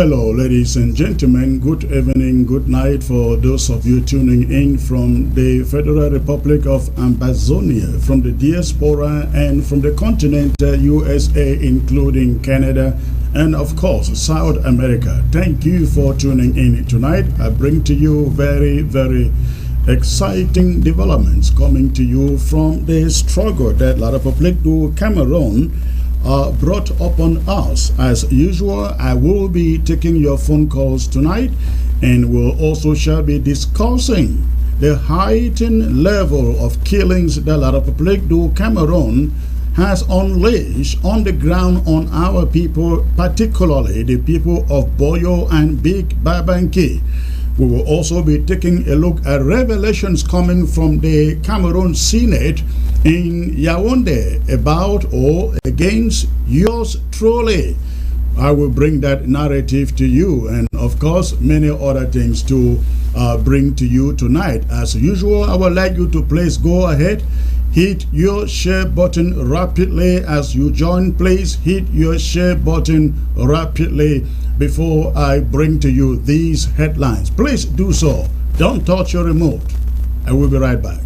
Hello, ladies and gentlemen. Good evening, good night for those of you tuning in from the Federal Republic of Amazonia, from the diaspora, and from the continent USA, including Canada, and of course, South America. Thank you for tuning in tonight. I bring to you very exciting developments coming to you from the struggle that La République du Cameroon brought upon us. As usual, I will be taking your phone calls tonight, and we'll also shall be discussing the heightened level of killings that La République du Cameroon has unleashed on the ground on our people, particularly the people of Boyo and Big Babanki. We will also be taking a look at revelations coming from the Cameroon Senate in Yaoundé about or against yours truly. I will bring that narrative to you, and of course many other things to bring to you tonight. As usual, I would like you to please go ahead, hit your share button rapidly as you join. Please hit your share button rapidly before I bring to you these headlines. Please do so. Don't touch your remote. I will be right back.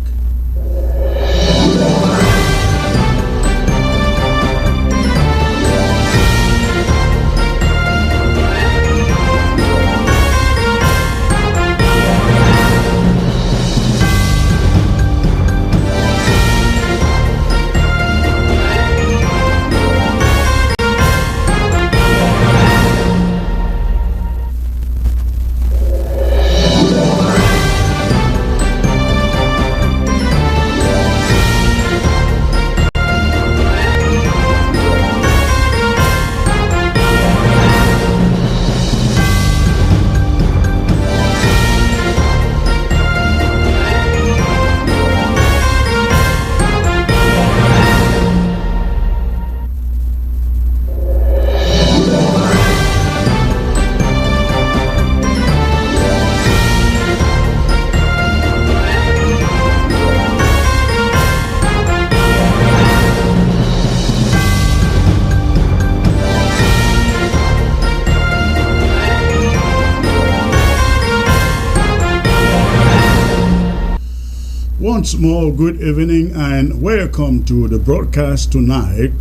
Once more, good evening and welcome to the broadcast tonight.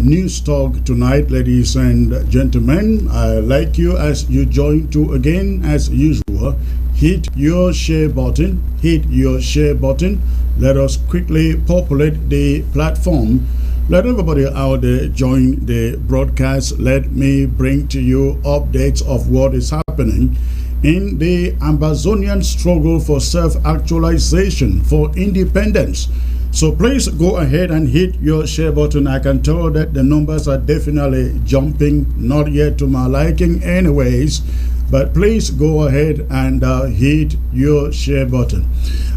News talk tonight, ladies and gentlemen. I like you as you join to again, as usual. Hit your share button. Hit your share button. Let us quickly populate the platform. Let everybody out there join the broadcast. Let me bring to you updates of what is happening in the Amazonian struggle for self-actualization, for independence. So please go ahead and hit your share button. I can tell that the numbers are definitely jumping, not yet to my liking anyways, but please go ahead and hit your share button.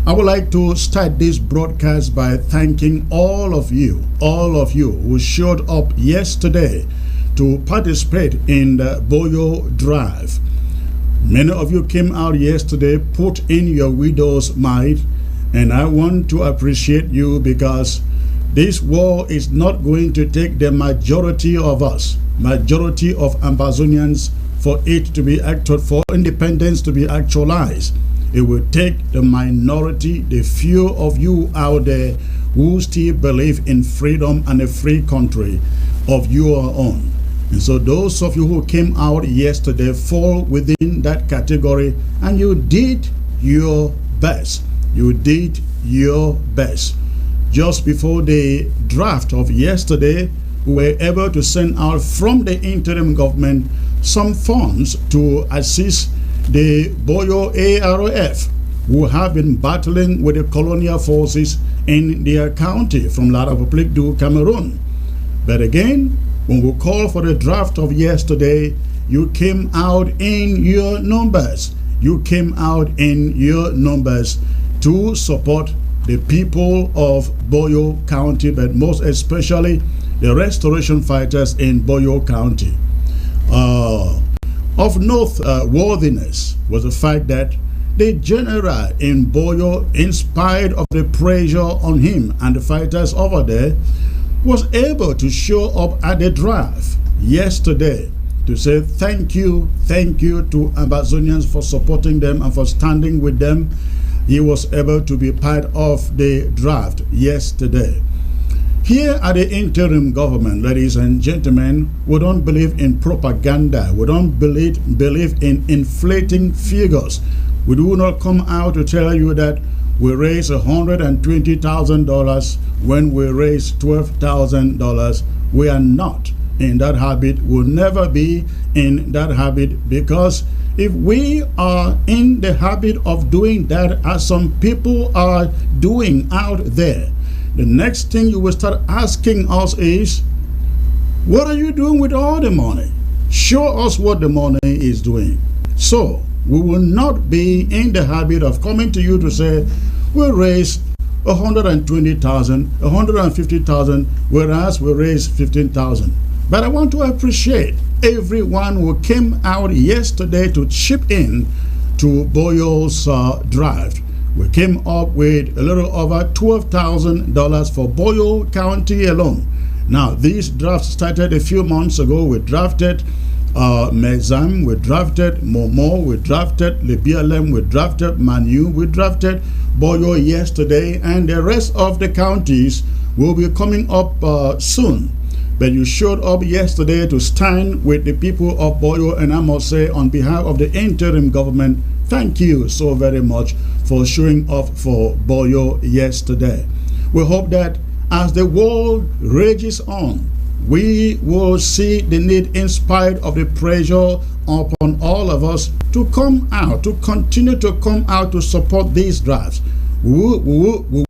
I would like to start this broadcast by thanking all of you who showed up yesterday to participate in the Boyo Drive. Many of you came out yesterday, put in your widow's mite, and I want to appreciate you because this war is not going to take the majority of us, majority of Amazonians, for it to be for independence to be actualized. It will take the minority, the few of you out there who still believe in freedom and a free country of your own. And so those of you who came out yesterday fall within that category, and you did your best. You did your best. Just before the draft of yesterday, we were able to send out from the interim government some funds to assist the Boyo ARF, who have been battling with the colonial forces in their county from La République du Cameroon. But again, when we called for the draft of yesterday, you came out in your numbers. You came out in your numbers to support the people of Boyo County, but most especially the restoration fighters in Boyo County. Of noteworthiness was the fact that the general in Boyo, in spite of the pressure on him and the fighters over there, was able to show up at the drive yesterday to say thank you to Ambazonians for supporting them and for standing with them. He was able to be part of the draft yesterday. Here at the interim government, ladies and gentlemen, we don't believe in propaganda. We don't believe in inflating figures. We do not come out to tell you that we raise $120,000 when we raise $12,000. We are not in that habit. We'll never be in that habit, because if we are in the habit of doing that, as some people are doing out there, the next thing you will start asking us is, what are you doing with all the money? Show us what the money is doing. So we will not be in the habit of coming to you to say, we'll raise 120,000, 150,000, whereas we raise 15,000. But I want to appreciate everyone who came out yesterday to chip in to Boyo's draft. We came up with a little over $12,000 for Boyo County alone. Now, these drafts started a few months ago. We drafted Mezam, we drafted Momo, we drafted Libialem, we drafted Manu, we drafted Boyo yesterday, and the rest of the counties will be coming up soon. But you showed up yesterday to stand with the people of Boyo, and I must say, on behalf of the interim government, thank you so very much for showing up for Boyo yesterday. We hope that as the world rages on, we will see the need, in spite of the pressure upon all of us, to come out, to continue to come out to support these drafts. We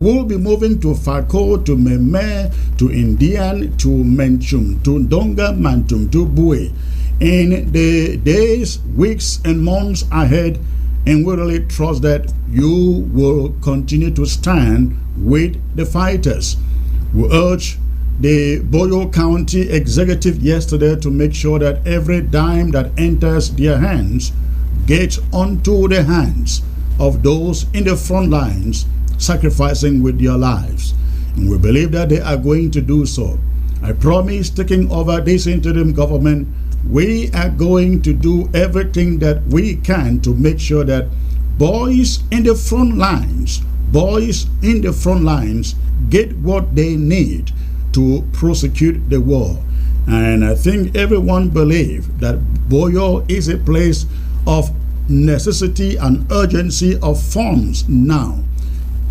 will be moving to Fako, to Meme, to Indian, to Menchum, to Ndonga Mantum, to Bue in the days, weeks, and months ahead. And we really trust that you will continue to stand with the fighters. We urge the Boyo County executive yesterday to make sure that every dime that enters their hands gets onto the hands of those in the front lines, sacrificing with their lives. And we believe that they are going to do so. I promise, taking over this interim government, we are going to do everything that we can to make sure that boys in the front lines get what they need to prosecute the war. And I think everyone believes that Boyo is a place of necessity and urgency of funds now,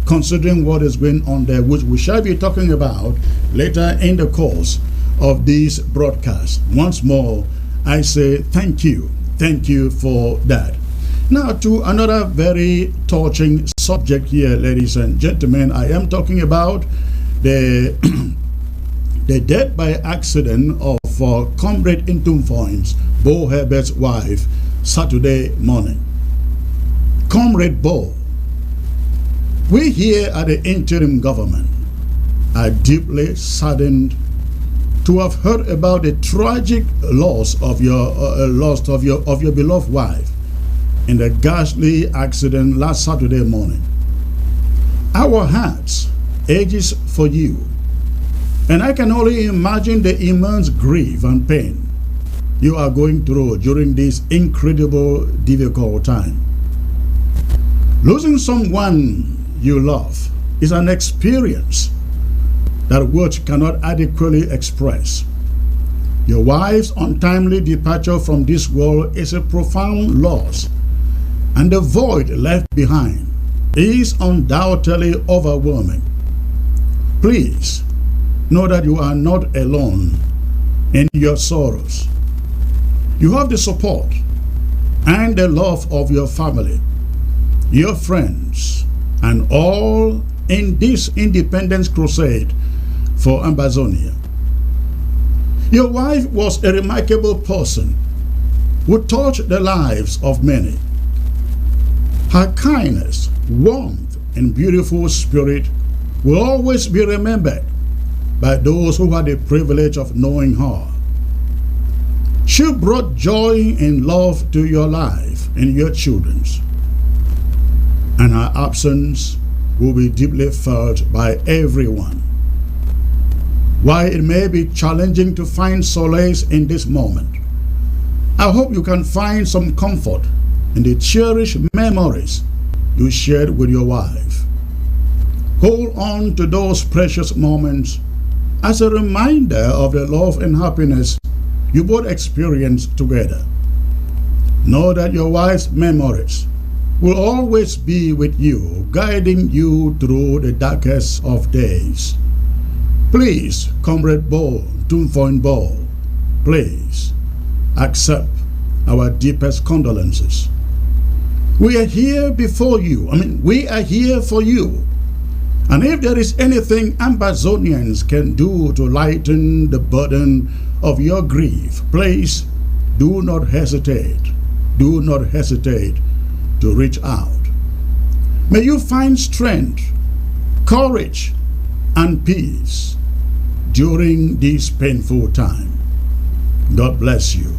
considering what is going on there, which we shall be talking about later in the course of this broadcast. Once more, I say thank you for that. Now to another very touching subject here, ladies and gentlemen. I am talking about the death by accident of Comrade Intumfoin's, Bo Herbert's wife, Saturday morning. Comrade Bo, we here at the interim government are deeply saddened to have heard about the tragic loss of your beloved wife in the ghastly accident last Saturday morning. Our hearts aches for you, and I can only imagine the immense grief and pain you are going through during this incredible, difficult time. Losing someone you love is an experience that words cannot adequately express. Your wife's untimely departure from this world is a profound loss, and the void left behind is undoubtedly overwhelming. Please know that you are not alone in your sorrows. You have the support and the love of your family, your friends, and all in this independence crusade for Ambazonia. Your wife was a remarkable person who touched the lives of many. Her kindness, warmth, and beautiful spirit will always be remembered by those who had the privilege of knowing her. She brought joy and love to your life and your children's, and her absence will be deeply felt by everyone. While it may be challenging to find solace in this moment, I hope you can find some comfort in the cherished memories you shared with your wife. Hold on to those precious moments as a reminder of the love and happiness you both experienced together. Know that your wife's memories will always be with you, guiding you through the darkest of days. Please, Comrade Bo, Tumfoin Bo, please accept our deepest condolences. We are here before you. We are here for you. And if there is anything Ambazonians can do to lighten the burden of your grief, please do not hesitate. Do not hesitate to reach out. May you find strength, courage, and peace during this painful time. God bless you.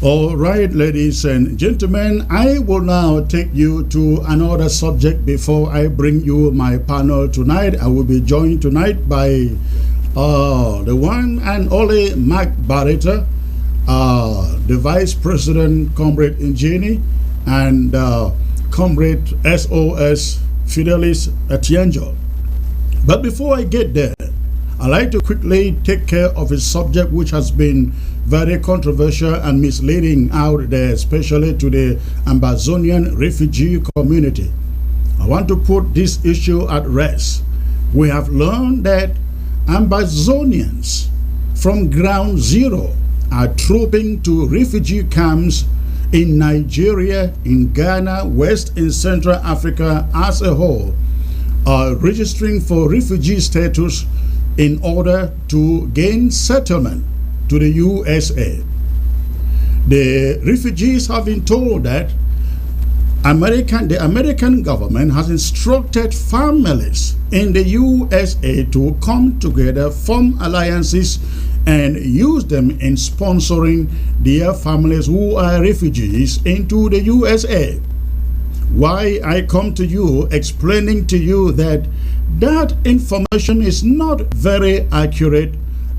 All right, ladies and gentlemen, I will now take you to another subject before I bring you my panel tonight. I will be joined tonight by the one and only Mark Barretta, the Vice President, Comrade Ingeni, and Comrade SOS Fidelis Atienjo. But before I get there, I'd like to quickly take care of a subject which has been very controversial and misleading out there, especially to the Ambazonian refugee community. I want to put this issue at rest. We have learned that Ambazonians from ground zero are trooping to refugee camps in Nigeria, in Ghana, West and Central Africa as a whole, are registering for refugee status in order to gain settlement to the USA. The refugees have been told that the American government has instructed families in the USA to come together, form alliances, and use them in sponsoring their families who are refugees into the USA. Why I come to you explaining to you that that information is not very accurate.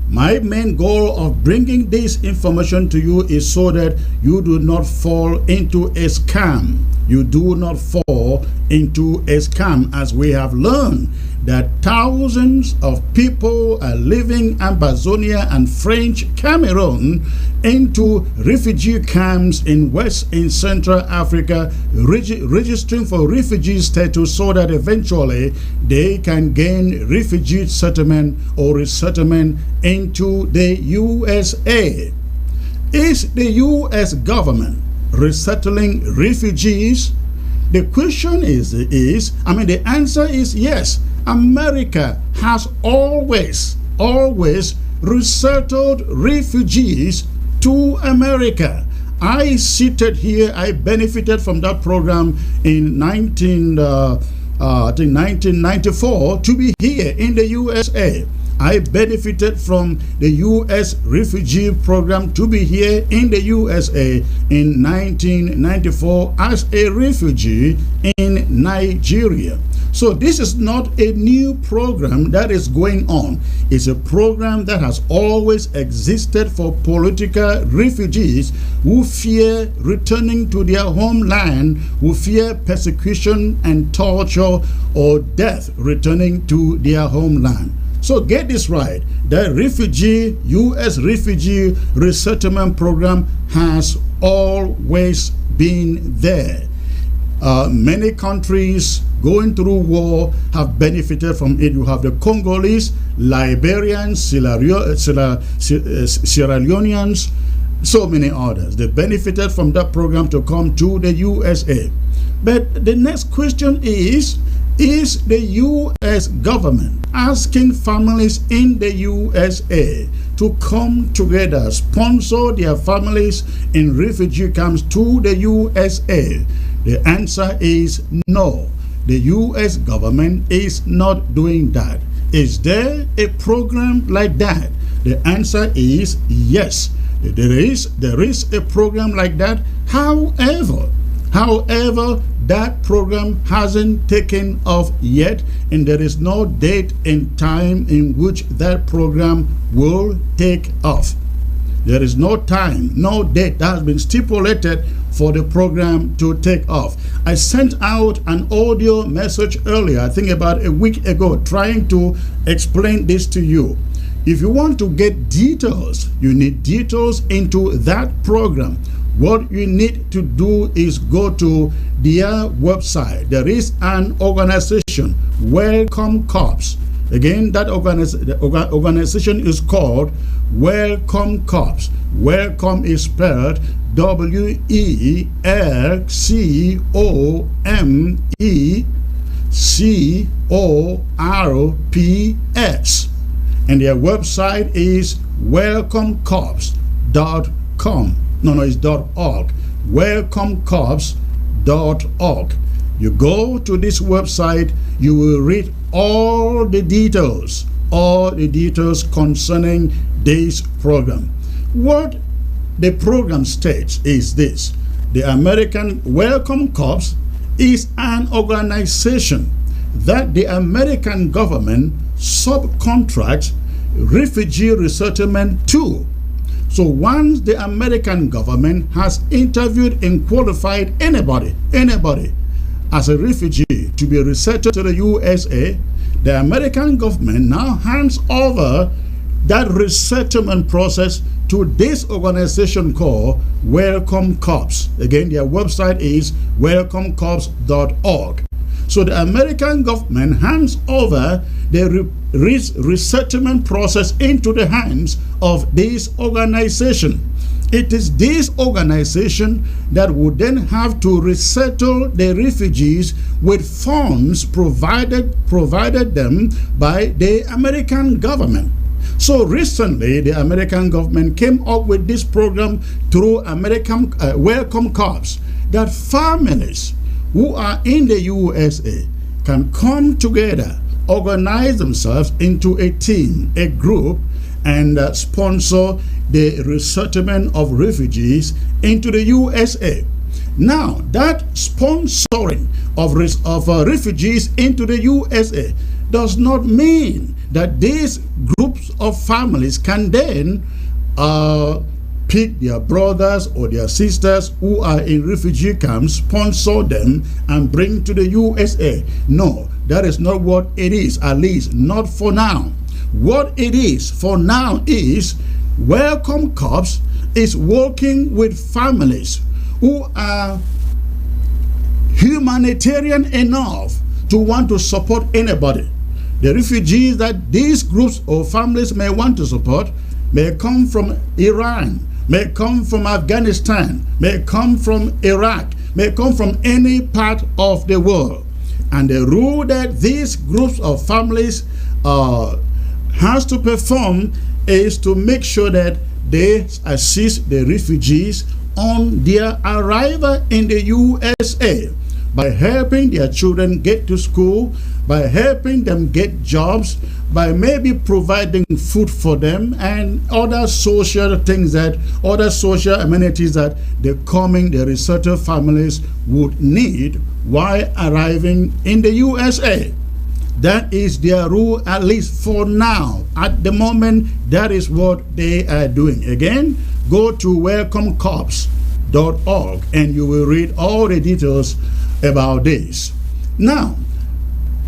My main goal of bringing this information to you is so that you do not fall into a scam. You do not fall into a scam, as we have learned that thousands of people are leaving Ambazonia and French Cameroon into refugee camps in West and Central Africa, registering for refugee status so that eventually they can gain refugee settlement or resettlement into the USA. Is the US government resettling refugees? The question is, the answer is yes. America has always resettled refugees to America. I benefited from that program in 1994 to be here in the USA. I benefited from the U.S. refugee program to be here in the USA in 1994 as a refugee in Nigeria. So this is not a new program that is going on. It's a program that has always existed for political refugees who fear returning to their homeland, who fear persecution and torture or death returning to their homeland. So get this right, the U.S. refugee resettlement program has always been there. Many countries going through war have benefited from it. You have the Congolese, Liberians, Sierra Leoneans, so many others. They benefited from that program to come to the USA. But the next question is the U.S. government asking families in the USA to come together, sponsor their families in refugee camps to the USA? The answer is no. The U.S. government is not doing that. Is there a program like that? The answer is yes. There is a program like that. However, that program hasn't taken off yet, and there is no date and time in which that program will take off. There is no time, no date that has been stipulated for the program to take off. I sent out an audio message earlier, I think about a week ago, trying to explain this to you. If you want to get details, you need details into that program. What you need to do is go to their website. There is an organization, Welcome Corps. Again, that organization is called Welcome Corps. Welcome is spelled WELCOMECORPS. And their website is welcomecorps.com. No, it's .org. Welcomecorps.org. You go to this website, you will read all the details concerning this program. What the program states is this: the American Welcome Corps is an organization that the American government subcontracts refugee resettlement to. So once the American government has interviewed and qualified anybody as a refugee to be resettled to the USA, the American government now hands over that resettlement process to this organization called Welcome Corps. Again, their website is welcomecorps.org. So the American government hands over the resettlement process into the hands of this organization. It is this organization that would then have to resettle the refugees with funds provided them by the American government. So recently, the American government came up with this program through American Welcome Corps, that families who are in the USA can come together, organize themselves into a team, a group, and sponsor the resettlement of refugees into the USA. Now, that sponsoring of refugees into the USA does not mean that these groups of families can then pick their brothers or their sisters who are in refugee camps, sponsor them, and bring to the USA. No, that is not what it is, at least not for now. What it is for now is Welcome Corps is working with families who are humanitarian enough to want to support anybody. The refugees that these groups or families may want to support may come from Iran, may come from Afghanistan, may come from Iraq, may come from any part of the world. And the rule that these groups of families has to perform is to make sure that they assist the refugees on their arrival in the USA by helping their children get to school, by helping them get jobs, by maybe providing food for them and other social things, other social amenities that the resettler families would need while arriving in the USA. That is their rule, at least for now. At the moment, that is what they are doing. Again, go to welcomecorps.org and you will read all the details about this. Now,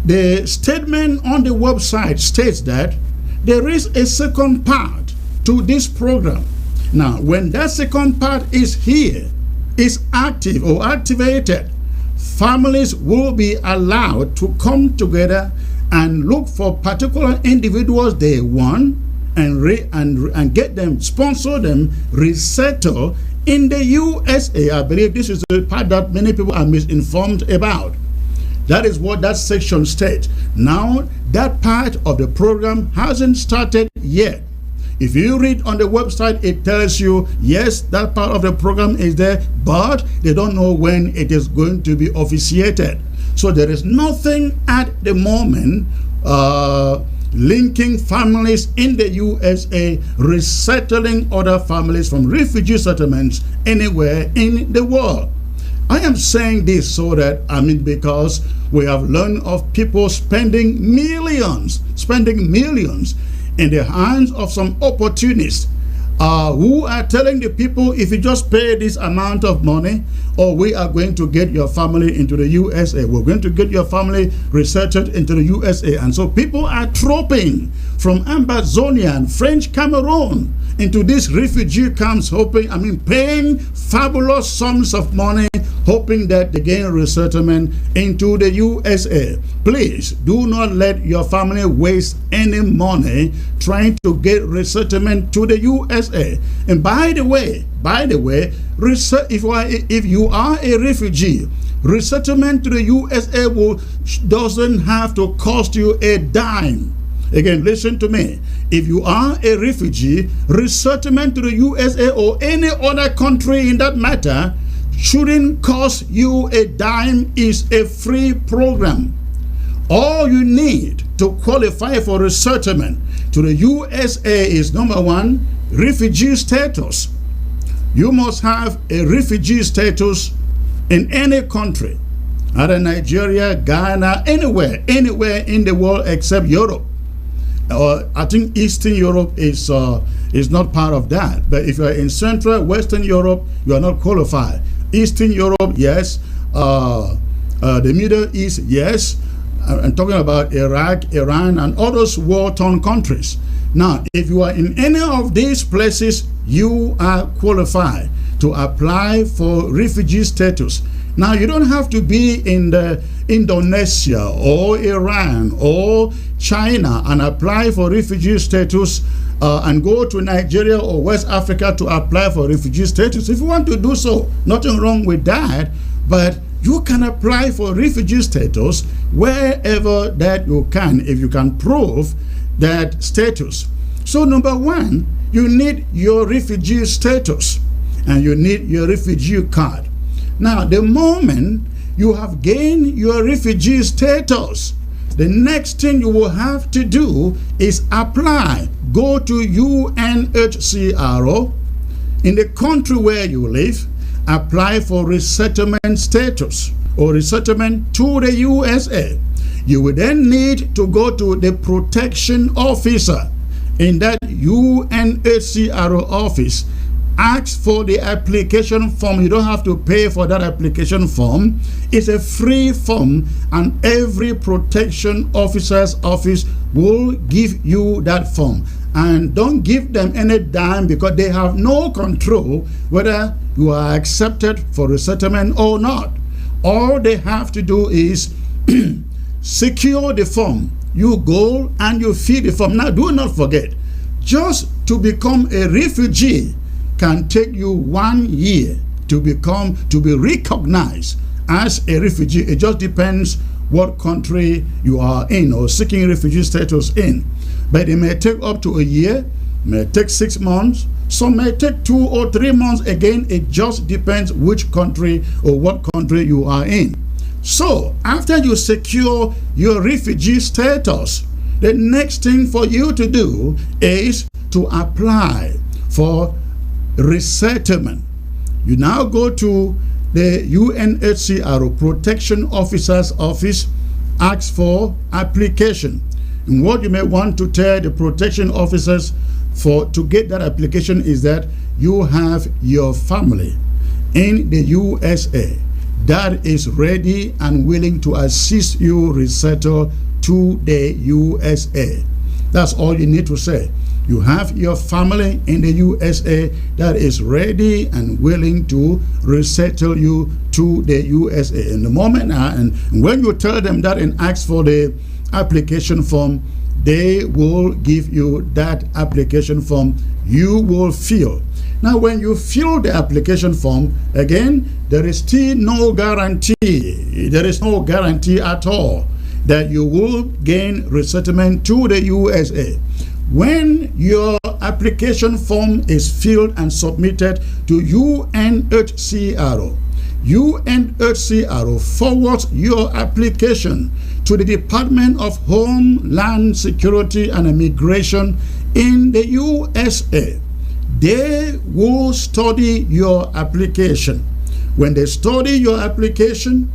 the statement on the website states that there is a second part to this program. Now, when that second part is here, is active or activated, families will be allowed to come together and look for particular individuals they want and get them, sponsor them, resettle in the USA. I believe this is the part that many people are misinformed about. That is what that section states. Now, that part of the program hasn't started yet. If you read on the website, it tells you, yes, that part of the program is there, but they don't know when it is going to be officiated. So there is nothing at the moment linking families in the USA, resettling other families from refugee settlements anywhere in the world. I am saying this so that, because we have learned of people spending millions in the hands of some opportunists who are telling the people, if you just pay this amount of money, or we are going to get your family into the USA, we're going to get your family resettled into the USA. And so people are trooping from Ambazonia and French Cameroon into these refugee camps, paying fabulous sums of money, hoping that they gain resettlement into the USA. Please do not let your family waste any money trying to get resettlement to the USA. And by the way, if you are a refugee, resettlement to the USA doesn't have to cost you a dime. Again, listen to me. If you are a refugee, resettlement to the USA or any other country in that matter shouldn't cost you a dime. Is a free program. All you need to qualify for resettlement to the USA is, number one, refugee status. You must have a refugee status in any country, either Nigeria, Ghana, anywhere in the world except Europe. I think Eastern Europe is not part of that. But if you are in Central, Western Europe, you are not qualified. Eastern Europe, yes. The Middle East, yes. I'm talking about Iraq, Iran, and other war-torn countries. Now, if you are in any of these places, you are qualified to apply for refugee status. Now, you don't have to be in Indonesia or Iran or China and apply for refugee status and go to Nigeria or West Africa to apply for refugee status. If you want to do so, nothing wrong with that, but you can apply for refugee status wherever that you can, if you can prove that status. So number one, you need your refugee status and you need your refugee card. Now, the moment you have gained your refugee status, the next thing you will have to do is apply. Go to UNHCR in the country where you live, apply for resettlement status or resettlement to the USA. You will then need to go to the protection officer in that UNHCR office. Ask for the application form. You don't have to pay for that application form. It's a free form, and every protection officer's office will give you that form. And don't give them any dime, because they have no control whether you are accepted for resettlement or not. All they have to do is secure the form. You go and you fill the form. Now, do not forget, just to become a refugee can take you 1 year to be recognized as a refugee. It just depends what country you are in or seeking refugee status in. But it may take up to a year, may take 6 months, some may take 2 or 3 months. Again, it just depends which country or what country you are in. So after you secure your refugee status, the next thing for you to do is to apply for resettlement. You now go to the UNHCR Protection Officer's Office, ask for application. And what you may want to tell the protection officers to get that application is that you have your family in the USA that is ready and willing to assist you resettle to the USA. That's all you need to say. You have your family in the USA that is ready and willing to resettle you to the USA. In the moment, and when you tell them that and ask for the application form, they will give you that application form. You will fill. Now, when you fill the application form, again, there is still no guarantee. There is no guarantee at all that you will gain resettlement to the USA. When your application form is filled and submitted to UNHCR, UNHCR forwards your application to the Department of Homeland Security and Immigration in the USA. They will study your application. When they study your application,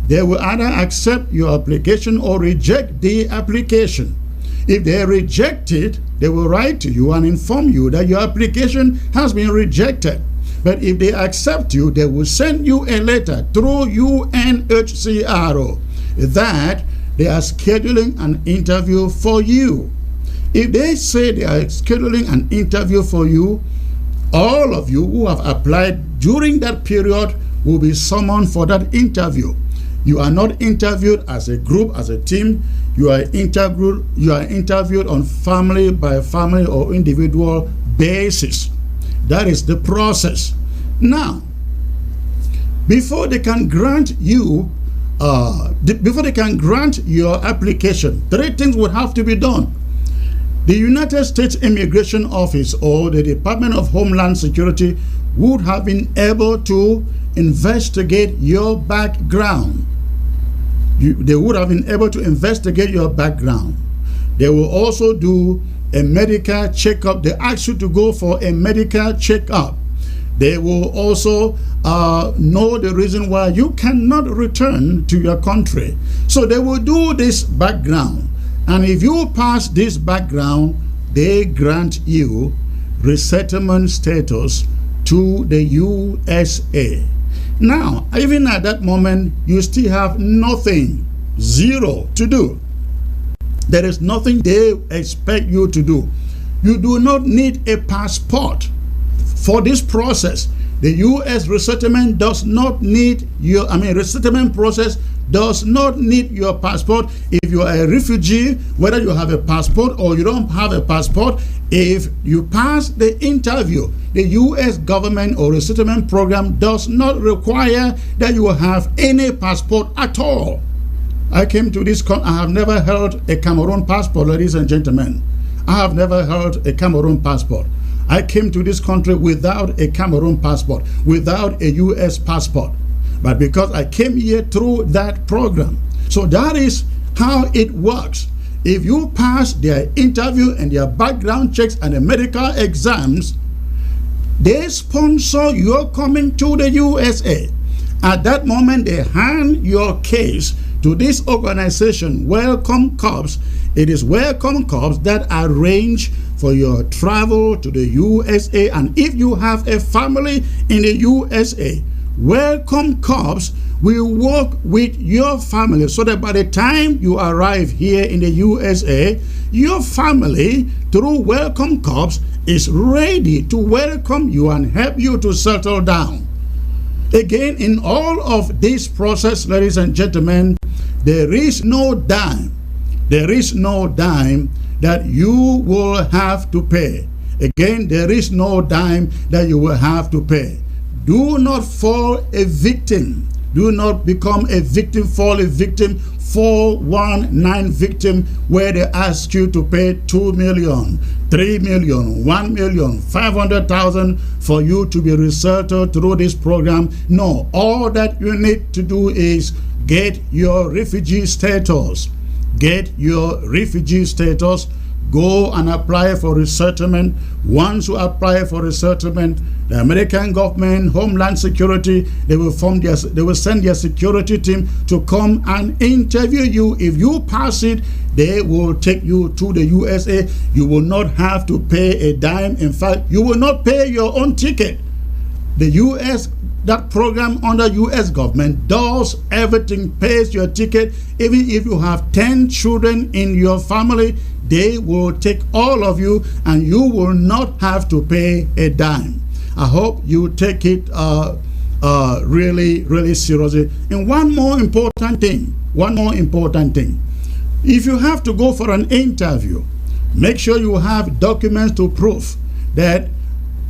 they will either accept your application or reject the application. If they reject it, they will write to you and inform you that your application has been rejected. But if they accept you, they will send you a letter through UNHCR that they are scheduling an interview for you. If they say they are scheduling an interview for you, all of you who have applied during that period will be summoned for that interview. You are not interviewed as a group, as a team. You are interviewed on family by family or individual basis. That is the process. Now, before they can grant you, before they can grant your application, 3 things would have to be done. The United States Immigration Office or the Department of Homeland Security would have been able to investigate your background. They would have been able to investigate your background. They will also do a medical checkup. They ask you to go for a medical checkup. They will also know the reason why you cannot return to your country. So they will do this background. And if you pass this background, they grant you resettlement status to the USA. Now, even at that moment, you still have nothing, zero to do. There is nothing they expect you to do. You do not need a passport for this process. The U.S. resettlement does not need resettlement process does not need your passport. If you are a refugee, whether you have a passport or you don't have a passport, if you pass the interview, the U.S. government or resettlement program does not require that you have any passport at all. I came to this country. I have never held a Cameroon passport, ladies and gentlemen. I have never held a Cameroon passport. I came to this country without a Cameroon passport, without a U.S. passport. But because I came here through that program. So that is how it works. If you pass their interview and their background checks and the medical exams, they sponsor your coming to the USA. At that moment, they hand your case to this organization, Welcome Corps. It is Welcome Corps that arrange for your travel to the USA. And if you have a family in the USA, Welcome Corps will work with your family so that by the time you arrive here in the USA, your family, through Welcome Corps, is ready to welcome you and help you to settle down. Again, in all of this process, ladies and gentlemen, there is no dime. There is no dime that you will have to pay. Again, there is no dime that you will have to pay. Do not fall a victim. Do not become a victim, fall a victim, 419 victim, where they ask you to pay 2 million, 3 million, 1 million, 500,000 for you to be resettled through this program. No, all that you need to do is get your refugee status. Get your refugee status. Go and apply for resettlement. Once you apply for resettlement, the American government, Homeland Security, they will send their security team to come and interview you. If you pass it, they will take you to the USA. You will not have to pay a dime. In fact, you will not pay your own ticket. The US, that program under U.S. government does everything, pays your ticket. Even if you have 10 children in your family, they will take all of you and you will not have to pay a dime. I hope you take it really, really seriously. And one more important thing. If you have to go for an interview, make sure you have documents to prove that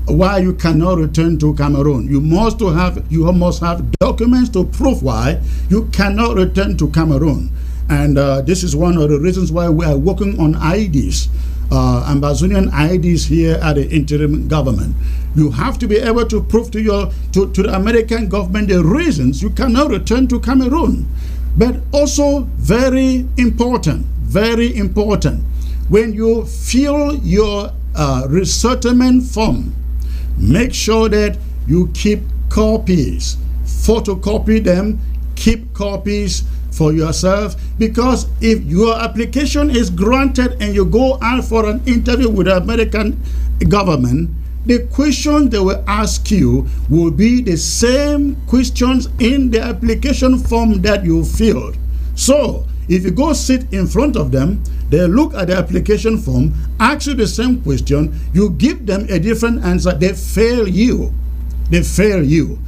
why you cannot return to Cameroon. You must have documents to prove why you cannot return to Cameroon. And this is one of the reasons why we are working on IDs, Ambazonian IDs here at the interim government. You have to be able to prove to the American government the reasons you cannot return to Cameroon. But also very important, when you fill your resettlement form, make sure that you keep copies, photocopy them, keep copies for yourself, because if your application is granted and you go out for an interview with the American government, the questions they will ask you will be the same questions in the application form that you filled. So if you go sit in front of them, they look at the application form, ask you the same question, you give them a different answer, they fail you.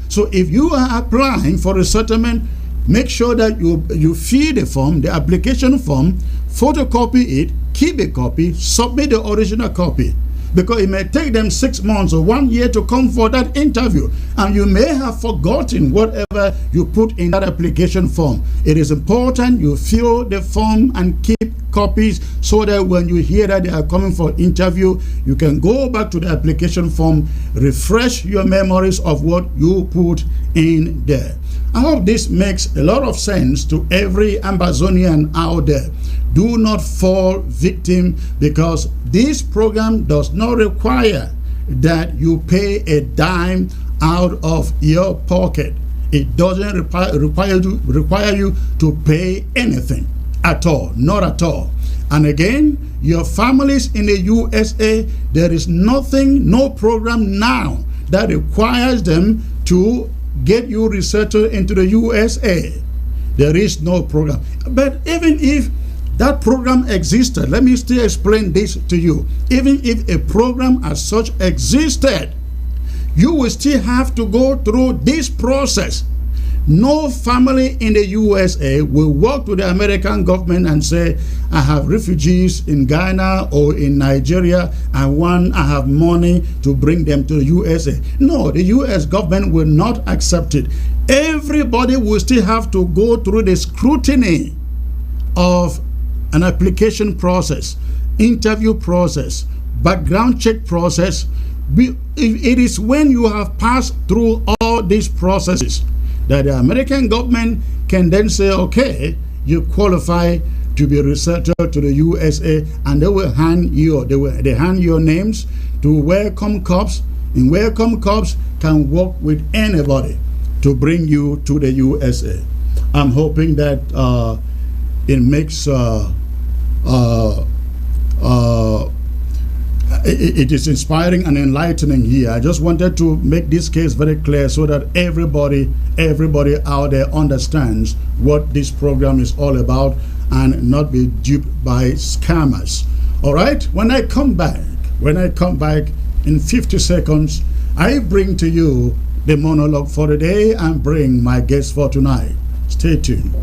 So if you are applying for a settlement, make sure that you fill the form, the application form, photocopy it, keep a copy, submit the original copy. Because it may take them 6 months or 1 year to come for that interview, and you may have forgotten whatever you put in that application form. It is important you fill the form and keep copies, so that when you hear that they are coming for interview, you can go back to the application form, refresh your memories of what you put in there. I hope this makes a lot of sense to every Ambazonian out there. Do not fall victim, because this program does not require that you pay a dime out of your pocket. It doesn't require you to pay anything at all, not at all. And again, your families in the USA, there is no program now that requires them to get you resettled into the USA. There is no program. But even if that program existed, let me still explain this to you. Even if a program as such existed, you will still have to go through this process. No family in the USA will walk to the American government and say, I have refugees in Ghana or in Nigeria, and I have money to bring them to the USA. No, the US government will not accept it. Everybody will still have to go through the scrutiny of an application process, interview process, background check process. It is when you have passed through all these processes that the American government can then say, okay, you qualify to be resettled to the USA, and they will hand your names to welcome corps, and welcome corps can work with anybody to bring you to the USA. I'm hoping that it makes it is inspiring and enlightening here. I just wanted to make this case very clear so that everybody out there understands what this program is all about and not be duped by scammers. All right, when I come back in 50 seconds, I bring to you the monologue for the day and bring my guest for tonight. Stay tuned.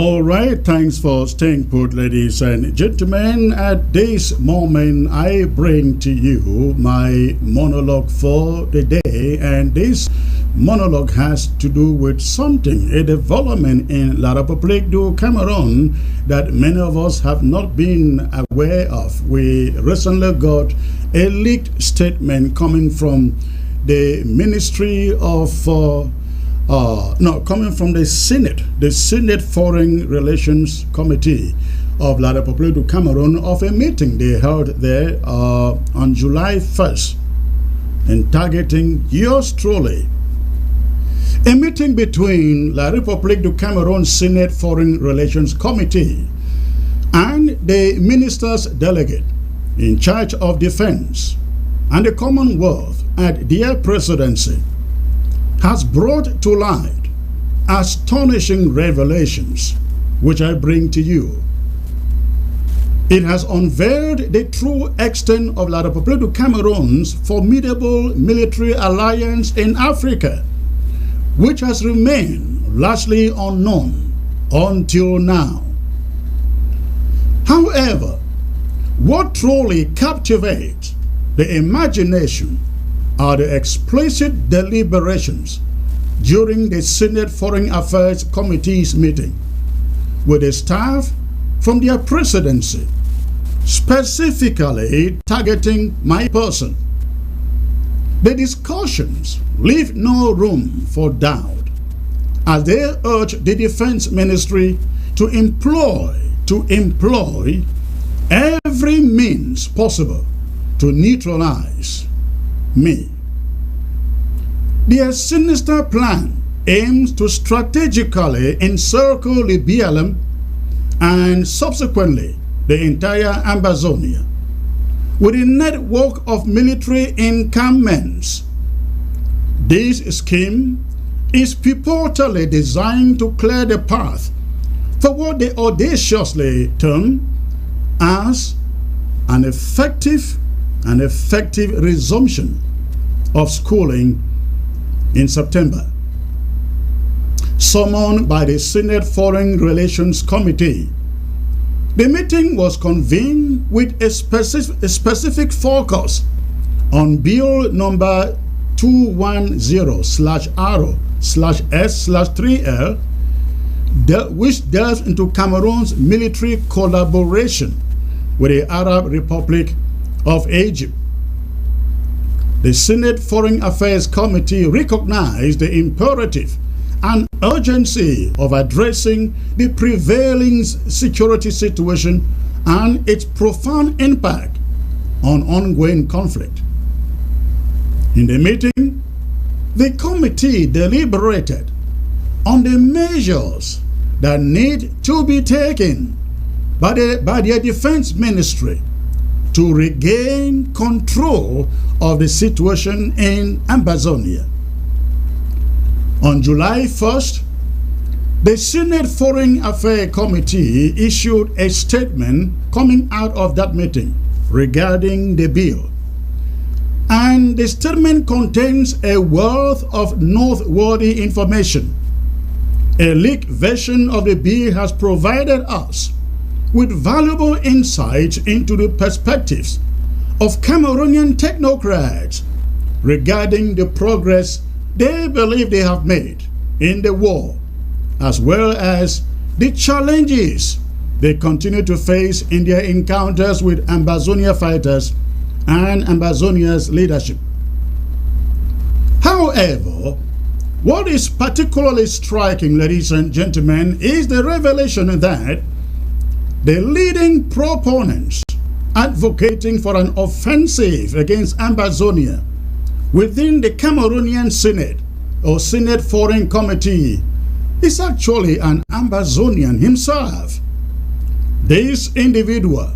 All right, thanks for staying put, ladies and gentlemen. At this moment, I bring to you my monologue for the day, and this monologue has to do with something, a development in La République du Cameroon that many of us have not been aware of. We recently got a leaked statement coming from the Ministry of coming from the Senate Foreign Relations Committee of La République du Cameroon, of a meeting they held there on July 1st and targeting yours truly. A meeting between La République du Cameroon Senate Foreign Relations Committee and the Minister's Delegate in charge of defense and the Commonwealth at their presidency has brought to light astonishing revelations, which I bring to you. It has unveiled the true extent of La République du Cameroon's formidable military alliance in Africa, which has remained largely unknown until now. However, what truly captivates the imagination are the explicit deliberations during the Senate Foreign Affairs Committee's meeting with the staff from their presidency, specifically targeting my person. The discussions leave no room for doubt as they urge the Defense Ministry to employ every means possible to neutralize me. Their sinister plan aims to strategically encircle the BLM and subsequently the entire Amazonia with a network of military encampments. This scheme is purportedly designed to clear the path for what they audaciously term as an effective resumption of schooling in September. Summoned by the Senate Foreign Relations Committee, the meeting was convened with a specific focus on Bill number 210/R/S/3L, which delves into Cameroon's military collaboration with the Arab Republic of Egypt. The Senate Foreign Affairs Committee recognized the imperative and urgency of addressing the prevailing security situation and its profound impact on ongoing conflict. In the meeting, the committee deliberated on the measures that need to be taken by their defense ministry to regain control of the situation in Amazonia. On July 1st, the Senate Foreign Affairs Committee issued a statement coming out of that meeting regarding the bill. And the statement contains a wealth of noteworthy information. A leaked version of the bill has provided us with valuable insights into the perspectives of Cameroonian technocrats regarding the progress they believe they have made in the war, as well as the challenges they continue to face in their encounters with Amazonia fighters and Amazonia's leadership. However, what is particularly striking, ladies and gentlemen, is the revelation that the leading proponents advocating for an offensive against Amazonia within the Cameroonian Senate or Senate Foreign Committee is actually an Amazonian himself. This individual,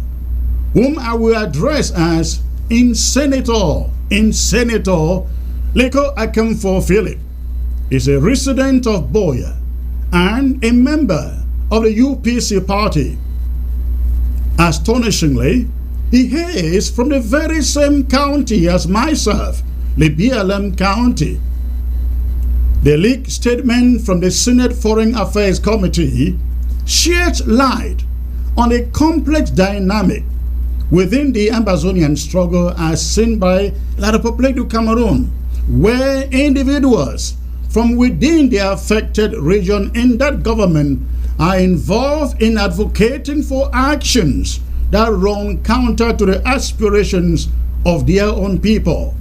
whom I will address as Senator Leko Akamfo Philip, is a resident of Boya and a member of the UPC party. Astonishingly, he is from the very same county as myself, the BLM County. The leaked statement from the Senate Foreign Affairs Committee sheds light on a complex dynamic within the Amazonian struggle as seen by La République du Cameroon, where individuals from within the affected region in that government are involved in advocating for actions that run counter to the aspirations of their own people.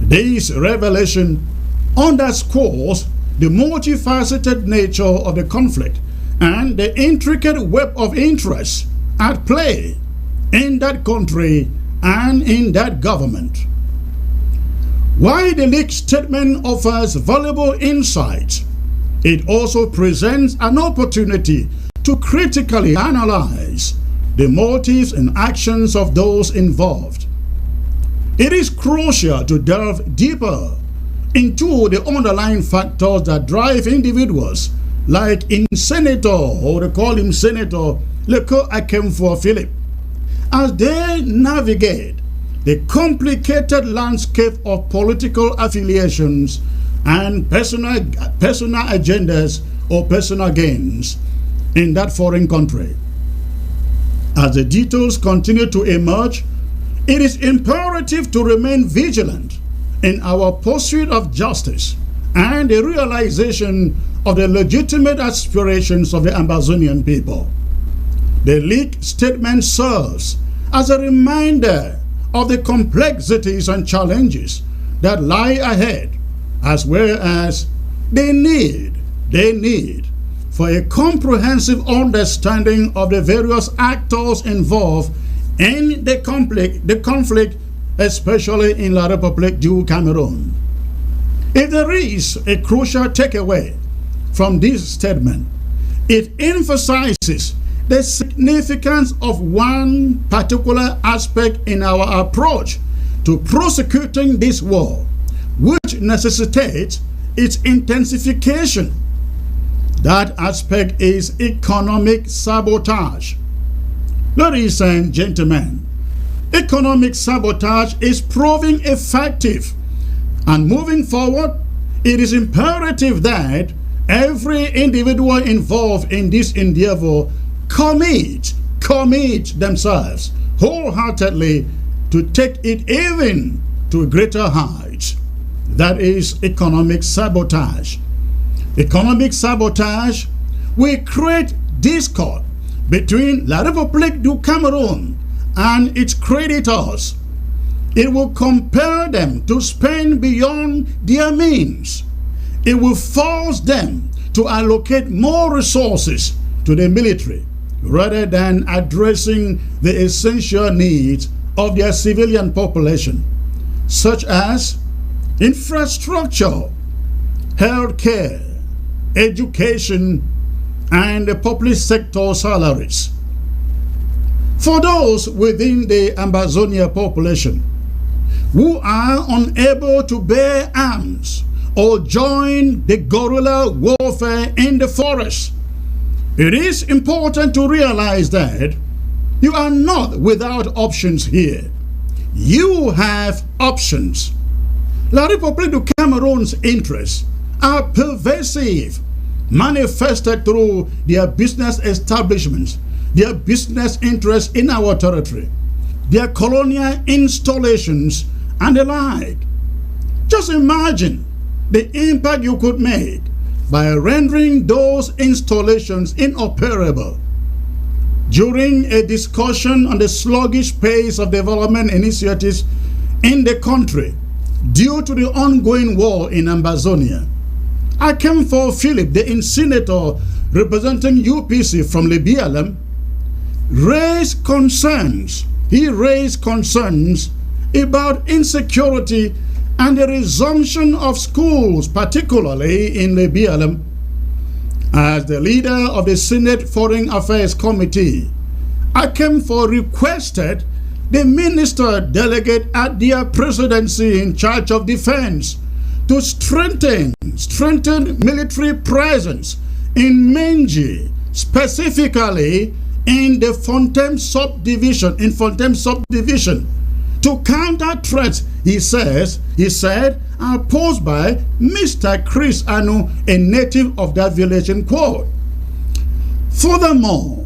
This revelation underscores the multifaceted nature of the conflict and the intricate web of interests at play in that country and in that government. While the leaked statement offers valuable insights, it also presents an opportunity to critically analyze the motives and actions of those involved. It is crucial to delve deeper into the underlying factors that drive individuals like in Senator, or they call him Senator Cameroon Philip, as they navigate the complicated landscape of political affiliations and personal agendas or personal gains in that foreign country. As the details continue to emerge, it is imperative to remain vigilant in our pursuit of justice and the realization of the legitimate aspirations of the Amazonian people. The leaked statement serves as a reminder of the complexities and challenges that lie ahead, as well as the need for a comprehensive understanding of the various actors involved in the conflict, especially in La République du Cameroon. If there is a crucial takeaway from this statement, it emphasizes the significance of one particular aspect in our approach to prosecuting this war, which necessitates its intensification. That aspect is economic sabotage. Ladies and gentlemen, economic sabotage is proving effective, and moving forward, it is imperative that every individual involved in this endeavor commit themselves wholeheartedly to take it even to greater heights. That is economic sabotage. Economic sabotage will create discord between La République du Cameroon and its creditors. It will compel them to spend beyond their means. It will force them to allocate more resources to the military rather than addressing the essential needs of their civilian population, such as infrastructure, healthcare, education, and the public sector salaries. For those within the Amazonia population who are unable to bear arms or join the guerrilla warfare in the forest, it is important to realize that you are not without options here. You have options. La République du Cameroon's interests are pervasive, manifested through their business establishments, their business interests in our territory, their colonial installations, and the like. Just imagine the impact you could make by rendering those installations inoperable. During a discussion on the sluggish pace of development initiatives in the country due to the ongoing war in Amazonia, Cameroon Philip, the senator representing UPC from Libialem, raised concerns. He raised concerns about insecurity and the resumption of schools, particularly in Libialem. As the leader of the Senate Foreign Affairs Committee, Cameroon requested the minister delegate at their presidency in charge of defense to strengthen military presence in Menji, specifically in the Fontem subdivision, to counter threats, he said, are posed by Mr. Chris Anu, a native of that village, in quote. Furthermore,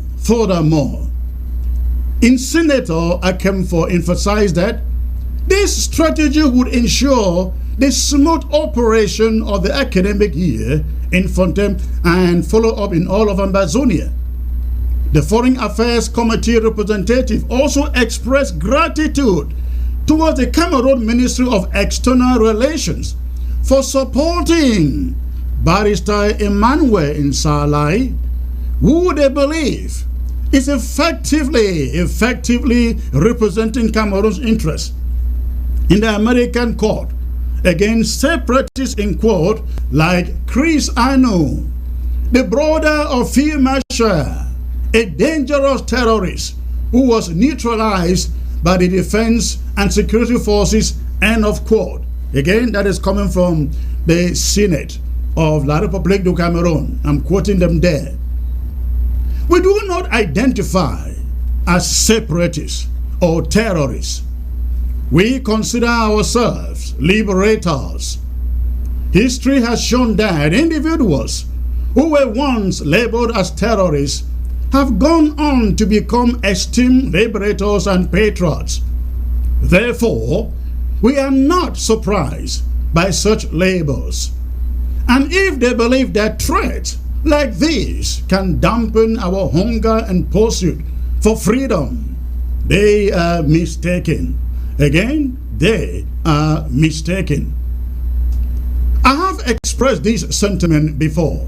in Senator Akemfo emphasized that this strategy would ensure the smooth operation of the academic year in Fontem and follow up in all of Ambazonia. The Foreign Affairs Committee representative also expressed gratitude towards the Cameroon Ministry of External Relations for supporting Barrister Emmanuel Nsalai, who they believe is effectively representing Cameroon's interests in the American court against separatists in quote like Chris Anu, the brother of Field Marshal, a dangerous terrorist who was neutralized by the defense and security forces, end of quote. Again, that is coming from the Senate of La République du Cameroon. I'm quoting them there. We do not identify as separatists or terrorists. We consider ourselves liberators. History has shown that individuals who were once labeled as terrorists have gone on to become esteemed liberators and patriots. Therefore, we are not surprised by such labels. And if they believe that threats like these can dampen our hunger and pursuit for freedom, they are mistaken. Again, they are mistaken. I have expressed this sentiment before,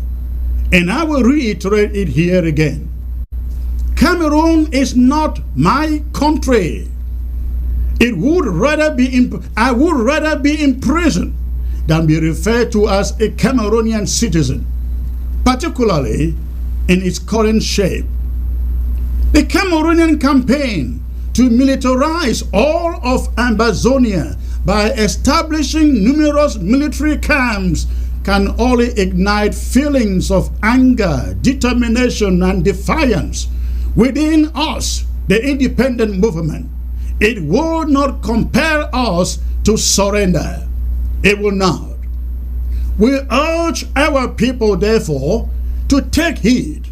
and I will reiterate it here again. Cameroon is not my country. I would rather be in prison than be referred to as a Cameroonian citizen, particularly in its current shape. The Cameroonian campaign to militarize all of Ambazonia by establishing numerous military camps can only ignite feelings of anger, determination, and defiance within us, the independent movement. It will not compel us to surrender. It will not. We urge our people, therefore, to take heed.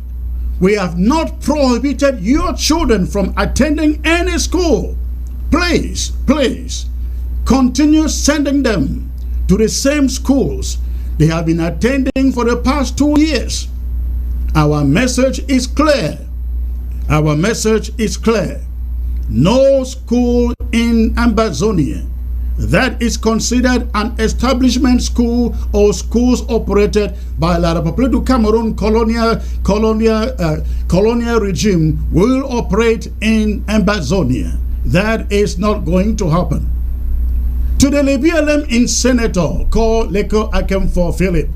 We have not prohibited your children from attending any school. Please, continue sending them to the same schools they have been attending for the past 2 years. Our message is clear. Our message is clear. No school in Ambazonia that is considered an establishment school or schools operated by La République du Cameroon colonial regime will operate in Ambazonia. That is not going to happen. To the Libyan in Senator called Leko Akemfo Philip,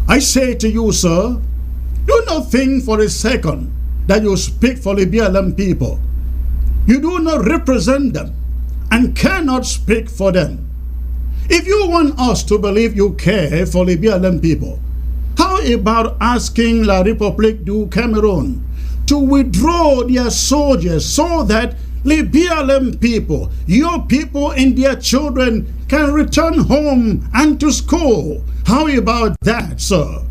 I say to you, sir, do not think for a second that you speak for Libyan people. You do not represent them and cannot speak for them. If you want us to believe you care for Libyan people, how about asking La République du Cameroon to withdraw their soldiers so that Libyan people, your people and their children can return home and to school? How about that, sir?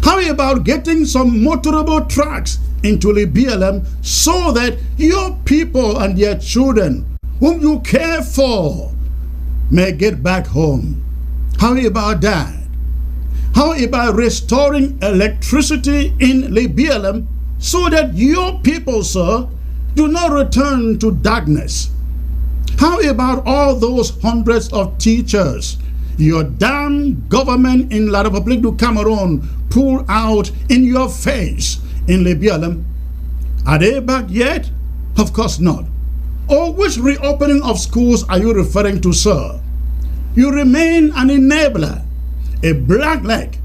How about getting some motorable trucks into Libya so that your people and their children whom you care for may get back home? How about that? How about restoring electricity in Libya so that your people, sir, do not return to darkness? How about all those hundreds of teachers your damn government in La République du Cameroon pulled out in your face in Libya? Are they back yet? Of course not. Or which reopening of schools are you referring to, sir? You remain an enabler, a blackleg,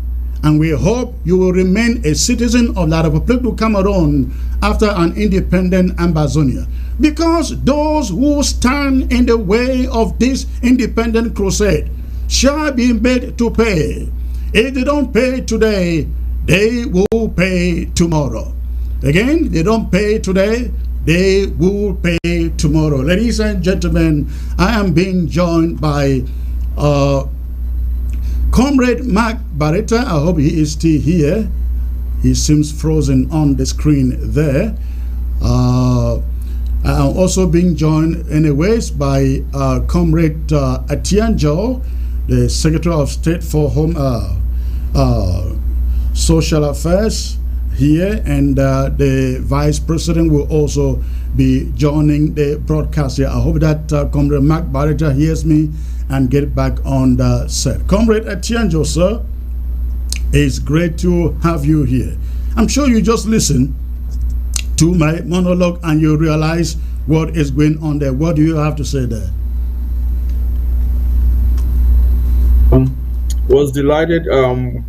and we hope you will remain a citizen of La République du Cameroon after an independent Ambazonia. Because those who stand in the way of this independent crusade shall be made to pay. If they don't pay today, they will pay tomorrow. Again, they don't pay today, they will pay tomorrow. Ladies and gentlemen, I am being joined by Comrade Mark Barretta. I hope he is still here. He seems frozen on the screen there. I'm also being joined anyways by Comrade Atienjo, the Secretary of State for Home Social Affairs here, and the Vice President will also be joining the broadcast here. I hope that Comrade Mark Barretta hears me and get back on the set. Comrade Atienjo, sir, it's great to have you here. I'm sure you just listen to my monologue and you realize what is going on there. What do you have to say there? Was delighted. Your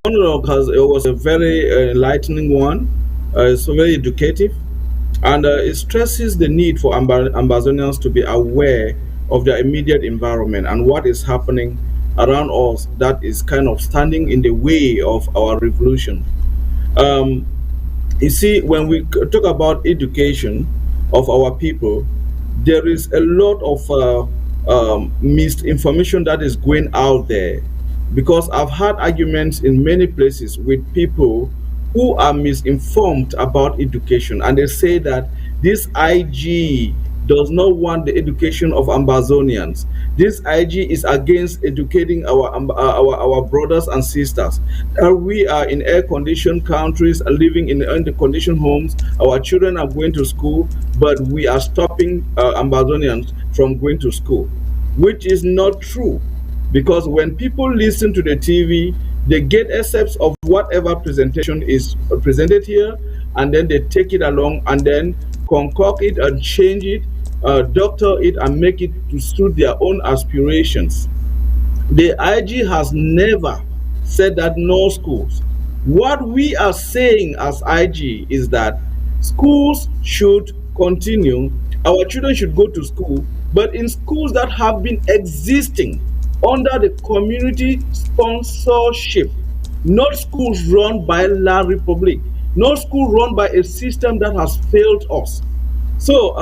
monologue was a very enlightening one. It's very educative, and it stresses the need for Ambazonians to be aware of their immediate environment and what is happening around us that is kind of standing in the way of our revolution. Um, you see, when we talk about education of our people, there is a lot of misinformation that is going out there, because I've had arguments in many places with people who are misinformed about education, and they say that this IG does not want the education of Ambazonians. This IG is against educating our brothers and sisters. We are in air-conditioned countries, living in air-conditioned homes. Our children are going to school, but we are stopping Ambazonians from going to school, which is not true. Because when people listen to the TV, they get excerpts of whatever presentation is presented here, and then they take it along and then concoct it and change it, doctor it, and make it to suit their own aspirations. The IG has never said that no schools. What we are saying as IG is that schools should continue, our children should go to school, but in schools that have been existing under the community sponsorship, not schools run by La Republic, not school run by a system that has failed us. So,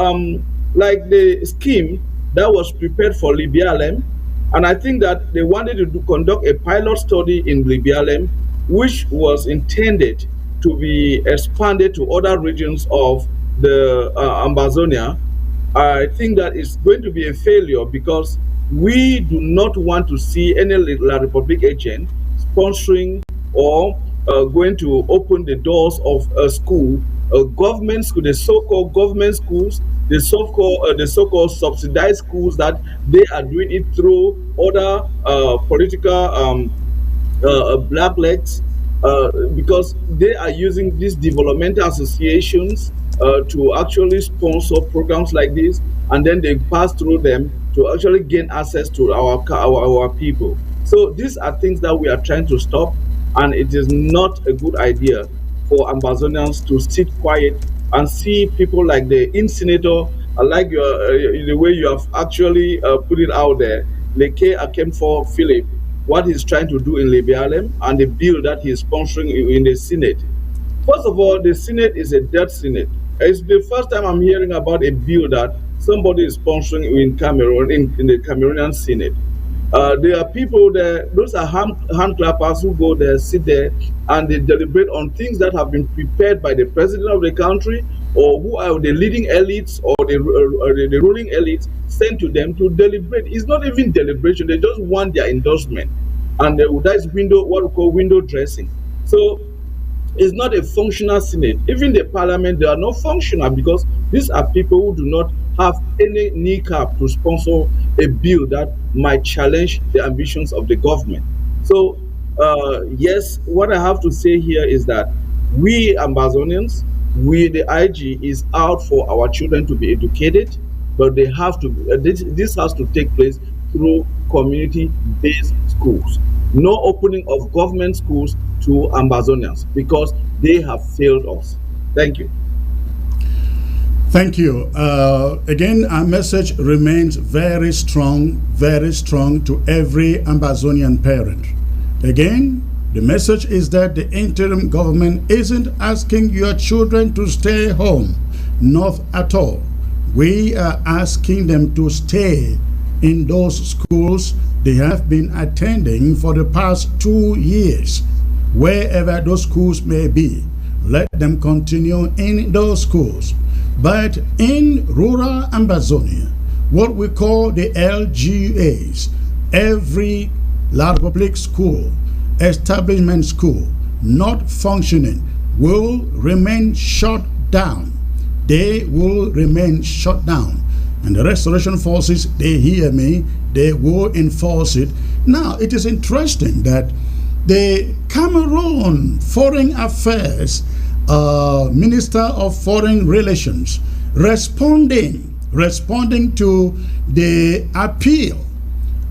like the scheme that was prepared for Libialem, and I think that they wanted to conduct a pilot study in Libialem, which was intended to be expanded to other regions of the Ambazonia. I think that it's going to be a failure, because we do not want to see any La Republic agent sponsoring or going to open the doors of a school, a government school, the so-called government schools, the so-called subsidized schools, that they are doing it through other political blacklegs, because they are using these developmental associations to actually sponsor programs like this, and then they pass through them to actually gain access to our people. So these are things that we are trying to stop, and it is not a good idea for Ambazonians to sit quiet and see people like the incinerator. I like the way you have actually put it out there. Leke Akemfor Philip, what he's trying to do in Libialem, and the bill that he's sponsoring in the Senate. First of all, the Senate is a dead Senate. It's the first time I'm hearing about a bill that somebody is sponsoring in Cameroon, in the Cameroonian Senate. There are people there, those are hand clappers who go there, sit there, and they deliberate on things that have been prepared by the president of the country, or who are the leading elites, or the ruling elites sent to them to deliberate. It's not even deliberation, they just want their endorsement. And that's what we call window dressing. So it's not a functional Senate. Even the parliament, they are not functional, because these are people who do not have any kneecap to sponsor a bill that might challenge the ambitions of the government. So, yes, what I have to say here is that we Ambazonians, the IG is out for our children to be educated, but they have to. This has to take place through community-based schools. No opening of government schools to Ambazonians, because they have failed us. Thank you. Thank you. Again, our message remains very strong to every Ambazonian parent. Again, the message is that the interim government isn't asking your children to stay home, not at all. We are asking them to stay in those schools they have been attending for the past 2 years. wherever those schools may be. Let them continue in those schools. But in rural Amazonia, what we call the LGAs, every public school, establishment school, not functioning will remain shut down. They will remain shut down. And the restoration forces, they hear me, they will enforce it. Now, it is interesting that the Cameroon Foreign Affairs Minister of Foreign Relations responding to the appeal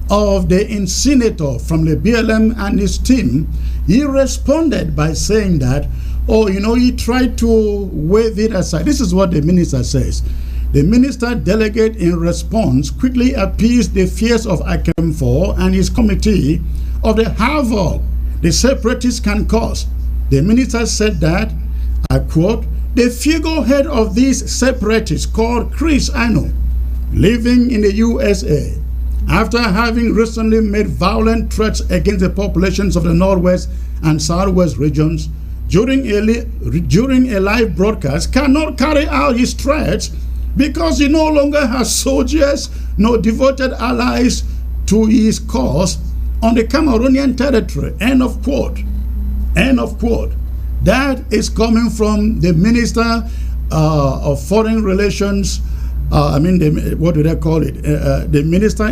of the incinerator from the BLM and his team, he responded by saying that, oh, he tried to wave it aside. This is what the minister says. The minister delegate in response quickly appeased the fears of Akem4 and his committee of the havoc the separatists can cause. The minister said that, I quote, the figurehead of these separatists called Chris Ano, living in the USA, after having recently made violent threats against the populations of the Northwest and Southwest regions during a live broadcast, cannot carry out his threats because he no longer has soldiers nor devoted allies to his cause on the Cameroonian territory. End of quote. End of quote. That is coming from the Minister of Foreign Relations. What do they call it? The minister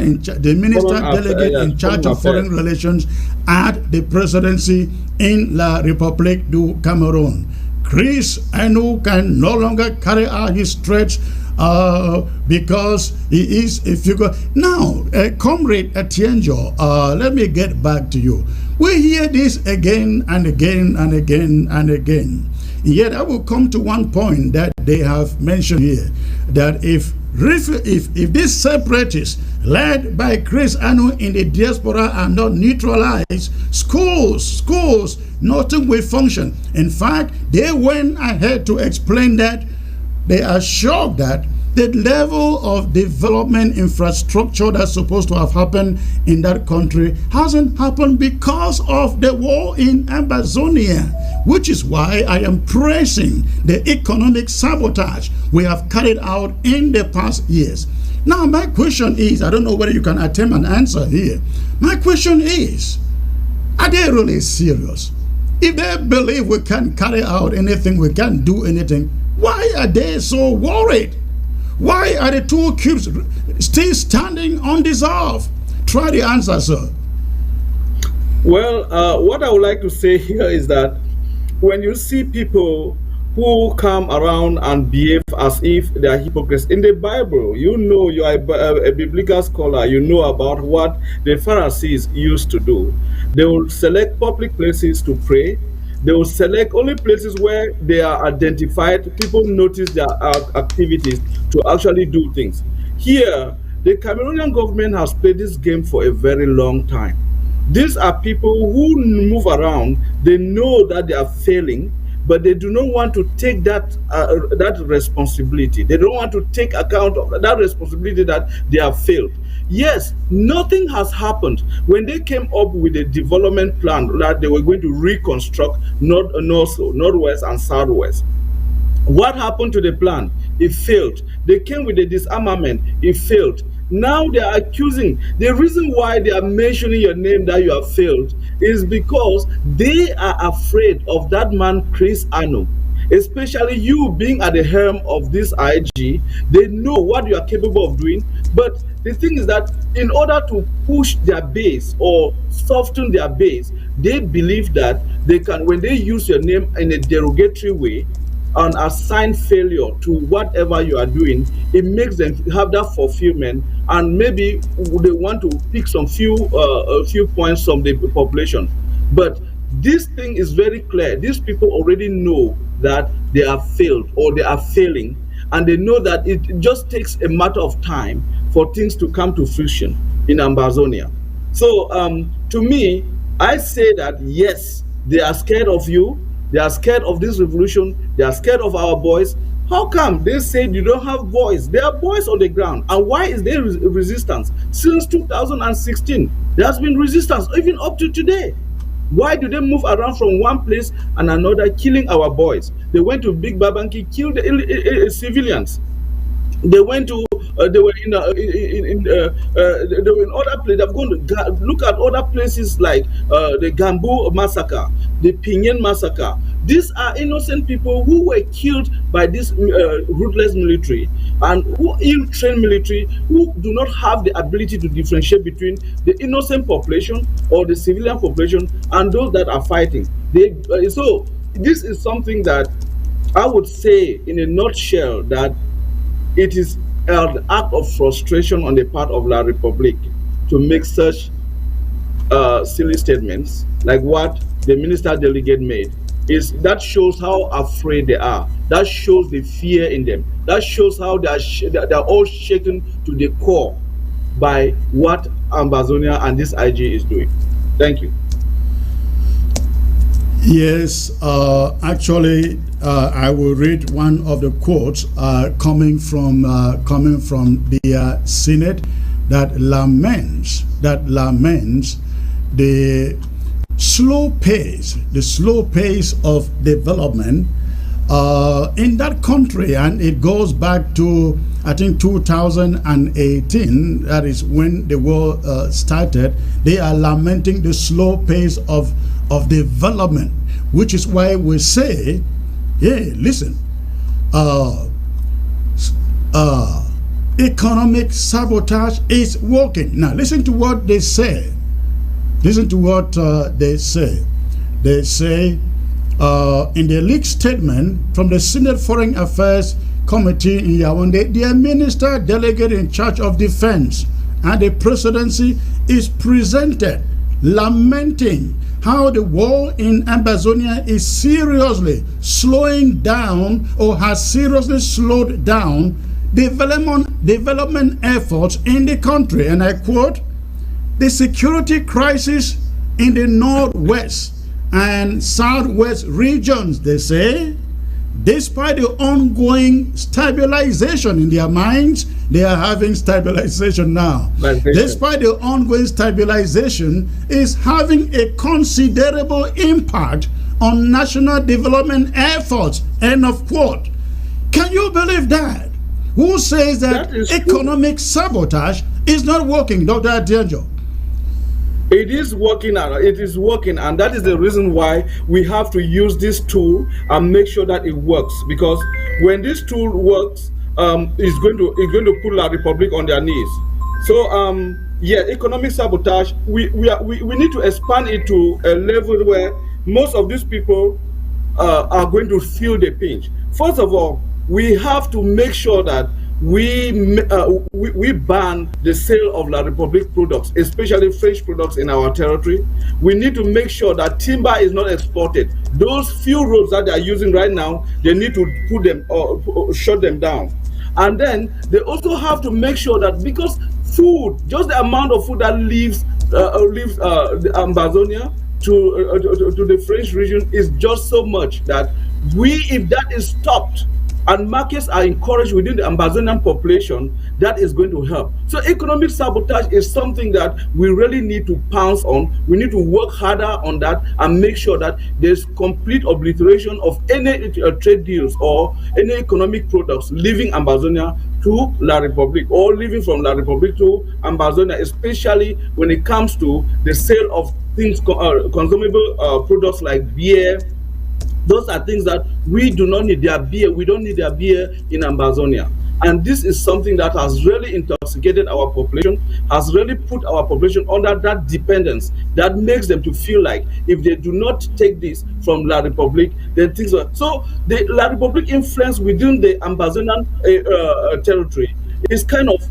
delegate in charge of foreign relations at the presidency in La République du Cameroon. Chris Anu can no longer carry out his threats because he is a figure. Now, Comrade Atienjo, let me get back to you. We hear this again and again and again and again. Yet I will come to one point that they have mentioned here, that if these separatists led by Chris Anu in the diaspora are not neutralized, schools, nothing will function. In fact, they went ahead to explain that they are shocked that the level of development infrastructure that's supposed to have happened in that country hasn't happened because of the war in Amazonia, which is why I am praising the economic sabotage we have carried out in the past years. Now, my question is, I don't know whether you can attempt an answer here. My question is, are they really serious? If they believe we can't carry out anything, we can't do anything, why are they so worried? Why are the two cubes still standing undeserved? Try the answer, sir. Well, what I would like to say here is that when you see people who come around and behave as if they are hypocrites in the Bible, you are a biblical scholar, you know about what the Pharisees used to do. They will select public places to pray. They will select only places where they are identified, people notice their activities to actually do things. Here, the Cameroonian government has played this game for a very long time. These are people who move around, they know that they are failing, but they do not want to take that responsibility. They don't want to take account of that responsibility that they have failed. Yes, nothing has happened. When they came up with a development plan that they were going to reconstruct Northwest and Southwest, what happened to the plan? It failed. They came with a disarmament. It failed. Now they are accusing. The reason why they are mentioning your name that you have failed is because they are afraid of that man, Chris Ano. Especially you being at the helm of this IG, they know what you are capable of doing. But the thing is that in order to push their base or soften their base, they believe that they can, when they use your name in a derogatory way and assign failure to whatever you are doing, it makes them have that fulfillment, and maybe they want to pick some a few points from the population. But this thing is very clear. These people already know that they have failed or they are failing, and they know that it just takes a matter of time for things to come to fruition in Amazonia. So to me, I say that yes, they are scared of you. They are scared of this revolution. They are scared of our boys. How come they say you don't have boys? There are boys on the ground. And why is there resistance? Since 2016, there has been resistance, even up to today. Why do they move around from one place and another, killing our boys? They went to Big Babanki, killed the civilians. They went to they were they were in other places. They've gone to look at other places like the Gambu massacre, the Pinyin massacre. These are innocent people who were killed by this ruthless military, and who ill-trained military, who do not have the ability to differentiate between the innocent population or the civilian population and those that are fighting. So this is something that I would say in a nutshell, that it is an act of frustration on the part of La Republique to make such silly statements like what the minister delegate made. Is that shows how afraid they are. That shows the fear in them. That shows how they're all shaken to the core by what Ambazonia and this IG is doing. Thank you. Yes, actually, I will read one of the quotes coming from the Senate that laments the slow pace of development in that country, and it goes back to, I think, 2018. That is when the war started. They are lamenting the slow pace of development, which is why we say, hey, listen, economic sabotage is working. Now listen to what they say. Listen to what they say. They say in the leaked statement from the Senate Foreign Affairs Committee in Yaoundé, their minister delegate in charge of defense and the presidency is presented lamenting how the war in Ambazonia is seriously slowing down, or has seriously slowed down development efforts in the country. And I quote, "The security crisis in the northwest and southwest regions," they say, despite the ongoing stabilization in their minds, they are having stabilization now. Despite the ongoing stabilization, is having a considerable impact on national development efforts. End of quote. Can you believe that? Who says that economic sabotage is not working, Dr. Atienjo? It is working, and that is the reason why we have to use this tool and make sure that it works. Because when this tool works, it's going to put La Republique on their knees. So yeah, economic sabotage. We need to expand it to a level where most of these people are going to feel the pinch. First of all, we have to make sure that we ban the sale of La Republique products, especially French products in our territory. We need to make sure that timber is not exported. Those few roads that they are using right now, they need to put them or shut them down. And then they also have to make sure that, because food, just the amount of food that leaves the Ambazonia to the French region is just so much that if that is stopped, and markets are encouraged within the Amazonian population, that is going to help. So economic sabotage is something that we really need to pounce on. We need to work harder on that and make sure that there's complete obliteration of any trade deals or any economic products leaving Amazonia to La Republique, or leaving from La Republique to Amazonia, especially when it comes to the sale of things, consumable products like beer. Those are things that we do not need their beer. We don't need their beer in Ambazonia. And this is something that has really intoxicated our population, has really put our population under that dependence that makes them to feel like if they do not take this from La Republique, then things are. So the La Republique influence within the Ambazonian territory is kind of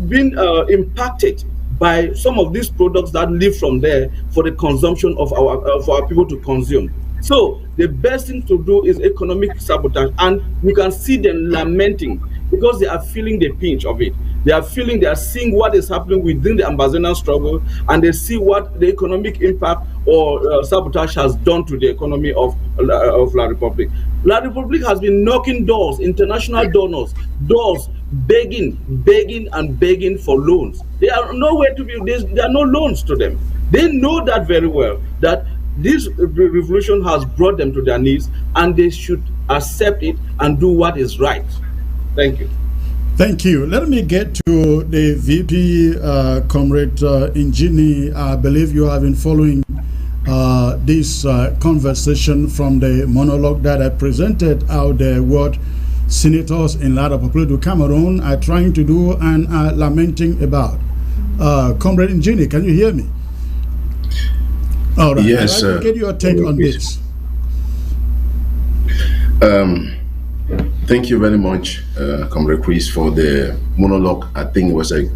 been impacted by some of these products that live from there for the consumption of for our people to consume. So the best thing to do is economic sabotage, and we can see them lamenting because they are feeling the pinch of it. They are seeing what is happening within the Ambazonian struggle, and they see what the economic impact or sabotage has done to the economy of La Republique. La Republique has been knocking doors, international donors, doors, begging and begging for loans. There are nowhere to be. There are no loans to them. They know that very well, that this revolution has brought them to their knees, and they should accept it and do what is right. Thank you. Thank you. Let me get to the VP, Comrade Ingini. I believe you have been following this conversation from the monologue that I presented out there, what senators in La Republic of Cameroon are trying to do and are lamenting about. Comrade Ingini, can you hear me? All right. Yes, I'd like to get your take on this. Thank you very much, Comrade Chris, for the monologue. I think it was a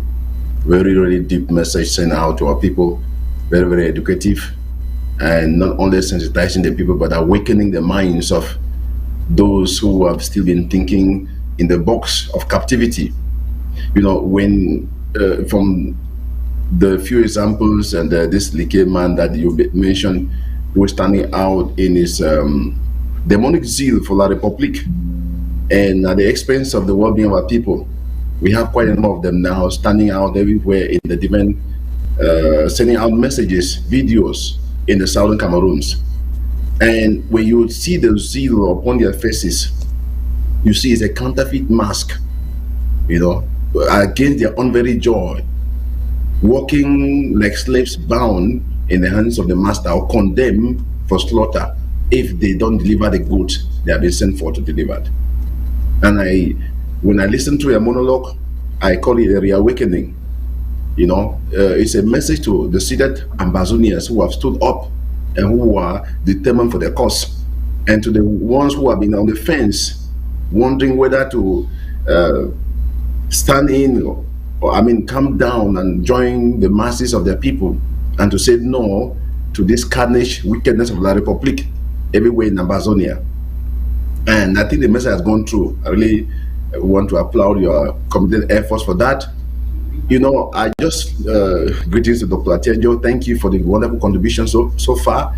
very, very deep message sent out to our people, very, very educative, and not only sensitizing the people, but awakening the minds of those who have still been thinking in the box of captivity. You know, when from the few examples and this Like man that you mentioned, who was standing out in his demonic zeal for La Republique, and at the expense of the well-being of our people. We have quite a number of them now standing out everywhere in the demand, sending out messages, videos in the southern Cameroons. And when you see the zeal upon their faces, you see it's a counterfeit mask, you know, against their own very joy, walking like slaves bound in the hands of the master or condemned for slaughter if they don't deliver the goods they have been sent for to deliver. And when I listen to a monologue, I call it a reawakening. You know, it's a message to the seated Ambazonians who have stood up and who are determined for their cause, and to the ones who have been on the fence, wondering whether to stand in or come down and join the masses of their people, and to say no to this carnage, wickedness of La Republique everywhere in Ambazonia. And I think the message has gone through. I really want to applaud your committed efforts for that. You know, I just greetings to Dr. Atienjo. Thank you for the wonderful contribution so far.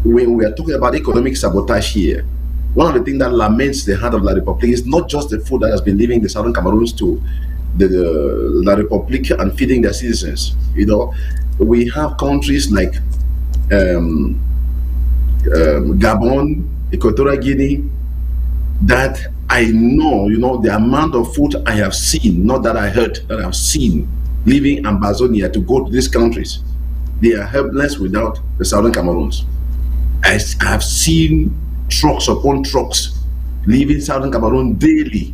When we are talking about economic sabotage here, one of the things that laments the heart of La Republique is not just the food that has been leaving the southern Cameroons to the La Republique and feeding their citizens. You know, we have countries like Gabon, Equatorial Guinea, that I know, you know, the amount of food I have seen, not that I heard, that I've seen, leaving Ambazonia to go to these countries. They are helpless without the southern Cameroons. I have seen trucks upon trucks leaving southern Cameroon daily,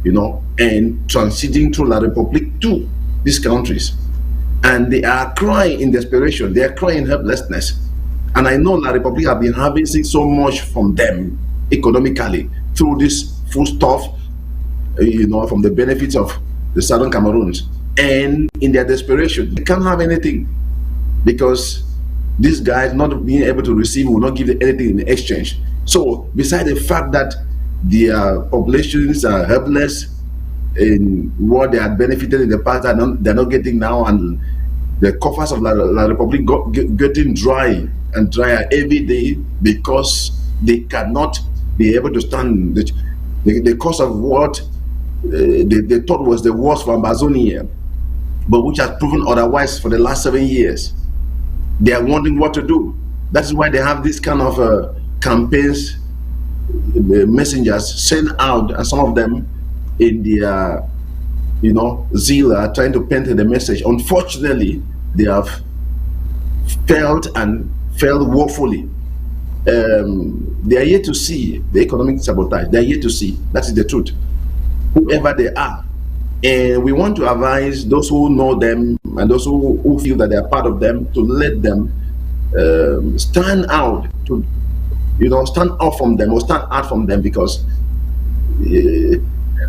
you know, and transiting through La Republique to these countries. And they are crying in desperation, they are crying in helplessness. And I know La Republique have been harvesting so much from them economically through this food stuff, you know, from the benefits of the southern Cameroons. And in their desperation, they can't have anything because these guys not being able to receive will not give them anything in exchange. So besides the fact that their populations are helpless in what they had benefited in the past, they're not getting now, and the coffers of La Republique getting dry and drier every day because they cannot be able to stand the cost of what they thought was the worst for Amazonia, but which has proven otherwise for the last 7 years. They are wondering what to do. That's why they have this kind of campaigns, messengers sent out, and some of them in their, you know, zeal are trying to paint the message. Unfortunately, they have failed woefully. They are yet to see the economic sabotage. They are yet to see. That is the truth. Whoever they are. And we want to advise those who know them and those who feel that they are part of them to let them stand out, to, you know, stand out from them or stand out from them, because the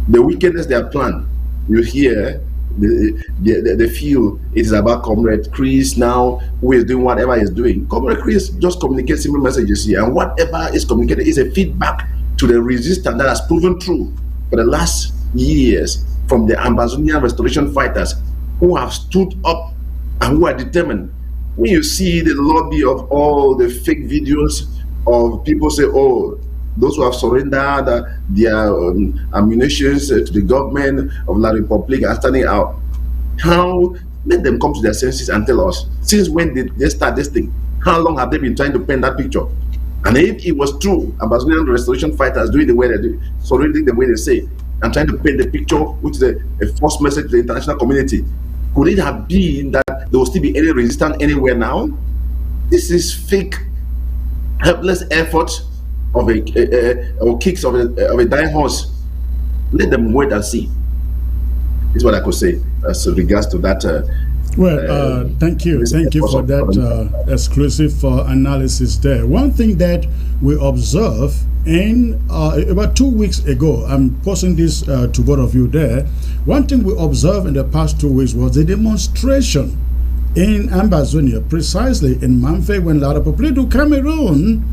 wickedness they have planned, you hear the feel it is about Comrade Chris now, who is doing whatever he's doing. Comrade Chris just communicates simple messages here, and whatever is communicated is a feedback to the resistance that has proven true for the last years from the Ambazonian restoration fighters who have stood up and who are determined. When you see the lobby of all the fake videos of people say, oh, those who have surrendered their ammunitions to the government of La Republique are standing out. How Let them come to their senses and tell us, since when did they start this thing? How long have they been trying to paint that picture? And if it was true, Amazonian restoration fighters doing the way they do, surrendering the way they say, and trying to paint the picture, which is a false message to the international community, could it have been that there will still be any resistance anywhere now? This is fake, helpless effort of or kicks of a dying horse. Let them wait and see. This is what I could say as regards to that. Thank you for that exclusive analysis there. One thing that we observe in about 2 weeks ago, I'm posting this to both of you there. One thing we observed in the past 2 weeks was the demonstration in Ambazonia, precisely in Manfe, when La République du Cameroon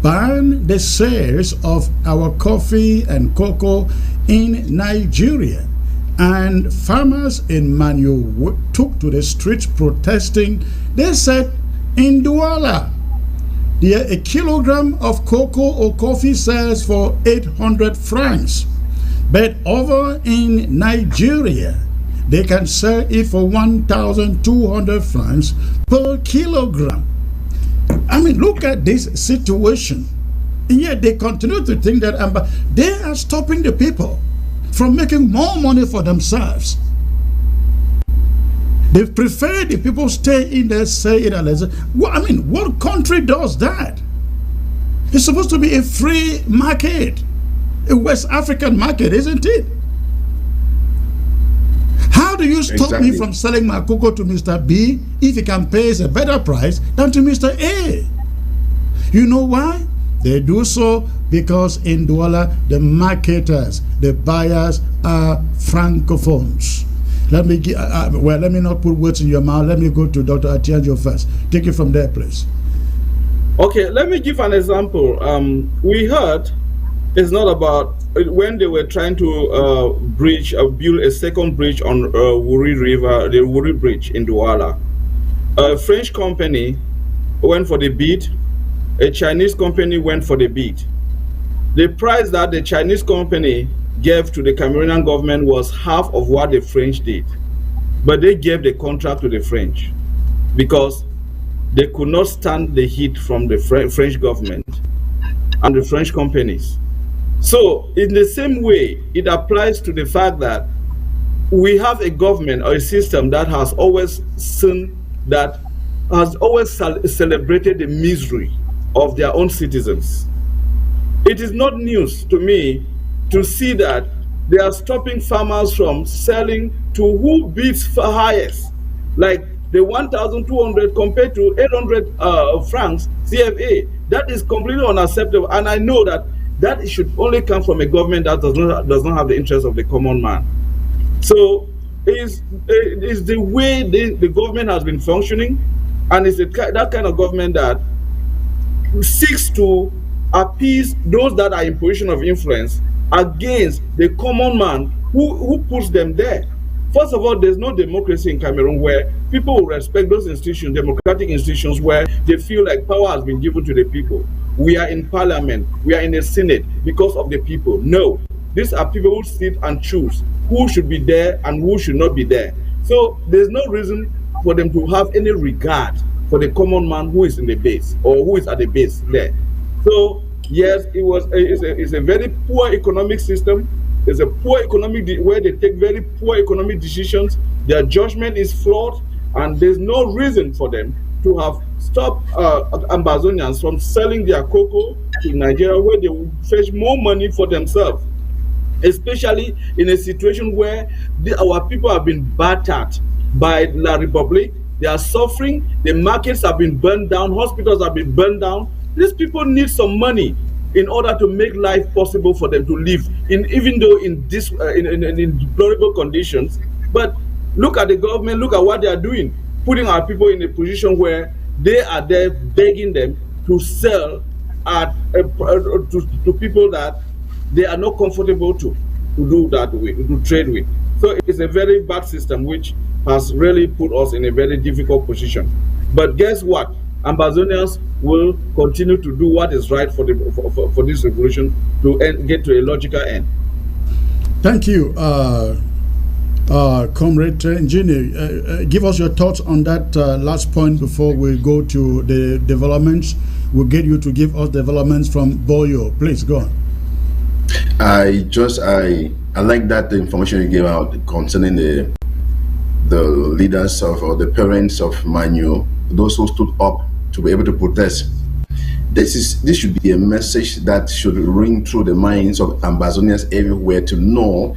banned the sales of our coffee and cocoa in Nigeria. And farmers in Manu took to the streets protesting. They said in Douala, a kilogram of cocoa or coffee sells for 800 francs. But over in Nigeria, they can sell it for 1,200 francs per kilogram. I mean, look at this situation. And yet they continue to think that they are stopping the people from making more money for themselves. They prefer the people stay in there, say it, and say, well, I mean, what country does that? It's supposed to be a free market, a West African market, isn't it? How do you stop me from selling my cocoa to Mr. B if he can pay us a better price than to Mr. A? You know why? They do so because in Douala, the marketers, the buyers are francophones. Let me not put words in your mouth. Let me go to Dr. Atienjo first. Take it from there, please. Okay, let me give an example. We heard it's not about when they were trying to build a second bridge on Wuri River, the Wuri Bridge in Douala. A French company went for the bid. A Chinese company went for the bid. The price that the Chinese company gave to the Cameroonian government was half of what the French did. But they gave the contract to the French because they could not stand the heat from the French government and the French companies. So in the same way, it applies to the fact that we have a government or a system that has always celebrated the misery of their own citizens. It is not news to me to see that they are stopping farmers from selling to who bids for highest, like the 1,200 compared to 800 francs CFA. That is completely unacceptable, and I know that should only come from a government that does not have the interest of the common man. So it's the way the government has been functioning, and it's that kind of government that seeks to appease those that are in position of influence against the common man who puts them there. First of all, there's no democracy in Cameroon where people will respect those institutions, democratic institutions, where they feel like power has been given to the people. We are in parliament, we are in the Senate because of the people. No, these are people who sit and choose who should be there and who should not be there. So there's no reason for them to have any regard for the common man who is in the base or who is at the base there. So yes, it's a very poor economic system. It's a poor economic where they take very poor economic decisions. Their judgment is flawed, and there's no reason for them to have stopped Ambazonians from selling their cocoa to Nigeria, where they will fetch more money for themselves, especially in a situation where our people have been battered by La République. They are suffering. The markets have been burned down. Hospitals have been burned down. These people need some money in order to make life possible for them to live, even though in deplorable conditions. But look at the government. Look at what they are doing, putting our people in a position where they are there begging them to sell to people that they are not comfortable to do that with, to trade with. So it's a very bad system which has really put us in a very difficult position. But guess what? Ambazonians will continue to do what is right for this revolution to get to a logical end. Thank you. Comrade Engineer, give us your thoughts on that last point before we go to the developments. We'll get you to give us developments from Boyo. Please go on. I like that the information you gave out concerning the leaders of, or the parents of Manu, those who stood up to be able to protest. This should be a message that should ring through the minds of Ambazonians everywhere, to know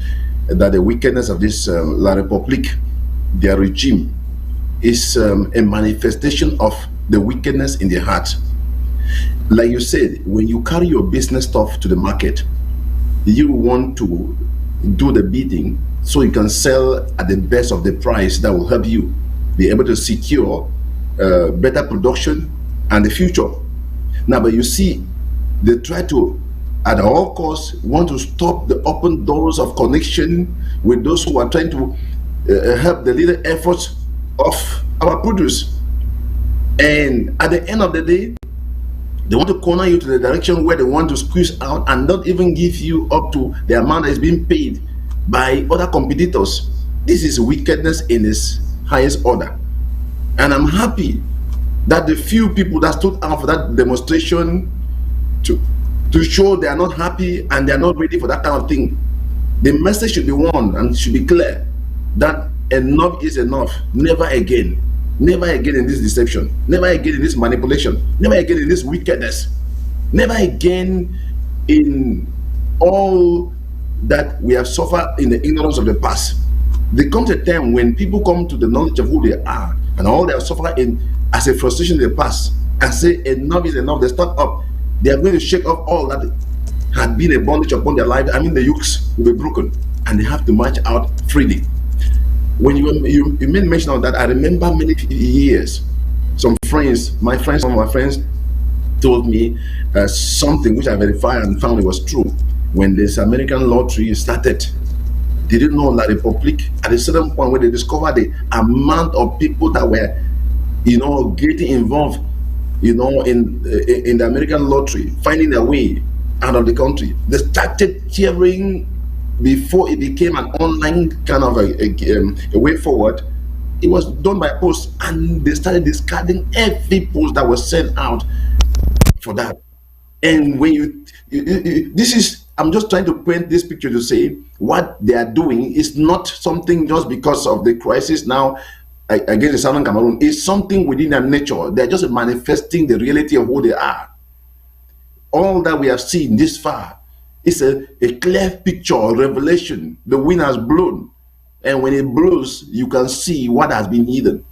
that the wickedness of this La République, their regime, is a manifestation of the wickedness in their heart. Like you said, when you carry your business stuff to the market, you want to do the bidding so you can sell at the best of the price that will help you be able to secure better production and the future. Now, but you see, they try to, at all costs, want to stop the open doors of connection with those who are trying to help the little efforts of our produce. And at the end of the day, they want to corner you to the direction where they want to squeeze out and not even give you up to the amount that is being paid by other competitors. This is wickedness in its highest order. And I'm happy that the few people that stood out for that demonstration to show they are not happy and they are not ready for that kind of thing, the message should be one and should be clear that enough is enough. Never again. Never again in this deception. Never again in this manipulation. Never again in this wickedness. Never again in all that we have suffered in the ignorance of the past. There comes a time when people come to the knowledge of who they are and all they have suffered in as a frustration in the past, and say enough is enough. They start up. They are going to shake off all that had been a bondage upon their life. I mean, the yokes will be broken and they have to march out freely. When you made mention of that, I remember many years, some friends, some of my friends told me something which I verified and found it was true. When this American lottery started, they didn't know La République, at a certain point when they discovered the amount of people that were, getting involved, in the American lottery, finding their way out of the country, they started cheering. Before it became an online kind of a way forward, it was done by post, and they started discarding every post that was sent out for that. And when I'm just trying to paint this picture to say what they are doing is not something just because of the crisis now against the Southern Cameroon. It's something within their nature. They're just manifesting the reality of who they are. All that we have seen this far, it's a clear picture, a revelation. The wind has blown. And when it blows, you can see what has been hidden.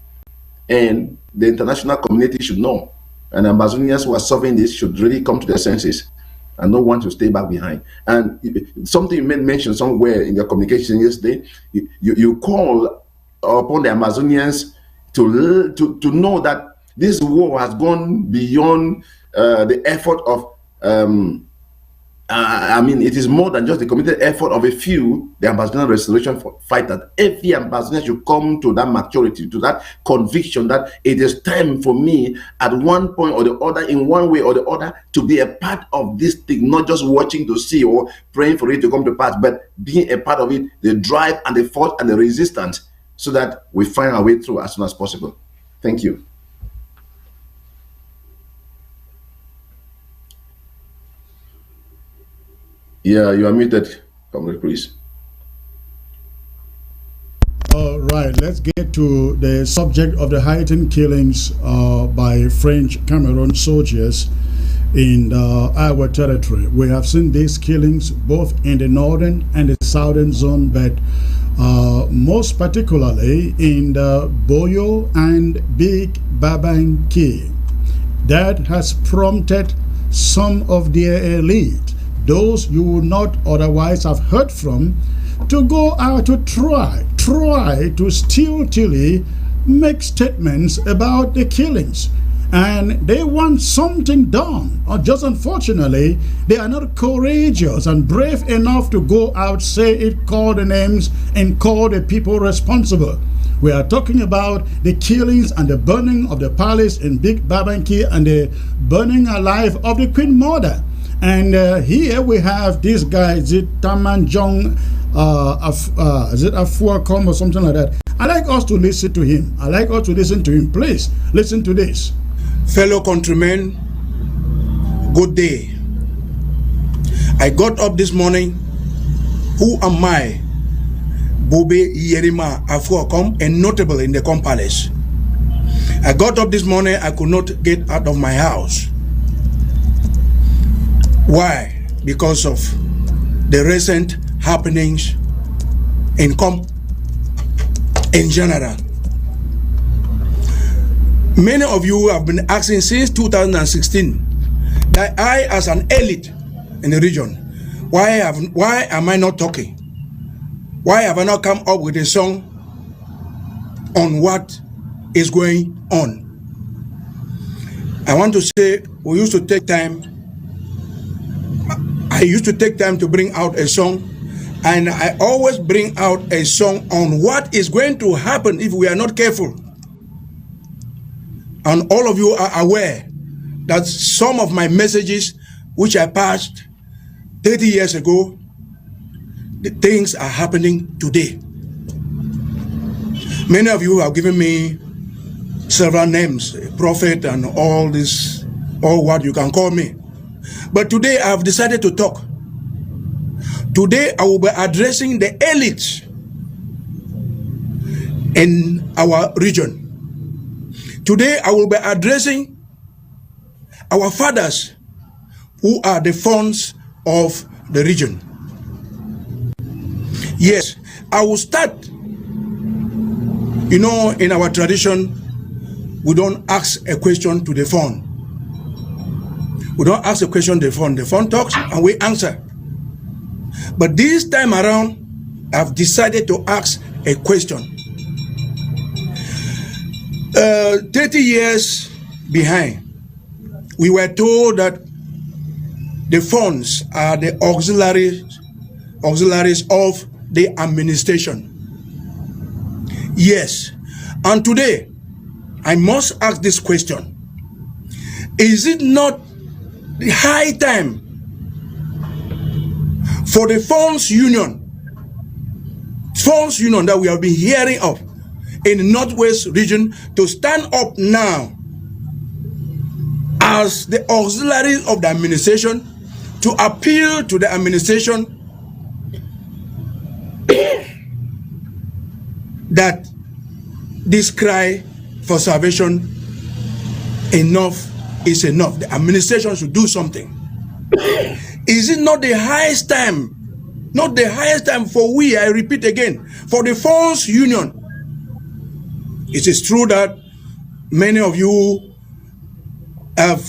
And the international community should know. And Amazonians who are suffering this should really come to their senses and not want to stay back behind. And something you mentioned somewhere in your communication yesterday, you call upon the Amazonians to know that this war has gone beyond the effort of it is more than just the committed effort of a few, the Ambazonian restoration fighters. Every Ambazonian should come to that maturity, to that conviction that it is time for me at one point or the other, in one way or the other, to be a part of this thing, not just watching to see or praying for it to come to pass, but being a part of it, the drive and the force and the resistance, so that we find our way through as soon as possible. Thank you. Yeah, you are muted, Comrade Chris. All right, let's get to the subject of the heightened killings by French Cameroon soldiers in our territory. We have seen these killings both in the northern and the southern zone, but most particularly in the Boyo and Big Babanki. That has prompted some of their elite, those you would not otherwise have heard from, to go out to try to stiltily make statements about the killings. And they want something done. Or just unfortunately, they are not courageous and brave enough to go out, say it, call the names, and call the people responsible. We are talking about the killings and the burning of the palace in Big Babanki and the burning alive of the Queen Mother. And here we have this guy, is it Tamanjong, is it Afuakom or something like that? I like us to listen to him. I like us to listen to him. Please, listen to this. Fellow countrymen, good day. I got up this morning. Who am I? Bobe Yerima Afuakom, a notable in the Com Palace. I got up this morning, I could not get out of my house. Why? Because of the recent happenings in general. Many of you have been asking since 2016 that I, as an elite in the region, why am I not talking? Why have I not come up with a song on what is going on? I want to say we used to take time. I used to take time to bring out a song, and I always bring out a song on what is going to happen if we are not careful. And all of you are aware that some of my messages which I passed 30 years ago, the things are happening today. Many of you have given me several names, prophet and all this, all what you can call me. But today I have decided to talk. Today I will be addressing the elites in our region. Today I will be addressing our fathers who are the funds of the region. Yes, I will start. You know, in our tradition, we don't ask a question to the phone. We don't ask a question to the phone. The phone talks and we answer. But this time around, I've decided to ask a question. 30 years behind, we were told that the funds are the auxiliaries of the administration. Yes, and today, I must ask this question. Is it not the high time for the funds union that we have been hearing of in the Northwest region to stand up now as the auxiliaries of the administration to appeal to the administration that this cry for salvation, enough is enough. The administration should do something. Is it not the highest time? Not the highest time for we, I repeat again, for the funds union. It is true that many of you have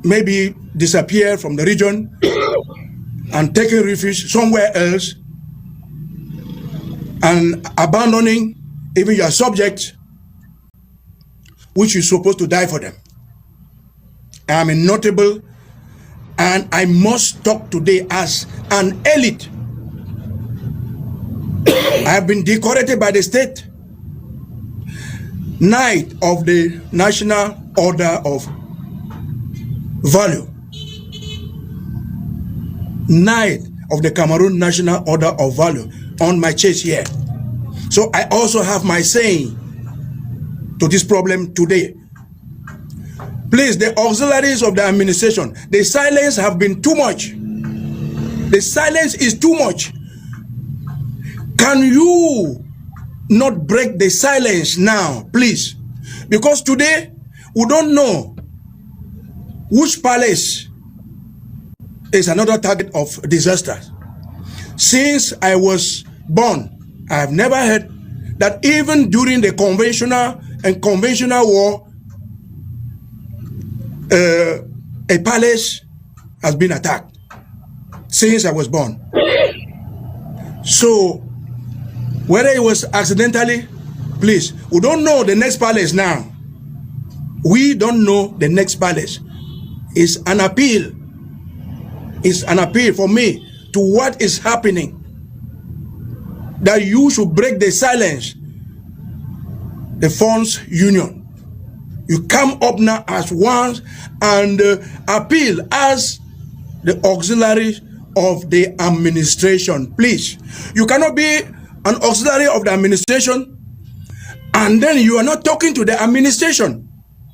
maybe disappeared from the region and taken refuge somewhere else and abandoning even your subjects, which you're supposed to die for them. I am a notable, and I must talk today as an elite. I have been decorated by the state Knight of the National Order of Value, Knight of the Cameroon National Order of Value on my chest here. So I also have my saying to this problem today. Please, the auxiliaries of the administration, the silence have been too much. The silence is too much. Can you not break the silence now, please? Because today, we don't know which palace is another target of disaster. Since I was born, I have never heard that even during the conventional war, a palace has been attacked since I was born. So, whether it was accidentally, please, we don't know the next palace now. We don't know the next palace. It's an appeal. It's an appeal for me to what is happening, that you should break the silence. The funds union, you come up now as one and appeal as the auxiliary of the administration. Please, you cannot be an auxiliary of the administration and then you are not talking to the administration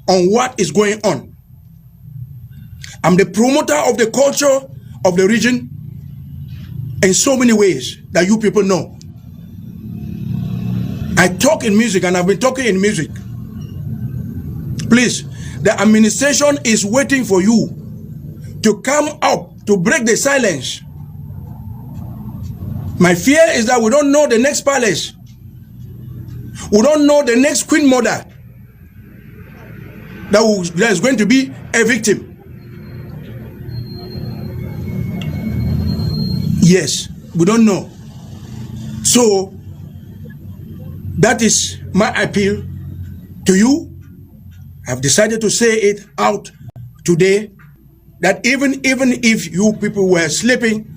on what is going on. I'm the promoter of the culture of the region in so many ways that you people know. I talk in music and I've been talking in music. Please, the administration is waiting for you to come up to break the silence. My fear is that we don't know the next palace. We don't know the next queen mother that is going to be a victim. Yes, we don't know. So that is my appeal to you. I've decided to say it out today that even if you people were sleeping,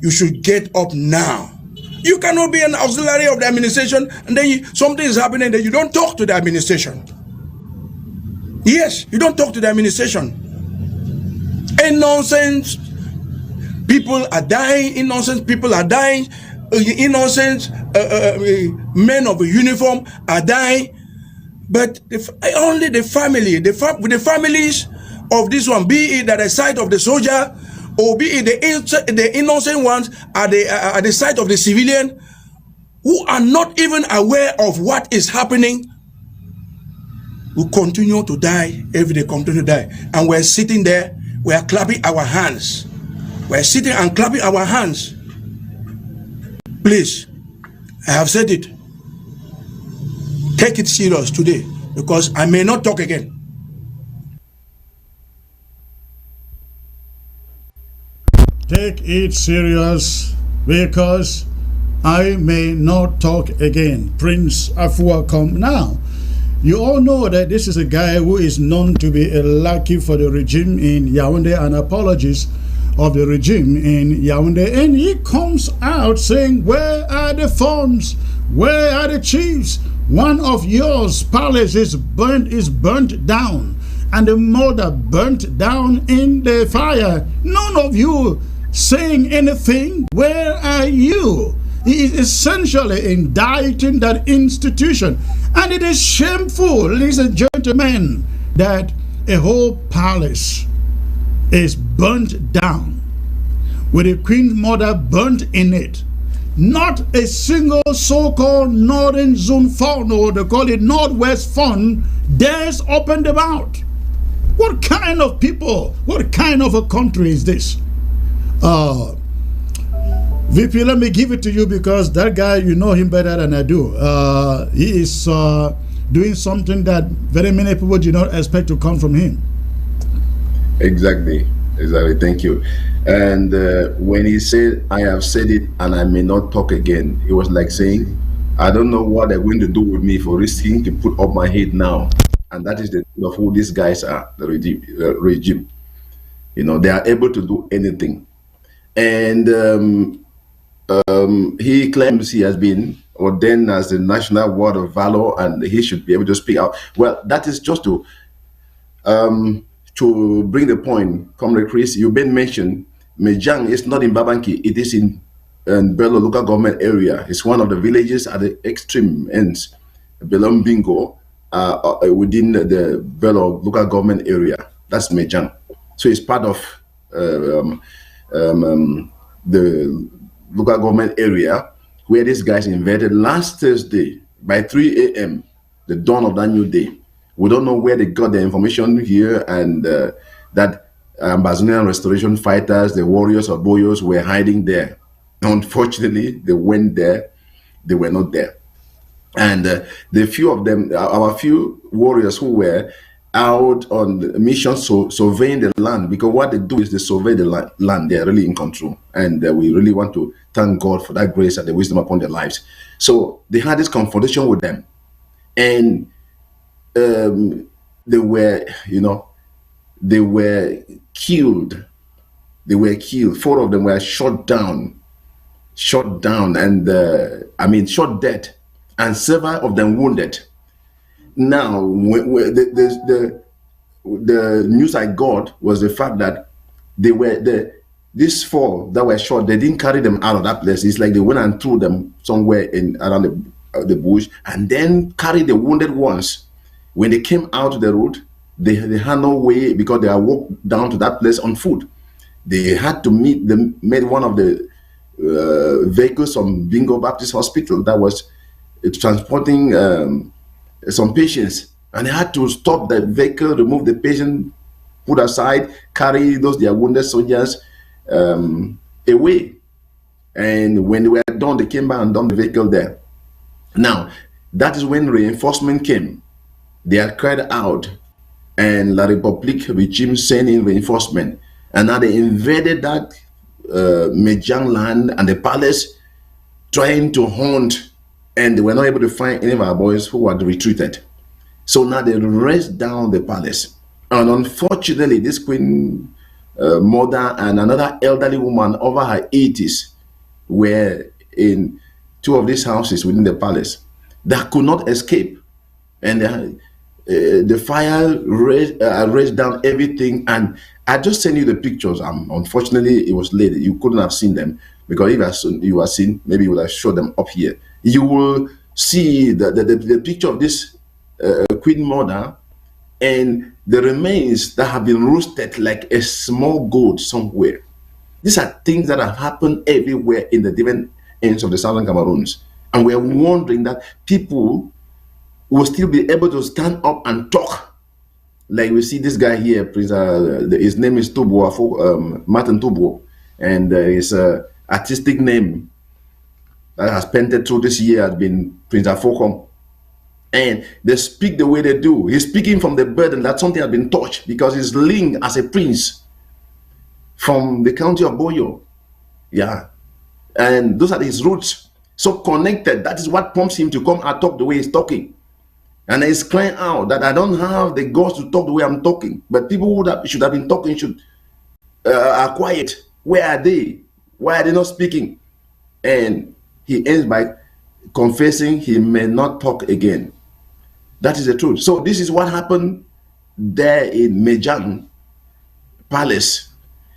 you should get up now. You cannot be an auxiliary of the administration and then something is happening that you don't talk to the administration. Yes, you don't talk to the administration. And nonsense people are dying, innocent people are dying, innocent men of a uniform are dying, but only the family, the families of this one, be it at the side of the soldier or be it the innocent ones at the side of the civilian, who are not even aware of what is happening, will continue to die every day, continue to die. And we're sitting there, we are clapping our hands. We're sitting and clapping our hands. Please, I have said it. Take it serious today, because I may not talk again. Take it serious, because I may not talk again. Prince Afua, come now. You all know that this is a guy who is known to be a lackey for the regime in Yaoundé and apologies of the regime in Yaoundé, and he comes out saying, where are the funds? Where are the chiefs? One of yours palace is burnt down, and the mother burnt down in the fire. None of you saying anything. Where are you? He is essentially indicting that institution, and it is shameful, ladies and gentlemen, that a whole palace is burnt down with a queen mother burnt in it. Not a single so-called northern zone fund, or they call it northwest fund, dares open them out. What kind of people, what kind of a country is this? VP, let me give it to you, because that guy, you know him better than I do. He is doing something that very many people do not expect to come from him. Exactly. Thank you. And when he said, I have said it and I may not talk again, it was like saying, I don't know what they're going to do with me for risking to put up my head now. And that is the truth of who these guys are, the regime. You know, they are able to do anything. And he claims he has been ordained as the national word of valor and he should be able to speak out. Well, that is just to bring the point, Comrade Chris, you've been mentioned, Mejang is not in Babanki, it is in Bello local government area. It's one of the villages at the extreme ends, Belom Bingo, within the Bello local government area. That's Mejang. So it's part of the local government area where these guys invaded last Thursday by 3 a.m., the dawn of that new day. We don't know where they got the information here, and that Ambazonian restoration fighters, the warriors or boyos, were hiding there. Unfortunately, they went there, they were not there. And the few of them, our few warriors who were out on the mission surveying the land, because what they do is they survey the land. They're really in control, and we really want to thank God for that grace and the wisdom upon their lives. So they had this confrontation with them, and they were killed. They were killed. 4 of them were shot down, and shot dead, and several of them wounded. Now, the news I got was the fact that They were these four that were shot. They didn't carry them out of that place. It's like they went and threw them somewhere in around the bush, and then carried the wounded ones. When they came out of the road, they had no way because they had walked down to that place on foot. They had to made one of the vehicles from Bingo Baptist Hospital that was transporting some patients, and they had to stop the vehicle, remove the patient, put aside, carry those their wounded soldiers away. And when they were done, they came back and dumped the vehicle there. Now, that is when reinforcement came. They had cried out, and La Republique regime sent in reinforcement. And now they invaded that Mejang land and the palace, trying to hunt, and they were not able to find any of our boys who had retreated. So now they raised down the palace. And unfortunately, this queen mother and another elderly woman over her 80s were in two of these houses within the palace that could not escape. And the fire raised down everything. And I just sent you the pictures. Unfortunately, it was late. You couldn't have seen them, because if you had seen, maybe you would have showed them up here. You will see the picture of this queen mother and the remains that have been roasted like a small goat somewhere. These are things that have happened everywhere in the different ends of the southern Cameroons. And we're wondering that people will still be able to stand up and talk. Like we see this guy here, Prince, his name is Tubo, Martin Tubo, and his artistic name that has painted through this year has been Prince Afocom. And they speak the way they do. He's speaking from the burden that something has been touched, because he's linked as a prince from the county of Boyo. Yeah. And those are his roots. So connected. That is what prompts him to come and talk the way he's talking. And he's crying out that I don't have the guts to talk the way I'm talking. But people who should have been talking are quiet. Where are they? Why are they not speaking? And he ends by confessing he may not talk again. That is the truth. So this is what happened there in Mejang Palace.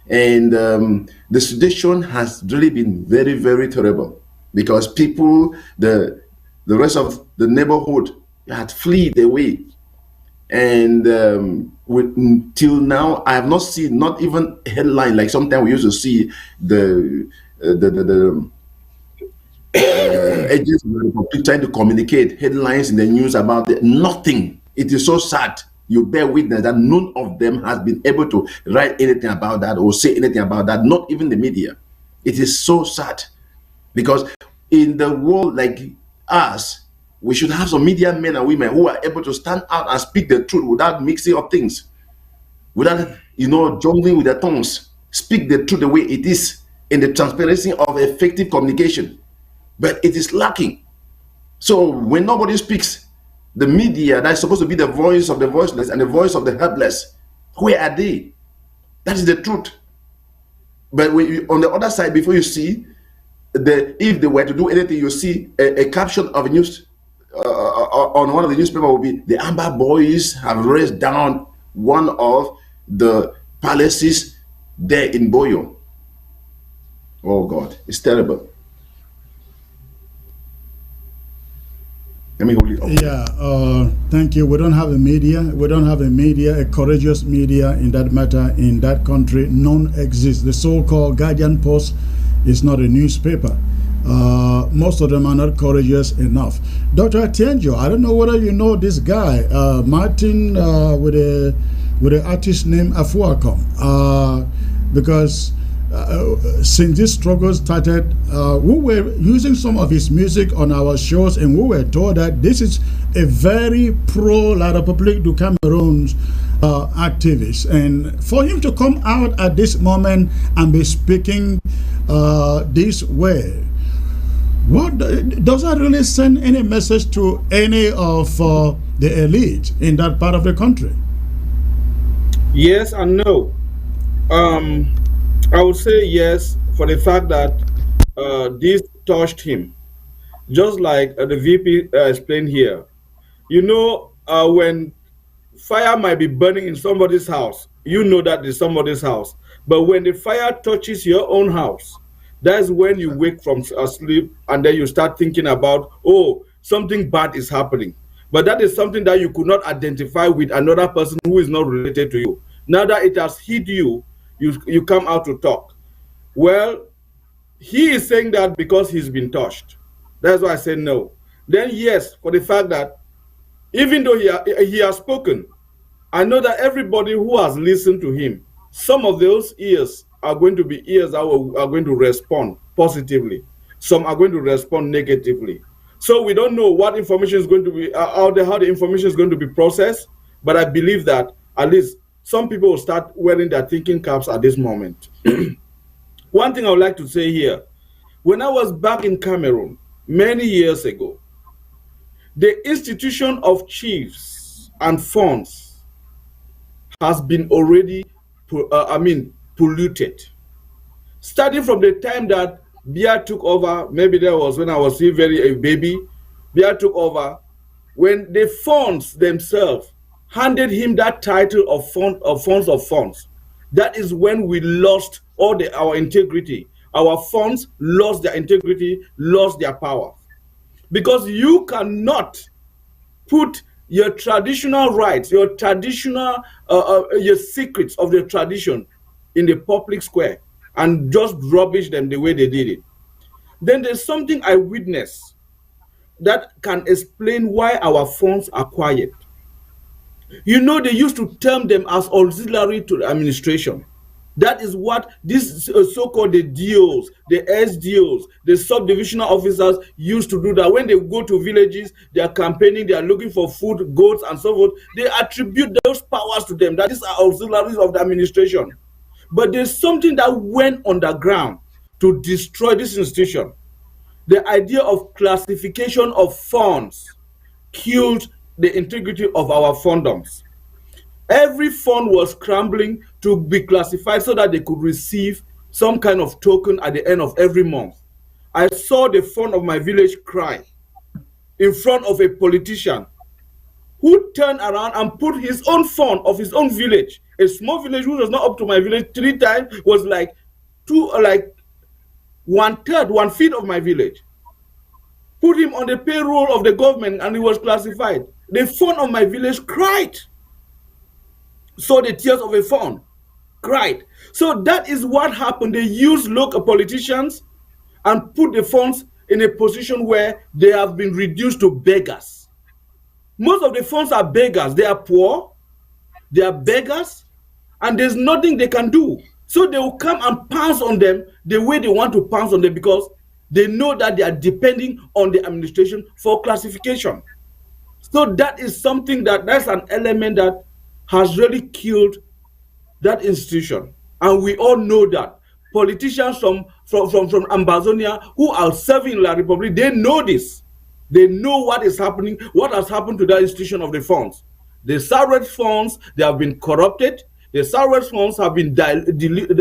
And the situation has really been very, very terrible, because people, the rest of the neighborhood had fled away. And till now, I have not seen, not even a headline, like sometimes we used to see the agents of the Republic trying to communicate headlines in the news about it. Nothing. It is so sad. You bear witness that none of them has been able to write anything about that or say anything about that, not even the media. It is so sad, because in the world like us, we should have some media men and women who are able to stand out and speak the truth without mixing up things, without, jungling with their tongues. Speak the truth the way it is, in the transparency of effective communication. But it is lacking. So when nobody speaks, the media that is supposed to be the voice of the voiceless and the voice of the helpless, where are they? That is the truth. But on the other side, before you see, if they were to do anything, you see a caption of a news on one of the newspapers will be, the Amber Boys have raised down one of the palaces there in Boyo. Oh God, it's terrible. Let me hold it up. Yeah, thank you. We don't have a media. We don't have a courageous media in that matter in that country. None exists. The so-called Guardian Post is not a newspaper. Most of them are not courageous enough. Dr. Atienjo, I don't know whether you know this guy, Martin, with the artist name Afuakom, because since this struggle started, we were using some of his music on our shows, and we were told that this is a very pro La République du Cameroon activist. And for him to come out at this moment and be speaking this way, what does that really send any message to any of the elite in that part of the country? Yes and no. I would say yes, for the fact that this touched him, just like the VP explained here. When fire might be burning in somebody's house, you know that it's somebody's house. But when the fire touches your own house, that's when you wake from sleep and then you start thinking about, oh, something bad is happening. But that is something that you could not identify with another person who is not related to you. Now that it has hit you, you come out to talk. Well, he is saying that because he's been touched. That's why I say no. Then yes, for the fact that even though he has spoken, I know that everybody who has listened to him, some of those ears are going to be ears that are going to respond positively. Some are going to respond negatively. So we don't know what information is going to be how the information is going to be processed. But I believe that at least some people will start wearing their thinking caps at this moment. One thing I would like to say here, when I was back in Cameroon many years ago, the institution of chiefs and funds has been already, polluted. Starting from the time that Bia took over, maybe that was when I was still a baby, Bia took over, when the funds themselves handed him that title of funds. That is when we lost our integrity. Our funds lost their integrity, lost their power. Because you cannot put your traditional rights, your traditional, your secrets of the tradition in the public square and just rubbish them the way they did it. Then there's something I witnessed that can explain why our funds are quiet. You know, they used to term them as auxiliary to the administration. That is what these so-called the DOs, the SDOs, the subdivisional officers used to do. That when they go to villages, they are campaigning, they are looking for food, goats, and so forth. They attribute those powers to them. That is auxiliaries of the administration. But there's something that went underground to destroy this institution. The idea of classification of funds killed the integrity of our fundoms. Every fund was scrambling to be classified so that they could receive some kind of token at the end of every month. I saw the fund of my village cry in front of a politician who turned around and put his own fund of his own village, a small village which was not up to my village 3 times, was like 1/3 of my village. Put him on the payroll of the government and he was classified. The fund of my village cried. Saw the tears of a fawn, cried. So that is what happened. They used local politicians and put the funds in a position where they have been reduced to beggars. Most of the funds are beggars. They are poor, they are beggars, and there's nothing they can do. So they will come and pounce on them the way they want to pounce on them because they know that they are depending on the administration for classification. So that is something that's an element that has really killed that institution. And we all know that. Politicians from Ambazonia who are serving in La Republic, they know this. They know what is happening, what has happened to that institution of the funds. The Southwest funds, they have been corrupted. The Southwest funds have been diluted,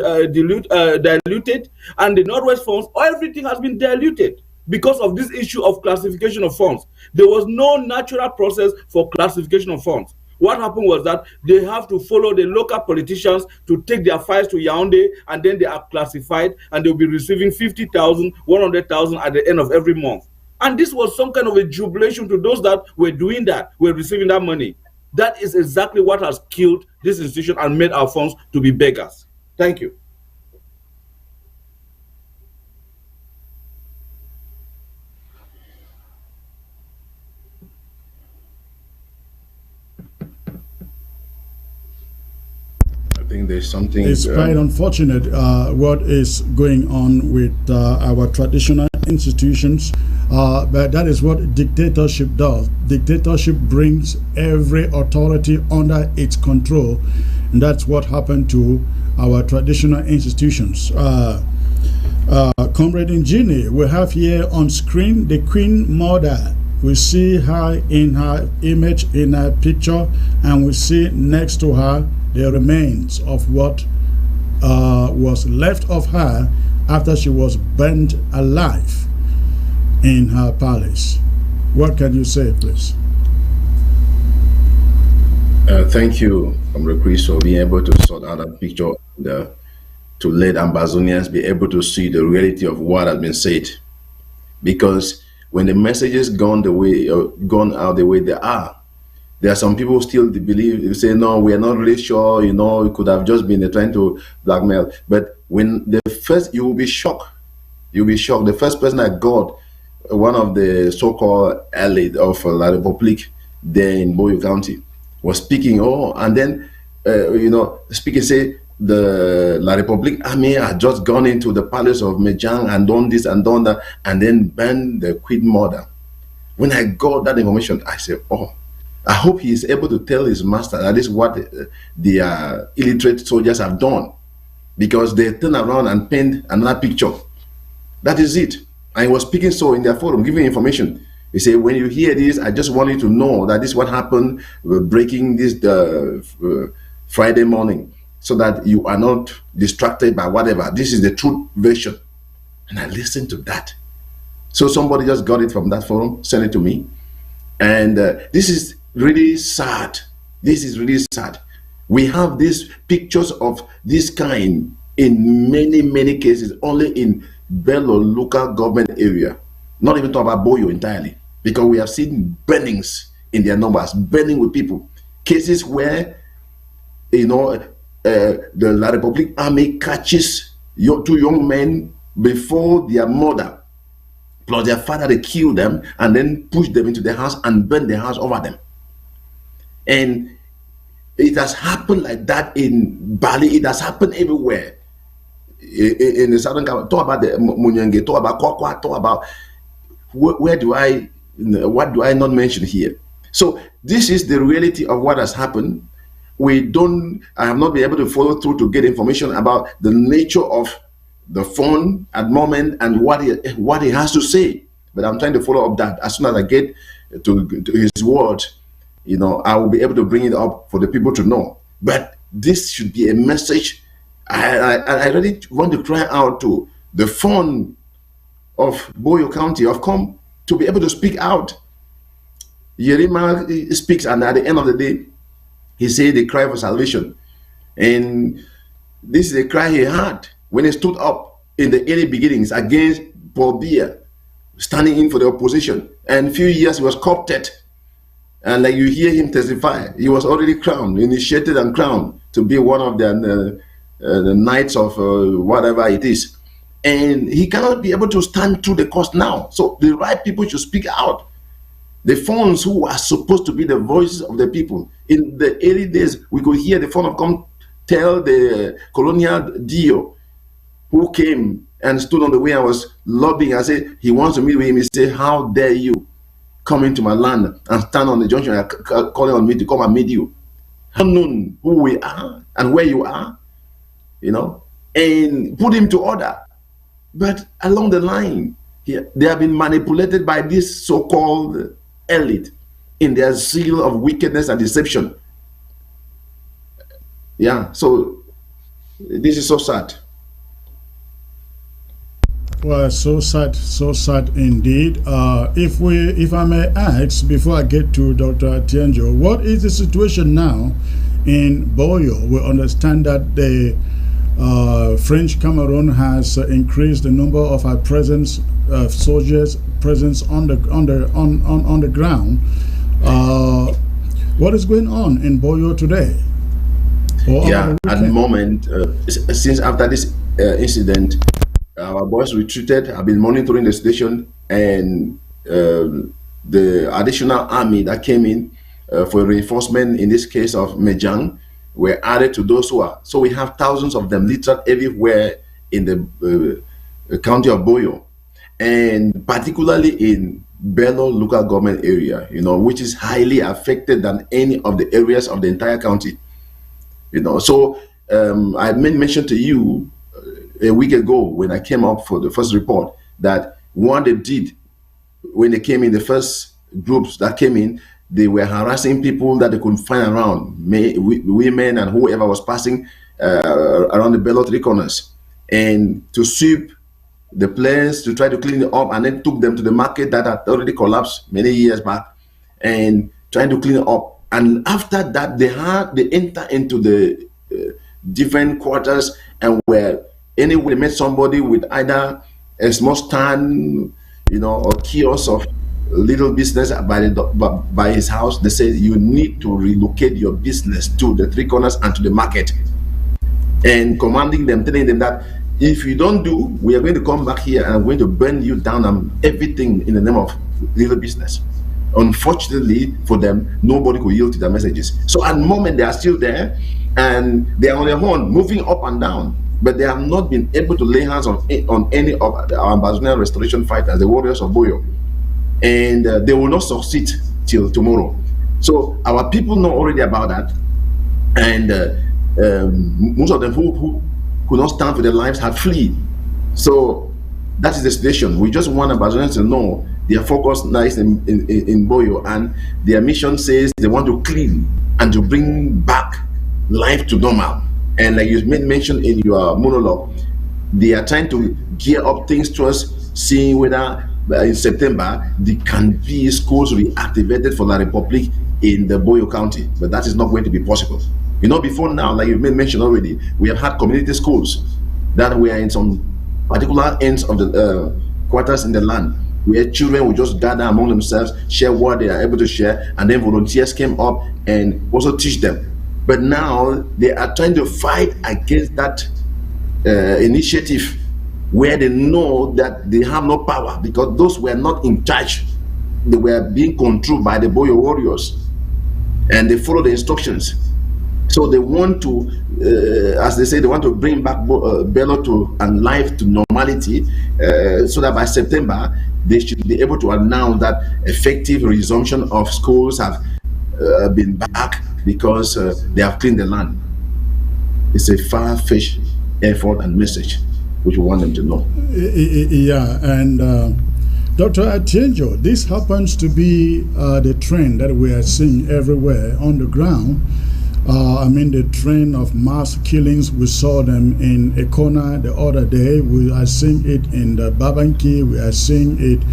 and the Northwest funds, everything has been diluted because of this issue of classification of funds. There was no natural process for classification of funds. What happened was that they have to follow the local politicians to take their files to Yaoundé, and then they are classified, and they'll be receiving 50,000, 100,000 at the end of every month. And this was some kind of a jubilation to those that were doing that, were receiving that money. That is exactly what has killed this institution and made our funds to be beggars. Thank you. I think there's something. It's quite unfortunate what is going on with our traditional institutions, but that is what dictatorship does. Dictatorship brings every authority under its control, and that's what happened to our traditional institutions. Comrade Ingenie, we have here on screen the Queen Mother. We see her in her image, in her picture, and we see next to her the remains of what was left of her after she was burnt alive in her palace. What can you say, please? Thank you, Comrade Chris, for being able to sort out that picture. to let Ambazonians be able to see the reality of what has been said. Because when the messages gone out the way they are, there are some people still believe, say, no, we are not really sure, it could have just been trying to blackmail. But when you will be shocked. You'll be shocked. The first person I got, one of the so-called elite of La Republique there in Boyo County, was speaking, and then, speaking, say, the La Republique army had just gone into the palace of Mejang and done this and done that, and then banned the Queen Mother. When I got that information, I said, I hope he is able to tell his master that is what the illiterate soldiers have done, because they turn around and paint another picture. That is it. And he was speaking so in their forum, giving information. He said, when you hear this, I just want you to know that this is what happened, breaking this Friday morning, so that you are not distracted by whatever. This is the truth version. And I listened to that. So somebody just got it from that forum, sent it to me. And this is really sad. This is really sad. We have these pictures of this kind in many, many cases, only in Bello local government area. Not even talk about Boyo entirely, because we have seen burnings in their numbers, burning with people. Cases where, the La Republique army catches two young men before their mother, plus their father, they kill them and then push them into their house and burn the house over them. And it has happened like that in Bali. It has happened everywhere. In the southern Cameroon, talk about the Munyenge, talk about Kwakwa, talk about what do I not mention here? So this is the reality of what has happened. I have not been able to follow through to get information about the nature of the phone at the moment and what he has to say. But I'm trying to follow up that. As soon as I get to his word, I will be able to bring it up for the people to know. But this should be a message. I really want to cry out to the phone of Boyo County, of come to be able to speak out. Yerima speaks, and at the end of the day, he said they cry for salvation. And this is a cry he had when he stood up in the early beginnings against Paul Biya, standing in for the opposition. And a few years he was co-opted. And like you hear him testify, he was already crowned, initiated and crowned to be one of the knights of whatever it is. And he cannot be able to stand through the cost now. So the right people should speak out. The phones who are supposed to be the voices of the people. In the early days, we could hear the phone come tell the colonial Dio who came and stood on the way and was lobbying. I said, he wants to meet with him. He said, how dare you come into my land and stand on the junction and calling on me to come and meet you. Unknown who we are and where you are, and put him to order. But along the line, they have been manipulated by this so-called elite in their zeal of wickedness and deception. Yeah, so this is so sad. Well, so sad indeed. If I may ask, before I get to Dr. Atienjo, what is the situation now in Boyo? We understand that the French Cameroon has increased the number of soldiers presence on the ground. What is going on in Boyo today? At the moment, since after this incident, our boys retreated. Have been monitoring the situation, and the additional army that came in for reinforcement in this case of Mejang were added to those who are. So we have thousands of them littered everywhere in the county of Boyo, and particularly in Bello local government area, which is highly affected than any of the areas of the entire county. So I made mention to you a week ago when I came up for the first report that what they did when they came in, the first groups that came in, they were harassing people that they couldn't find around, women and whoever was passing around the Bello three corners, and to sweep the place, to try to clean it up, and then took them to the market that had already collapsed many years back and trying to clean it up. And after that, they enter into the different quarters and were Anyway, they met somebody with either a small stand, or kiosk of little business by his house. They say you need to relocate your business to the three corners and to the market, and commanding them, telling them that if you don't do, we are going to come back here and I'm going to burn you down and everything in the name of little business. Unfortunately for them, nobody could yield to their messages. So at the moment, they are still there and they are on their own, moving up and down. But they have not been able to lay hands on any of our Ambazonian restoration fighters, the warriors of Boyo. And they will not succeed till tomorrow. So our people know already about that. And most of them who could not stand for their lives have fled. So that is the situation. We just want Ambazonians to know their focus now is in Boyo, and their mission says they want to clean and to bring back life to normal. And like you mentioned in your monologue, they are trying to gear up things towards seeing whether in September there can be schools reactivated for La Republic in the Boyo County, but that is not going to be possible. Before now, like you mentioned already, we have had community schools that were in some particular ends of the quarters in the land, where children would just gather among themselves, share what they are able to share, and then volunteers came up and also teach them. But now they are trying to fight against that initiative where they know that they have no power because those were not in charge. They were being controlled by the Boyo warriors and they follow the instructions. So they want to, as they say, they want to bring back Bello and life to normality so that by September they should be able to announce that effective resumption of schools have been back because they have cleaned the land. It's a far-fetched effort and message which we want them to know. Yeah, and Dr. Atienjo, this happens to be the trend that we are seeing everywhere on the ground. The trend of mass killings, we saw them in Ekona the other day. We are seeing it in the Babanki. We are seeing it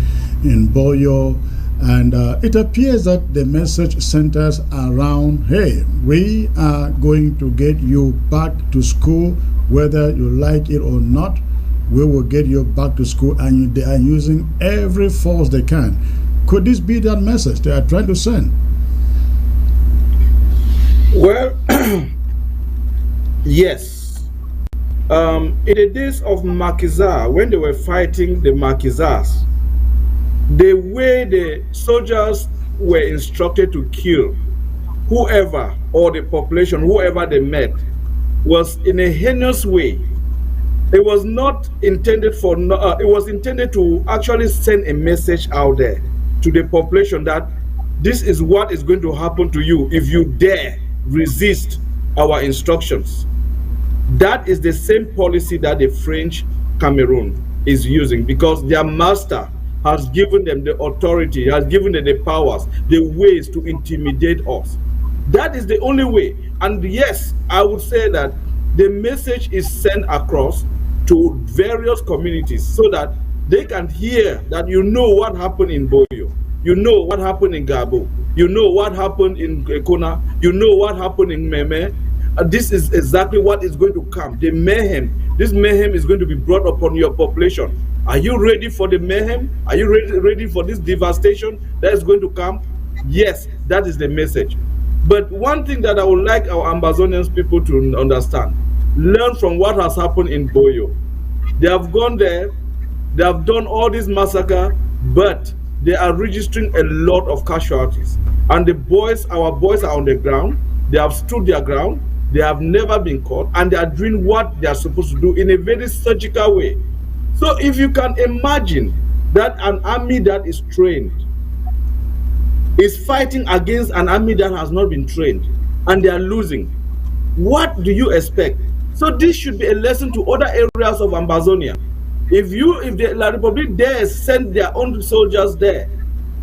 in Boyo. And it appears that the message centers around, hey, we are going to get you back to school, whether you like it or not. We will get you back to school, and they are using every force they can. Could this be that message they are trying to send? Well, yes. In the days of Makiza, when they were fighting the Makizas, the way the soldiers were instructed to kill whoever, or the population, whoever they met, was in a heinous way. It was not intended for, it was intended to actually send a message out there to the population that this is what is going to happen to you if you dare resist our instructions. That is the same policy that the French Cameroon is using, because their master has given them the authority, has given them the powers, the ways to intimidate us. That is the only way. And yes, I would say that the message is sent across to various communities so that they can hear that what happened in Boyo, what happened in Gabo, what happened in Ekona, what happened in Meme. This is exactly what is going to come. The mayhem. This mayhem is going to be brought upon your population. Are you ready for the mayhem? Are you ready for this devastation that is going to come? Yes, that is the message. But one thing that I would like our Ambazonians people to understand, learn from what has happened in Boyo. They have gone there, they have done all this massacre, but they are registering a lot of casualties. And our boys are on the ground, they have stood their ground, they have never been caught, and they are doing what they are supposed to do in a very surgical way. So if you can imagine that an army that is trained is fighting against an army that has not been trained, and they are losing, what do you expect? So this should be a lesson to other areas of Ambazonia. If the La Republic dare send their own soldiers there,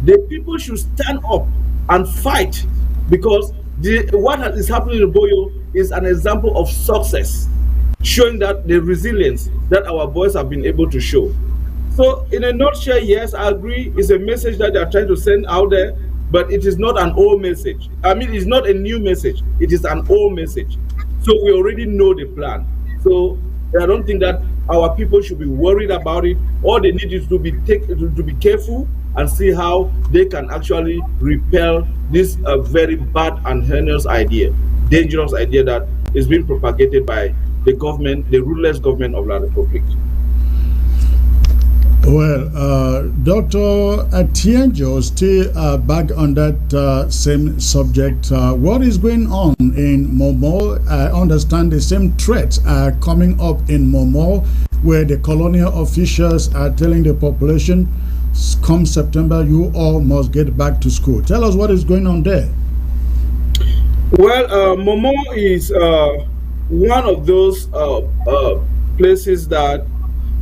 the people should stand up and fight, because what is happening in Boyo is an example of success, showing that the resilience that our boys have been able to show. So in a nutshell, yes, I agree, it's a message that they are trying to send out there, but it is not an old message. It's not a new message, it is an old message. So we already know the plan. So I don't think that our people should be worried about it. All they need is to be careful and see how they can actually repel this very bad and heinous idea, dangerous idea that is being propagated by the government, the ruthless government of La Republic. Well, Dr. Atienjo, still back on that same subject. What is going on in Momo? I understand the same threats are coming up in Momo, where the colonial officials are telling the population, come September, you all must get back to school. Tell us what is going on there. Well, Momo is one of those places that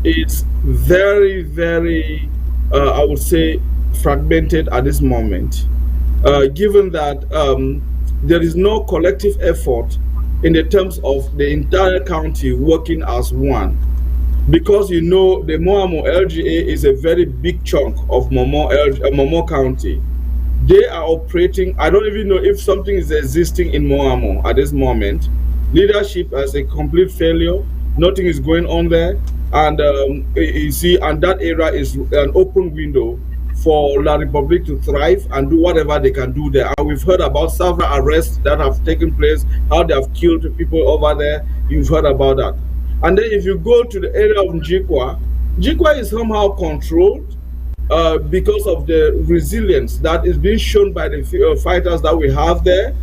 is very, very, I would say, fragmented at this moment, given that there is no collective effort in the terms of the entire county working as one. Because you know the Moamo LGA is a very big chunk of Momo County. They are operating. I don't even know if something is existing in Moamo at this moment. Leadership has a complete failure. Nothing is going on there, and you see, and that area is an open window for La Republic to thrive and do whatever they can do there. And we've heard about several arrests that have taken place, how they have killed people over there. You've heard about that. And then if you go to the area of Njikwa, Njikwa is somehow controlled because of the resilience that is being shown by the fighters that we have there,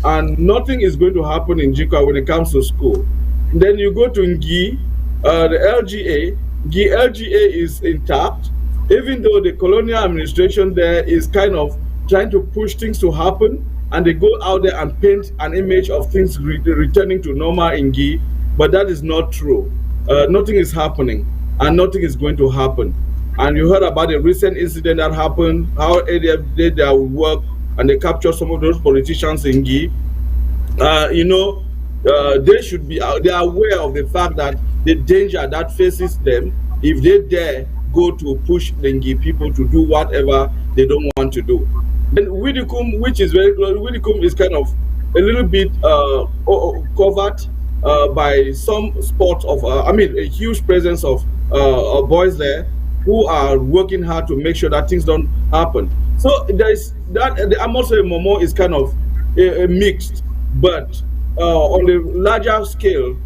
and nothing is going to happen in Jikwa when it comes to school. And then you go to Ngi, the LGA. Ngi LGA is intact, even though the colonial administration there is kind of trying to push things to happen, and they go out there and paint an image of things returning to normal in Ngi, but that is not true. Nothing is happening, and nothing is going to happen. And you heard about the recent incident that happened, how ADF did their work and they captured some of those politicians in Gi. They should be they are aware of the fact that the danger that faces them if they dare go to push the Ngi people to do whatever they don't want to do. And Widikum, which is very close, Widikum is kind of a little bit covered by some spots of, a huge presence of boys there who are working hard to make sure that things don't happen. So there is that. I'm also a Momo is kind of a mixed, but on the larger scale,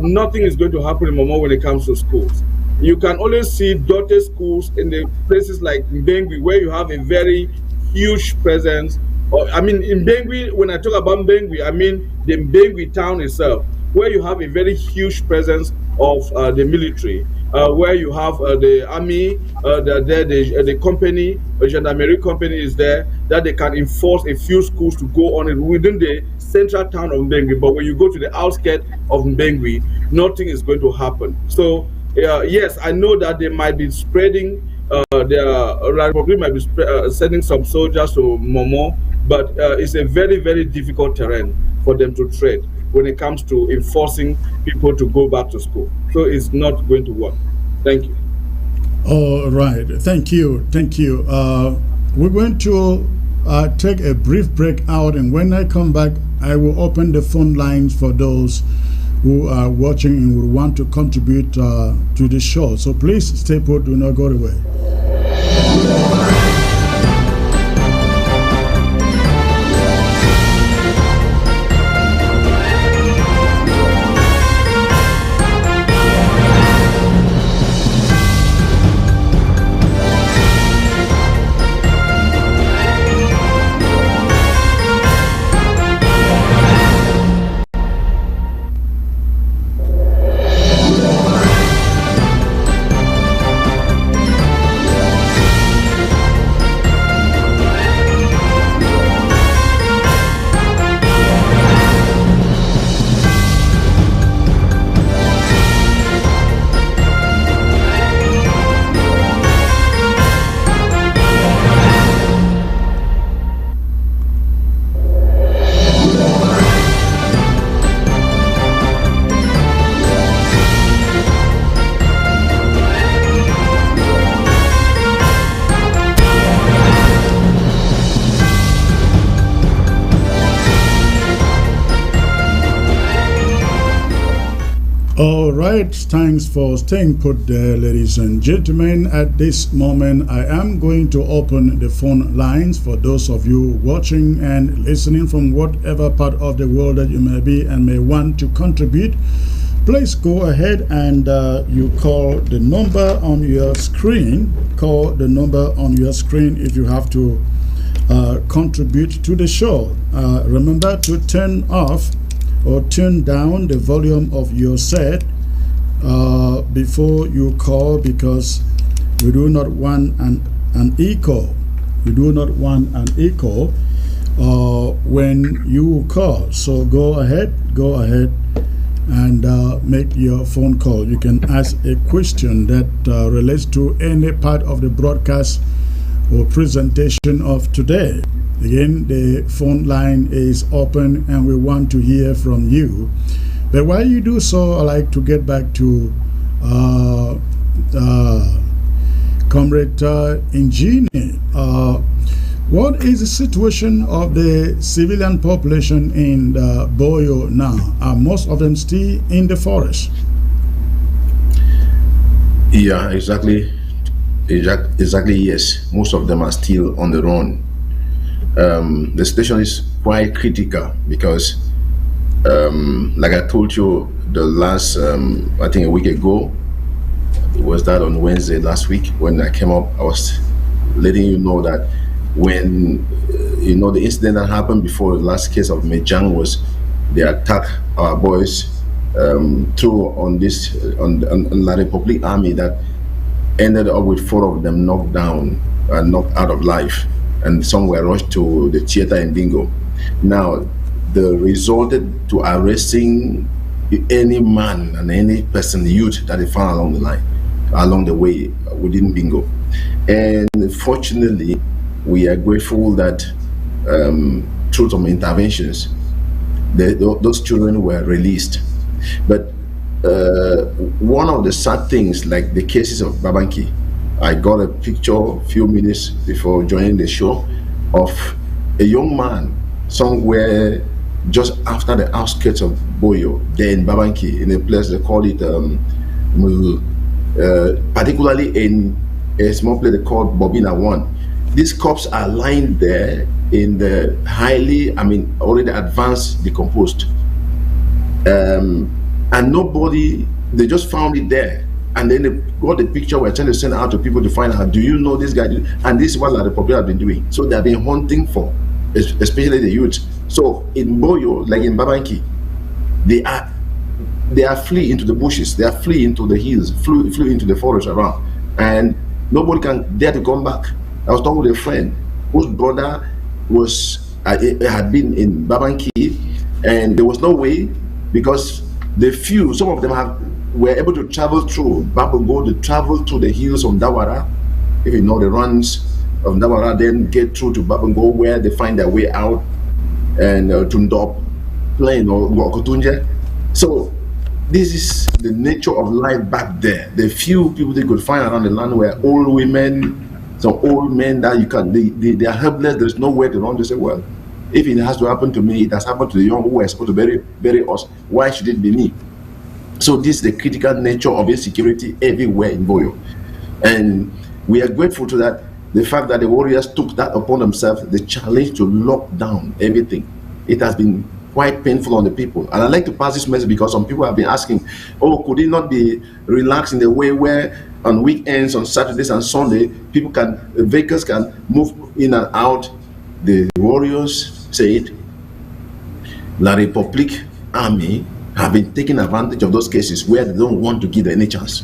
nothing is going to happen in Momo when it comes to schools. You can only see daughter schools in the places like Mbengwi, where you have a very huge presence. In Mbengwi, when I talk about Mbengwi, I mean the Mbengwi town itself, where you have a very huge presence of the military, where you have the army, the company, the gendarmerie company is there, that they can enforce a few schools to go on it within the central town of Mbengwi. But when you go to the outskirts of Mbengwi, nothing is going to happen. So, yes, I know that they might be spreading, the Republic might be sending some soldiers to Momo, but it's a very, very difficult terrain for them to tread when it comes to enforcing people to go back to school. So it's not going to work. Thank you. All right. Thank you. Thank you. We're going to take a brief break out, and when I come back, I will open the phone lines for those who are watching and would want to contribute to the show. So please stay put, do not go away. All right, thanks for staying put there, ladies and gentlemen. At this moment, I am going to open the phone lines for those of you watching and listening from whatever part of the world that you may be and may want to contribute. Please go ahead and you call the number on your screen. Call the number on your screen if you have to contribute to the show. Remember to turn off or turn down the volume of your set before you call, because we do not want an echo. We do not want an echo when you call. So go ahead and make your phone call. You can ask a question that relates to any part of the broadcast or presentation of today. Again, the phone line is open and we want to hear from you. But while you do so, I'd like to get back to Comrade Ingenie. What is the situation of the civilian population in Boyo now? Are most of them still in the forest? Yeah, exactly. Exactly, yes. Most of them are still on the run. The situation is quite critical because, like I told you the last, I think a week ago, it was that on Wednesday last week when I came up, I was letting you know that when, the incident that happened before the last case of Mejang was they attacked our boys through on La Republic Army that ended up with 4 of them knocked down and knocked out of life, and some were rushed to the theater in Bingo. Now, the resulted to arresting any man and any person, youth that they found along the way within Bingo. And fortunately, we are grateful that through some interventions, those children were released. But one of the sad things, like the cases of Babanki, I got a picture a few minutes before joining the show of a young man somewhere just after the outskirts of Boyo, there in Babanki, in a place they call it, particularly in a small place they call Bobina 1. These corpses are lying there in the already advanced decomposed. And nobody, they just found it there. And then they got the picture. We're trying to send out to people to find out, do you know this guy? And this is what the Republic have been doing. So they've been hunting for, especially the youth. So in Boyo, like in Babanki, they are flee into the bushes, they are flee into the hills, flew into the forest around. And nobody can dare to come back. I was talking with a friend whose brother had been in Babanki, and there was no way, because some of them were able to travel through Babongo, to travel to the hills of Dawara, if you know the runs of Dawara, then get through to Babongo where they find their way out, and Tundop Plain or Okotunje. So this is the nature of life back there. The few people they could find around the land were old women, some old men that they are helpless. There's nowhere to run. They say, well, if it has to happen to me, it has happened to the young who were supposed to bury us. Why should it be me? So this is the critical nature of insecurity everywhere in Boyo. And we are grateful to that, the fact that the warriors took that upon themselves, the challenge to lock down everything. It has been quite painful on the people. And I'd like to pass this message because some people have been asking, could it not be relaxed in the way where on weekends, on Saturdays and Sunday, vehicles can move in and out? The warriors said, La Republic Army have been taking advantage of those cases where they don't want to give any chance.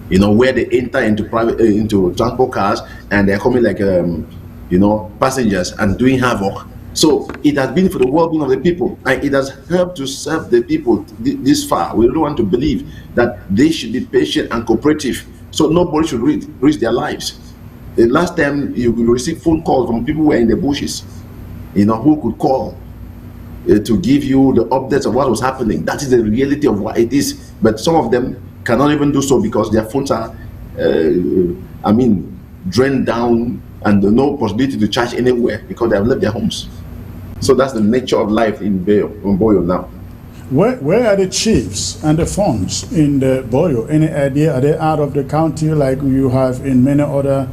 Where they enter into transport cars and they're coming like passengers and doing havoc. So it has been for the well-being of the people, and it has helped to serve the people this far. We don't want to believe that they should be patient and cooperative, so nobody should risk their lives. The last time you will receive phone calls from people who were in the bushes, who could call to give you the updates of what was happening. That is the reality of what it is. But some of them cannot even do so because their phones are, drained down, and no possibility to charge anywhere because they have left their homes. So that's the nature of life in Boyo now. Where are the chiefs and the funds in the Boyo? Any idea? Are they out of the county like you have in many other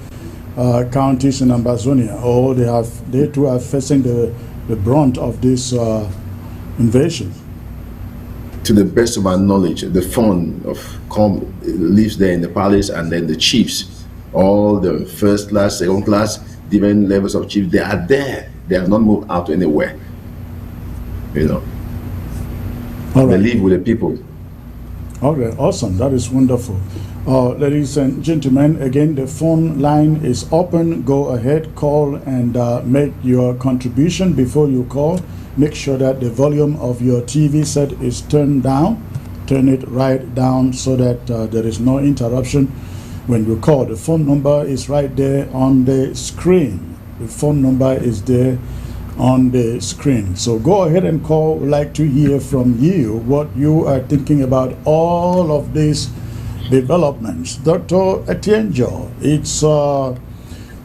counties in Ambazonia, or they too are facing the brunt of this invasion? To the best of our knowledge, the fund of lives there in the palace, and then the chiefs, all the first class, second class, different levels of chiefs, they are there. They have not moved out anywhere. All right. They live with the people. Okay, awesome. That is wonderful. Ladies and gentlemen, again, the phone line is open. Go ahead, call, and make your contribution. Before you call, make sure that the volume of your TV set is turned down. Turn it right down so that there is no interruption when you call. The phone number is right there on the screen. The phone number is there on the screen. So go ahead and call. We'd like to hear from you what you are thinking about all of these developments. Dr. Etienjo, it's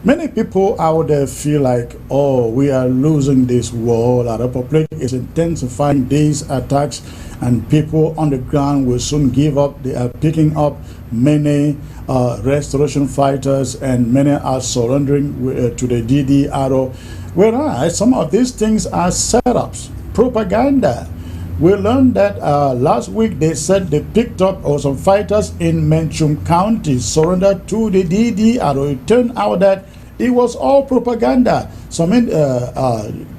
many people out there feel like, oh, we are losing this war. The Republic is intensifying these attacks, and people on the ground will soon give up. They are picking up many restoration fighters, and many are surrendering to the DDRO. Whereas some of these things are setups, propaganda. We learned that last week they said they picked up some fighters in Menchum County, surrendered to the DDRO. It turned out that it was all propaganda. Some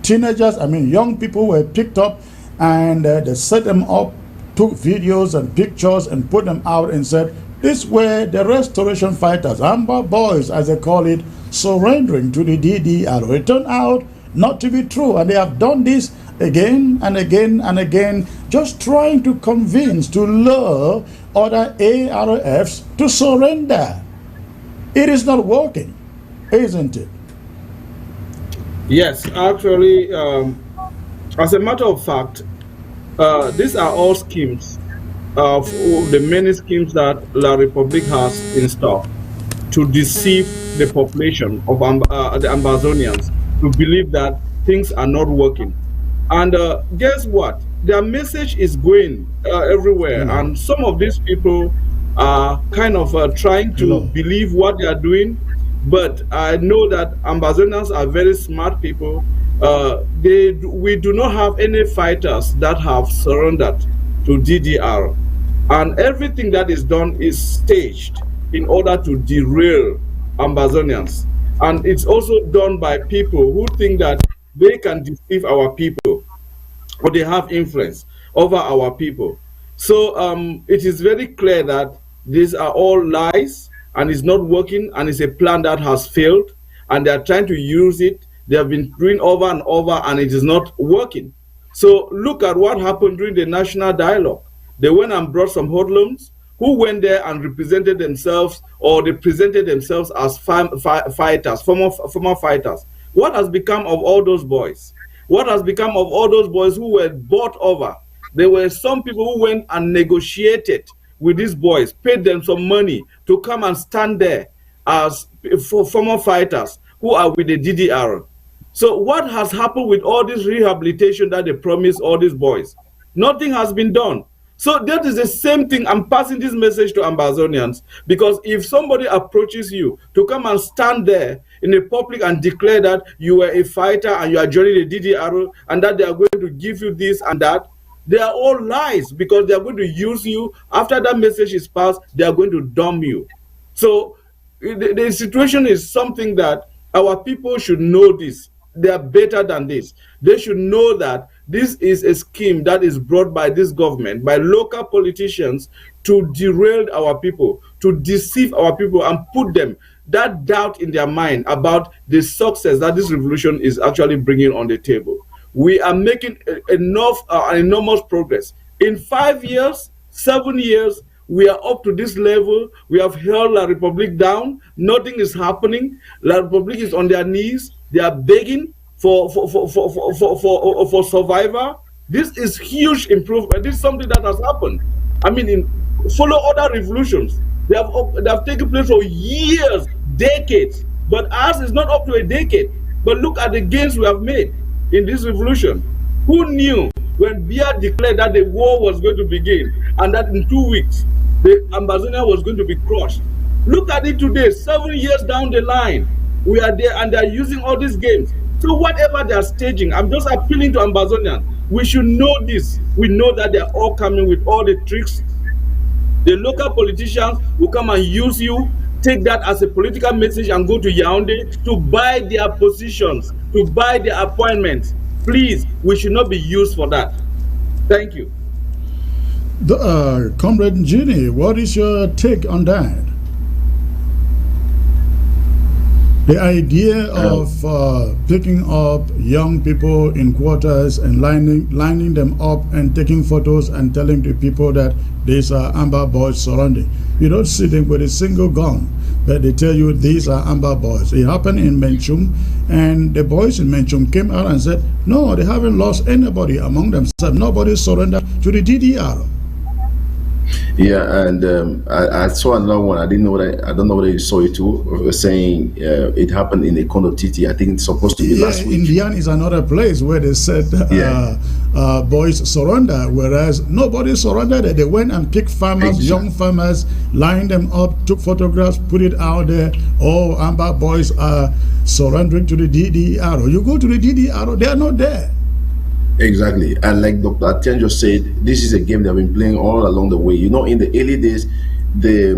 teenagers, young people were picked up, and they set them up, took videos and pictures and put them out and said, these were the restoration fighters, Amber Boys as they call it, surrendering to the DDRO. It turned out not to be true, and they have done this again and again and again, just trying to convince, to lure other ARFs to surrender. It is not working, isn't it? Yes, actually, as a matter of fact, these are all schemes of the many schemes that La Republique has in store to deceive the population of the Ambazonians to believe that things are not working. And guess what? Their message is going everywhere, and some of these people are kind of trying to believe what they are doing. But I know that Ambazonians are very smart people. We do not have any fighters that have surrendered to DDR, and everything that is done is staged in order to derail Ambazonians. And it's also done by people who think that they can deceive our people, or they have influence over our people. So it is very clear that these are all lies, and it's not working, and it's a plan that has failed, and they are trying to use it. They have been doing over and over, and it is not working. So look at what happened during the national dialogue. They went and brought some hoodlums who went there and represented themselves, or they presented themselves as fighters, former fighters. What has become of all those boys? What has become of all those boys who were bought over? There were some people who went and negotiated with these boys, paid them some money to come and stand there as former fighters who are with the DDR. So what has happened with all this rehabilitation that they promised all these boys? Nothing has been done. So that is the same thing. I'm passing this message to Ambazonians, because if somebody approaches you to come and stand there in the public and declare that you are a fighter and you are joining the DDR and that they are going to give you this and that, they are all lies, because they are going to use you. After that message is passed, they are going to dump you. So the situation is something that our people should know this. They are better than this. They should know that this is a scheme that is brought by this government, by local politicians, to derail our people, to deceive our people, and put them that doubt in their mind about the success that this revolution is actually bringing on the table. We are making enormous progress. In 5 years, 7 years, we are up to this level. We have held La Republique down. Nothing is happening. La Republique is on their knees. They are begging for survival. This is huge improvement. This is something that has happened. Follow other revolutions. They have taken place for years, decades. But ours is not up to a decade. But look at the gains we have made in this revolution. Who knew when Biya declared that the war was going to begin and that in 2 weeks the Ambazonia was going to be crushed. Look at it today, 7 years down the line, we are there and they're using all these games. So whatever they're staging, I'm just appealing to Ambazonian. We should know this. We know that they're all coming with all the tricks. The local politicians will come and use you, take that as a political message and go to Yaoundé to buy their positions, to buy their appointments. Please, we should not be used for that. Thank you. Comrade Ginny, what is your take on that? The idea of picking up young people in quarters and lining them up and taking photos and telling the people that these are Amber Boys surrounding. You don't see them with a single gun, but they tell you these are Amber Boys. It happened in Menchum, and the boys in Menchum came out and said, no, they haven't lost anybody among themselves. Nobody surrendered to the DDR. Yeah, and I saw another one. I didn't know that. I don't know whether you saw it too. Saying it happened in Ekono Titi. I think it's supposed to be last week. Indian is another place where they said boys surrender, whereas nobody surrendered. They went and picked farmers, young farmers, lined them up, took photographs, put it out there. Oh, Amber Boys are surrendering to the DDR. You go to the DDR, they are not there. Exactly, and like Dr. Atian just said, this is a game they've been playing all along the way. You know, in the early days, they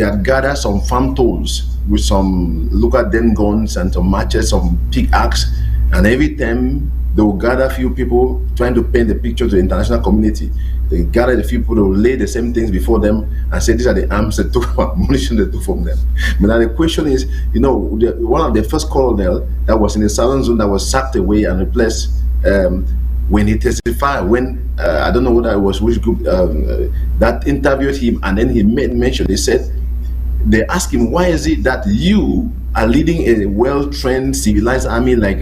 had gathered some farm tools with some local den guns and some matches, some pickaxe, and every time they will gather a few people trying to paint the picture to the international community. They gathered a few people, they will lay the same things before them and say these are the arms they took, ammunition they took from them. But now the question is, you know, one of the first colonel that was in the southern zone that was sacked away and replaced, when he testified, when I don't know whether it was which group that interviewed him, and then he made mention, he said, they asked him, why is it that you are leading a well-trained, civilized army like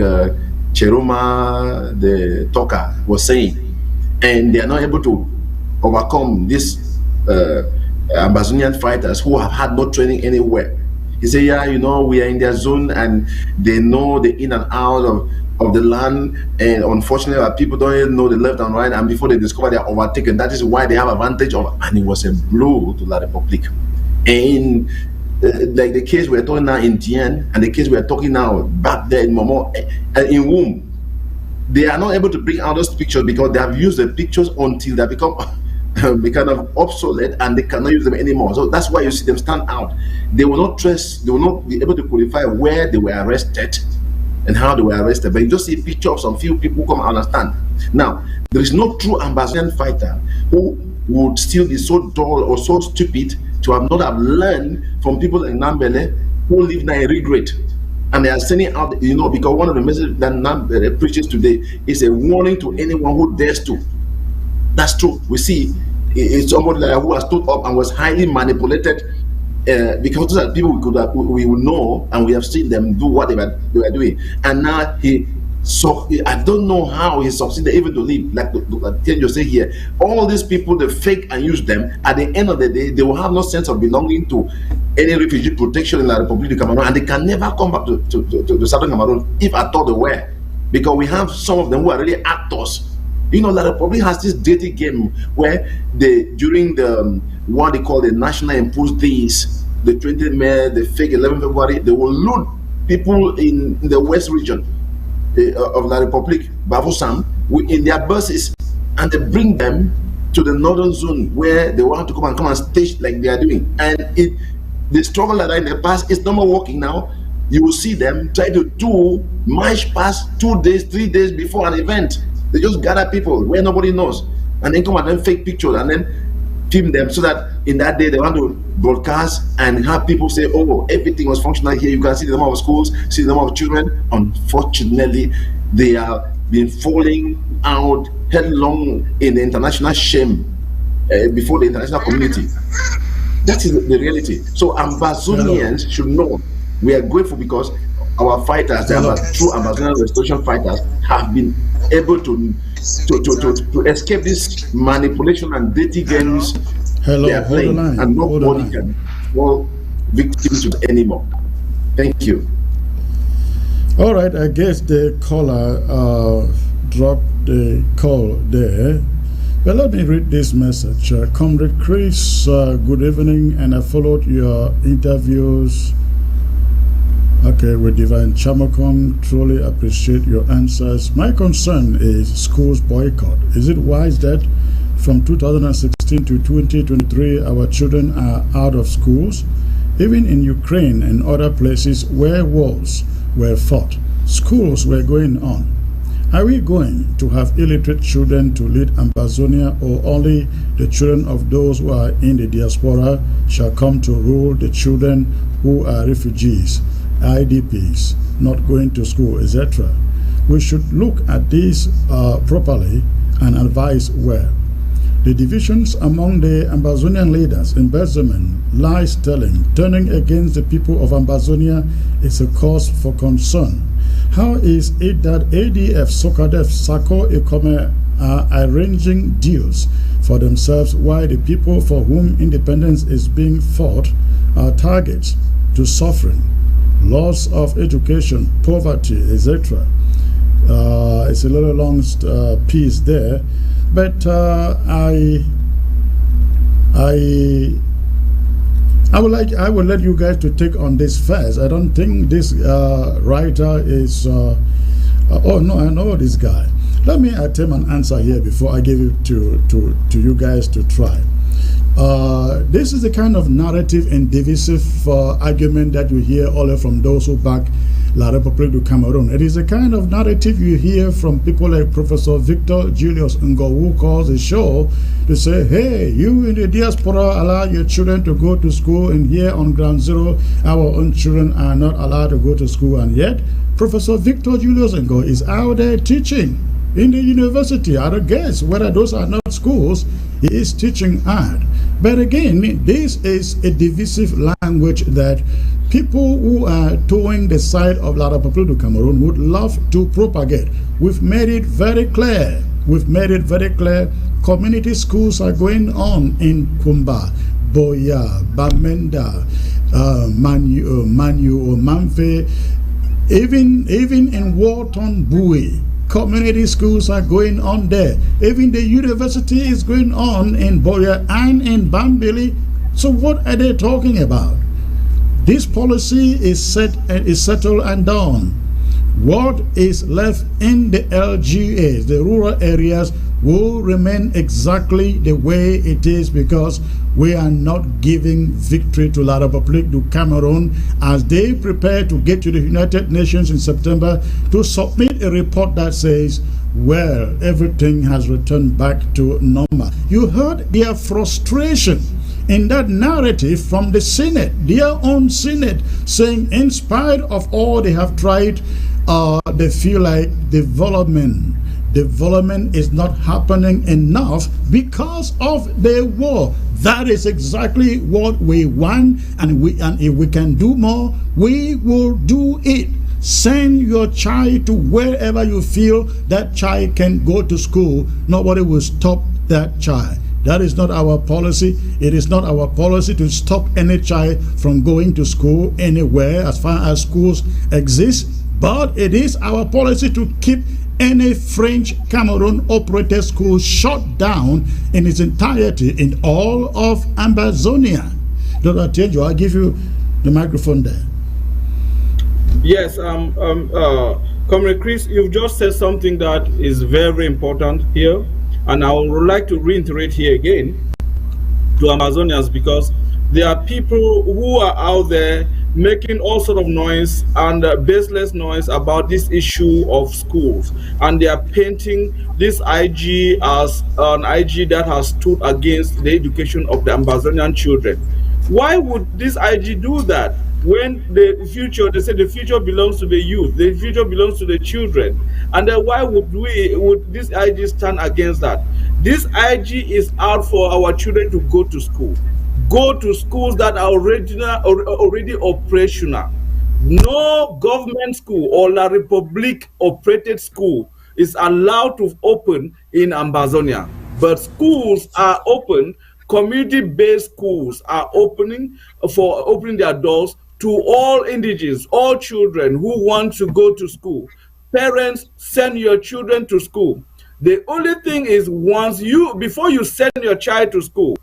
Cheroma the Toka was saying, and they are not able to overcome these Ambazonian fighters who have had no training anywhere? He said, yeah, you know, we are in their zone and they know the in and out of the land, and unfortunately our people don't even know the left and right, and before they discover they are overtaken, that is why they have advantage of. And it was a blow to La Republique. And like the case we're talking now in Tien and the case we're talking now back there in Momo and in Womb, they are not able to bring out those pictures because they have used the pictures until they become kind of obsolete and they cannot use them anymore. So that's why you see them stand out. They will not trace, they will not be able to qualify where they were arrested and how they were arrested. But you just see a picture of some few people who come and understand. Now, there is no true Ambazonian fighter who would still be so dull or so stupid to have not have learned from people in Nambele who live now in regret. And they are sending out, you know, because one of the messages that Nambele preaches today is a warning to anyone who dares to. That's true. We see it's somebody like who has stood up and was highly manipulated because those are people we will know and we have seen them do what they were doing. And now I don't know how he succeeded even to live. Like you say here, all these people, they fake and use them. At the end of the day, they will have no sense of belonging to any refugee protection in La Republique of Cameroon, and they can never come back to Southern Cameroon if at all they were. Because we have some of them who are really actors. You know, La Republique has this dirty game where during the what they call the National Imposed Days, the 20th May, the fake 11th February, they will loot people in the West region of La Republique, Bavusam, in their buses, and they bring them to the northern zone where they want to come and stage like they are doing. And the struggle like that in the past is no more working now. You will see them try to do march past 2 days, 3 days before an event. They just gather people where nobody knows, and then come and then fake pictures and then film them so that in that day they want to broadcast and have people say, oh, everything was functional here. You can see the number of schools, see the number of children. Unfortunately, they are been falling out headlong in the international shame before the international community. That is the reality. So Ambazonians should know we are grateful because our fighters, the true Ambazonian restoration fighters, have been able to escape this manipulation and dirty games they are playing, and nobody can fall victims to it anymore. Thank you. All right, I guess the caller dropped the call there. But let me read this message. Comrade Chris, good evening, and I followed your interviews. Okay, with Divine Chamakom, truly appreciate your answers. My concern is schools boycott. Is it wise that from 2016 to 2023 our children are out of schools? Even in Ukraine and other places where wars were fought, schools were going on. Are we going to have illiterate children to lead Ambazonia, or only the children of those who are in the diaspora shall come to rule the children who are refugees, IDPs, not going to school, etc.? We should look at this properly and advise well. The divisions among the Ambazonian leaders, embezzlement, lies telling, turning against the people of Ambazonia is a cause for concern. How is it that ADF, SOCADEF, SACO, ECOME are arranging deals for themselves while the people for whom independence is being fought are targets to suffering, loss of education, poverty, etc.? It's a little long piece there, but I would let you guys to take on this first. I don't think this writer is. Oh no, I know this guy. Let me attempt an answer here before I give it to you guys to try. This is the kind of narrative and divisive argument that you hear all from those who back La République du Cameroon. It is a kind of narrative you hear from people like Professor Victor Julius Ngo, who calls a show to say, hey, you in the diaspora allow your children to go to school, and here on Ground Zero, our own children are not allowed to go to school. And yet, Professor Victor Julius Ngo is out there teaching in the university. I don't guess whether those are not schools. He is teaching art. But again, this is a divisive language that people who are towing the side of La République du Cameroon would love to propagate. We've made it very clear. We've made it very clear. Community schools are going on in Kumba, Boya, Bamenda, Manu, Manfe, even in Wharton, Bui. Community schools are going on there. Even the university is going on in Boya and in Bambili. So what are they talking about? This policy is settled and done. What is left in the LGAs, the rural areas, will remain exactly the way it is, because we are not giving victory to La République du Cameroon as they prepare to get to the United Nations in September to submit a report that says, well, everything has returned back to normal. You heard their frustration in that narrative from the Senate, their own Senate, saying in spite of all they have tried, they feel like development is not happening enough because of the war. That is exactly what we want, and if we can do more, we will do it. Send your child to wherever you feel that child can go to school. Nobody will stop that child. That is not our policy. It is not our policy to stop any child from going to school anywhere as far as schools exist. But it is our policy to keep any French Cameroon operated school shut down in its entirety in all of Ambazonia. Dr. Tenjo, I'll give you the microphone there. Yes, Comrade Chris, you've just said something that is very important here, and I would like to reiterate here again to Amazonians, because there are people who are out there making all sort of noise and baseless noise about this issue of schools, and they are painting this IG as an IG that has stood against the education of the Ambazonian children. Why would this IG do that when the future, they say the future belongs to the youth, the future belongs to the children? And then why would this IG stand against that? This IG is out for our children to go to school. Go to schools that are already operational. No government school or La République operated school is allowed to open in Ambazonia, but schools are open. Community-based schools are opening their doors to all indigenous, all children who want to go to school. Parents, send your children to school. The only thing is, before you send your child to school,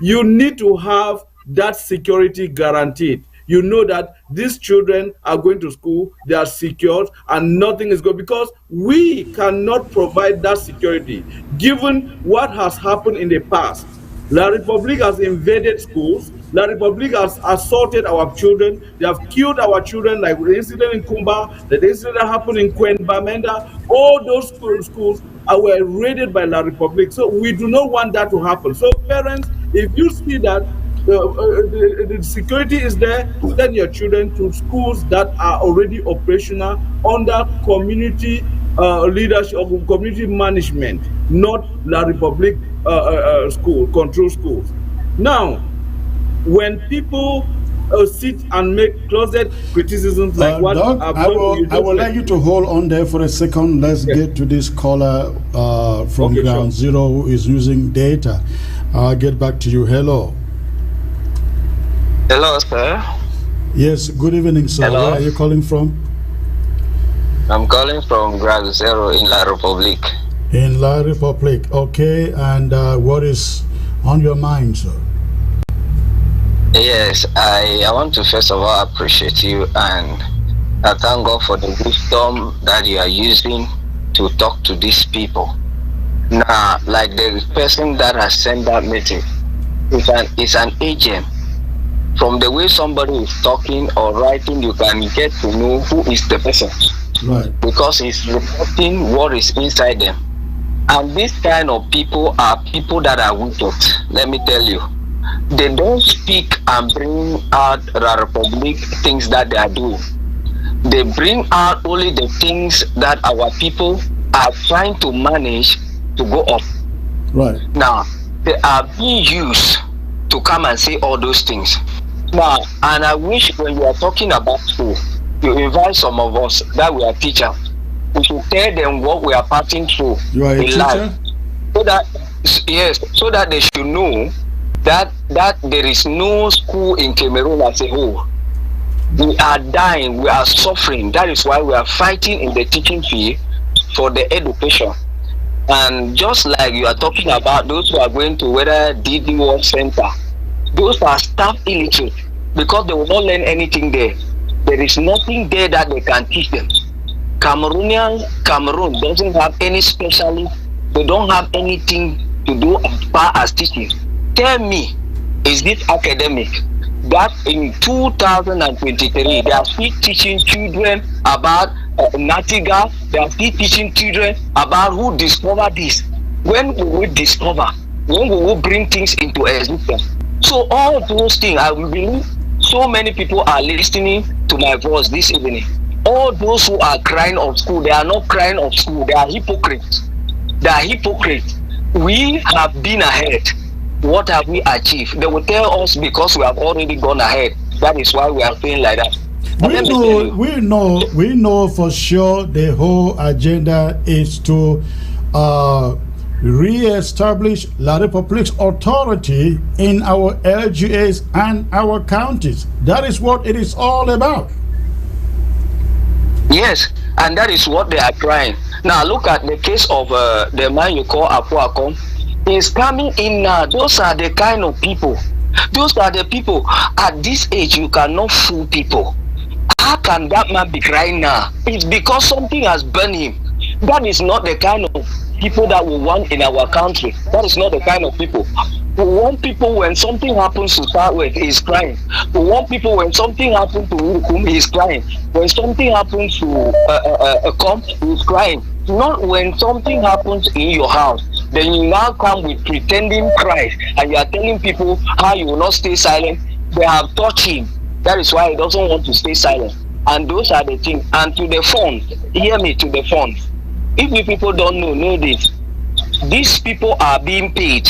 you need to have that security guaranteed. You know that these children are going to school, they are secured, and nothing is going, because we cannot provide that security given what has happened in the past. La Republic has invaded schools. La Republic has assaulted our children. They have killed our children, like the incident in Kumba, the incident that happened in Kwen Bamenda. All those schools were raided by La Republic. So we do not want that to happen. So parents, if you see that the security is there, send your children to schools that are already operational under community leadership or community management, not La Republic school control schools. Now, when people sit and make closet criticisms like what Doc, I've I done, will like you to hold on there for a second. Let's get to this caller from Okay, Ground sure. Zero who is using data. I'll get back to you. Hello. Hello, sir. Yes, good evening, sir. Hello. Where are you calling from? I'm calling from Ground Zero in La Republique. In La Republic. Okay, and what is on your mind, sir? Yes, I want to first of all appreciate you, and I thank God for the wisdom that you are using to talk to these people. Now, like the person that has sent that message, it's an agent. From the way somebody is talking or writing, you can get to know who is the person. Right. Because he's reporting what is inside them. And this kind of people are people that are wicked. Let me tell you. They don't speak and bring out the Republic things that they are doing. They bring out only the things that our people are trying to manage to go up. Right. Now, they are being used to come and say all those things. Now, and I wish when you are talking about school, you invite some of us that we are teachers. We should tell them what we are passing through You are a in teacher? life. So that, yes, so that they should know that there is no school in Cameroon as a whole. We are dying, we are suffering. That is why we are fighting in the teaching field for the education. And just like you are talking about those who are going to whether DD World Center, those are staff illiterate because they will not learn anything there. There is nothing there that they can teach them. Cameroon doesn't have any specialist. They don't have anything to do as far as teaching. Tell me, is this academic that in 2023 they are still teaching children about Natiga? They are still teaching children about who discovered this. When will we discover? When will we bring things into existence? So all those things, I believe so many people are listening to my voice this evening. All those who are crying of school, they are not crying of school. They are hypocrites. They are hypocrites. We have been ahead. What have we achieved? They will tell us because we have already gone ahead. That is why we are feeling like that. We know for sure the whole agenda is to re-establish La Republic's authority in our LGAs and our counties. That is what it is all about. Yes, and that is what they are trying. Now look at the case of the man you call Apuakom. He's coming in now. Those are the kind of people. Those are the people. At this age, you cannot fool people. How can that man be crying now? It's because something has burned him. That is not the kind of people that we want in our country. That is not the kind of people. We want people when something happens to Southwest, he's crying. We want people when something happens to Urukum, he's crying. When something happens to Com, he's crying. Not when something happens in your house. Then you now come with pretending cries and you are telling people how you will not stay silent. They have touched him. That is why he doesn't want to stay silent. And those are the things. And to the phone, hear me, to the phone. If you people don't know this. These people are being paid.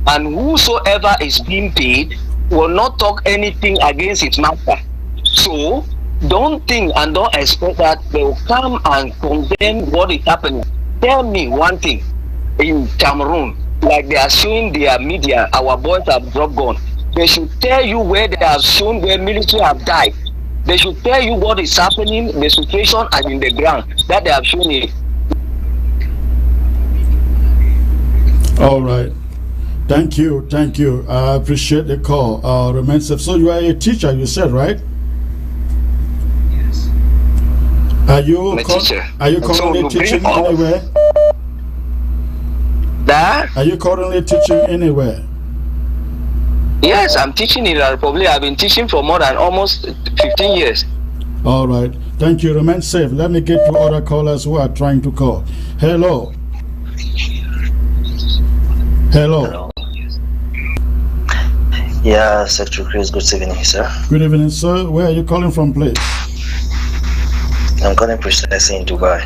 And whosoever is being paid will not talk anything against his master. So don't think and don't expect that they will come and condemn what is happening. Tell me one thing. In Cameroon, like they are showing their media, our boys have dropped gone. They should tell you where they have shown where military have died. They should tell you what is happening, the situation and in the ground that they have shown it. All right. Thank you. Thank you. I appreciate the call. Remain safe. So you are a teacher, you said, right? Yes. Are you teacher. Are you currently teaching anywhere? That? Are you currently teaching anywhere? Yes, I'm teaching in the Republic. I've been teaching for more than almost 15 years. All right. Thank you. Remain safe. Let me get to other callers who are trying to call. Hello. Hello. Yeah, Secretary Chris, good evening, sir. Good evening, sir. Where are you calling from, please? I'm calling precisely in Dubai.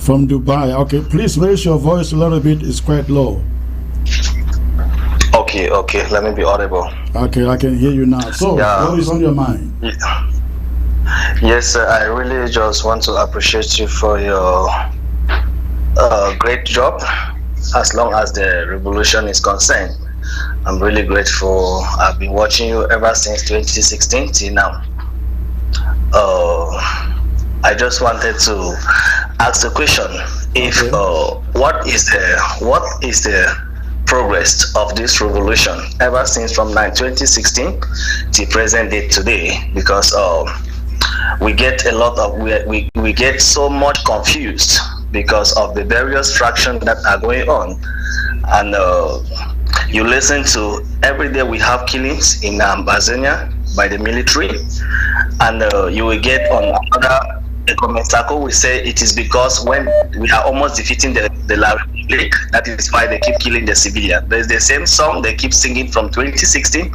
From Dubai. Okay, please raise your voice a little bit. It's quite low. Okay, let me be audible. Okay, I can hear you now. So, yeah. What is on your mind? Yes, sir, I really just want to appreciate you for your great job. As long as the revolution is concerned, I'm really grateful. I've been watching you ever since 2016 till now. I just wanted to ask a question. If what is the progress of this revolution ever since from 2016 to present day today? Because we get a lot of we get so much confused because of the various fractions that are going on, and you listen to every day we have killings in Amazonia by the military, and you will get on another comment circle. We say it is because when we are almost defeating the Republic, that is why they keep killing the civilian. There's the same song they keep singing from 2016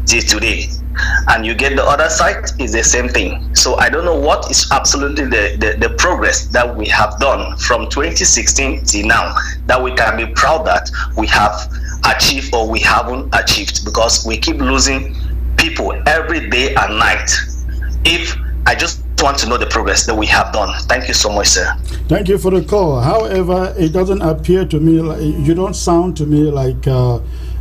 till today. And you get the other side is the same thing. So I don't know what is absolutely the progress that we have done from 2016 till now that we can be proud that we have achieved or we haven't achieved, because we keep losing people every day and night. I just want to know the progress that we have done. Thank you so much, sir. Thank you for the call. However, it doesn't appear to me like you don't sound to me like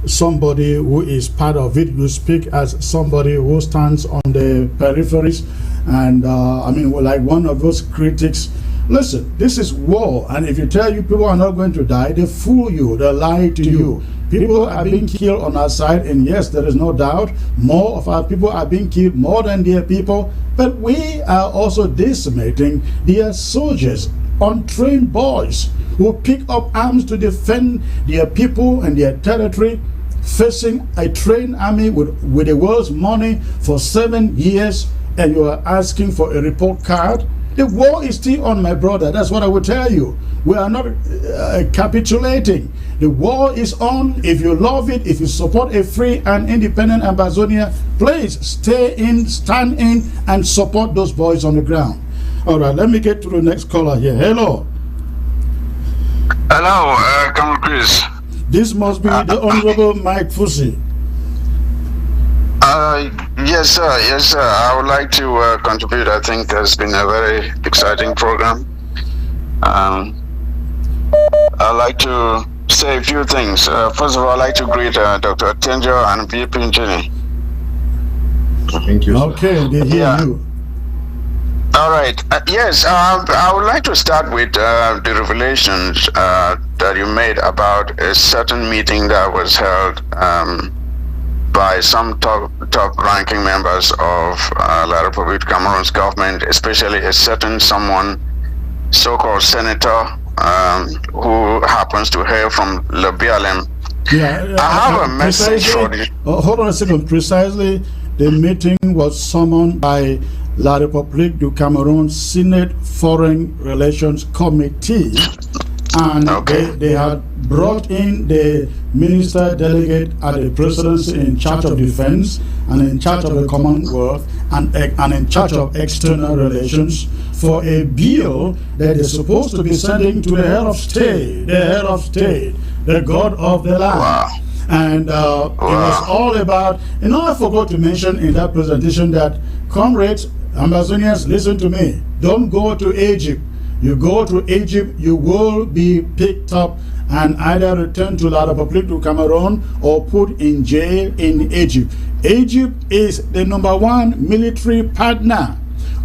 somebody who is part of it. You speak as somebody who stands on the peripheries, and I mean, like one of those critics. Listen, this is war, and if you tell you people are not going to die, they fool you, they lie to you. People are being killed on our side, and yes, there is no doubt more of our people are being killed more than their people, but we are also decimating their soldiers, untrained boys who pick up arms to defend their people and their territory, facing a trained army with the world's money for 7 years, and you are asking for a report card. The war is still on, my brother. That's what I will tell you. We are not capitulating. The war is on. If you love it, if you support a free and independent Amazonia, please stay in, stand in, and support those boys on the ground. All right, let me get to the next caller here. Hello. Hello, Cameroon Chris. This must be the Honorable Mike Fusi. Yes, sir. Yes, sir. I would like to contribute. I think it's been a very exciting program. I'd like to say a few things. First of all, I'd like to greet Dr. Tenjo and VP Njini. Thank you, sir. Okay, they hear you. All right. Yes, I would like to start with the revelations that you made about a certain meeting that was held by some top-ranking members of La Republique Cameroon's government, especially a certain someone, so-called senator, who happens to hail from Le Bialem. Yeah, I have a message for you. Hold on a second. Precisely, the meeting was summoned by La Republique du Cameroon Senate Foreign Relations Committee, and they had brought in the minister delegate at the presidency in charge of defense and in charge of the Commonwealth and in charge of external relations for a bill that they're supposed to be sending to the head of state, the god of the land. Wow. And it was all about, I forgot to mention in that presentation that, comrades, Amazonians, listen to me. Don't go to Egypt. You go to Egypt, you will be picked up and either returned to La République du Cameroon or put in jail in Egypt. Egypt is the #1 military partner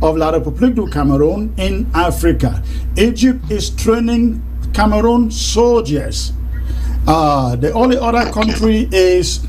of La République du Cameroon in Africa. Egypt is training Cameroon soldiers. The only other country is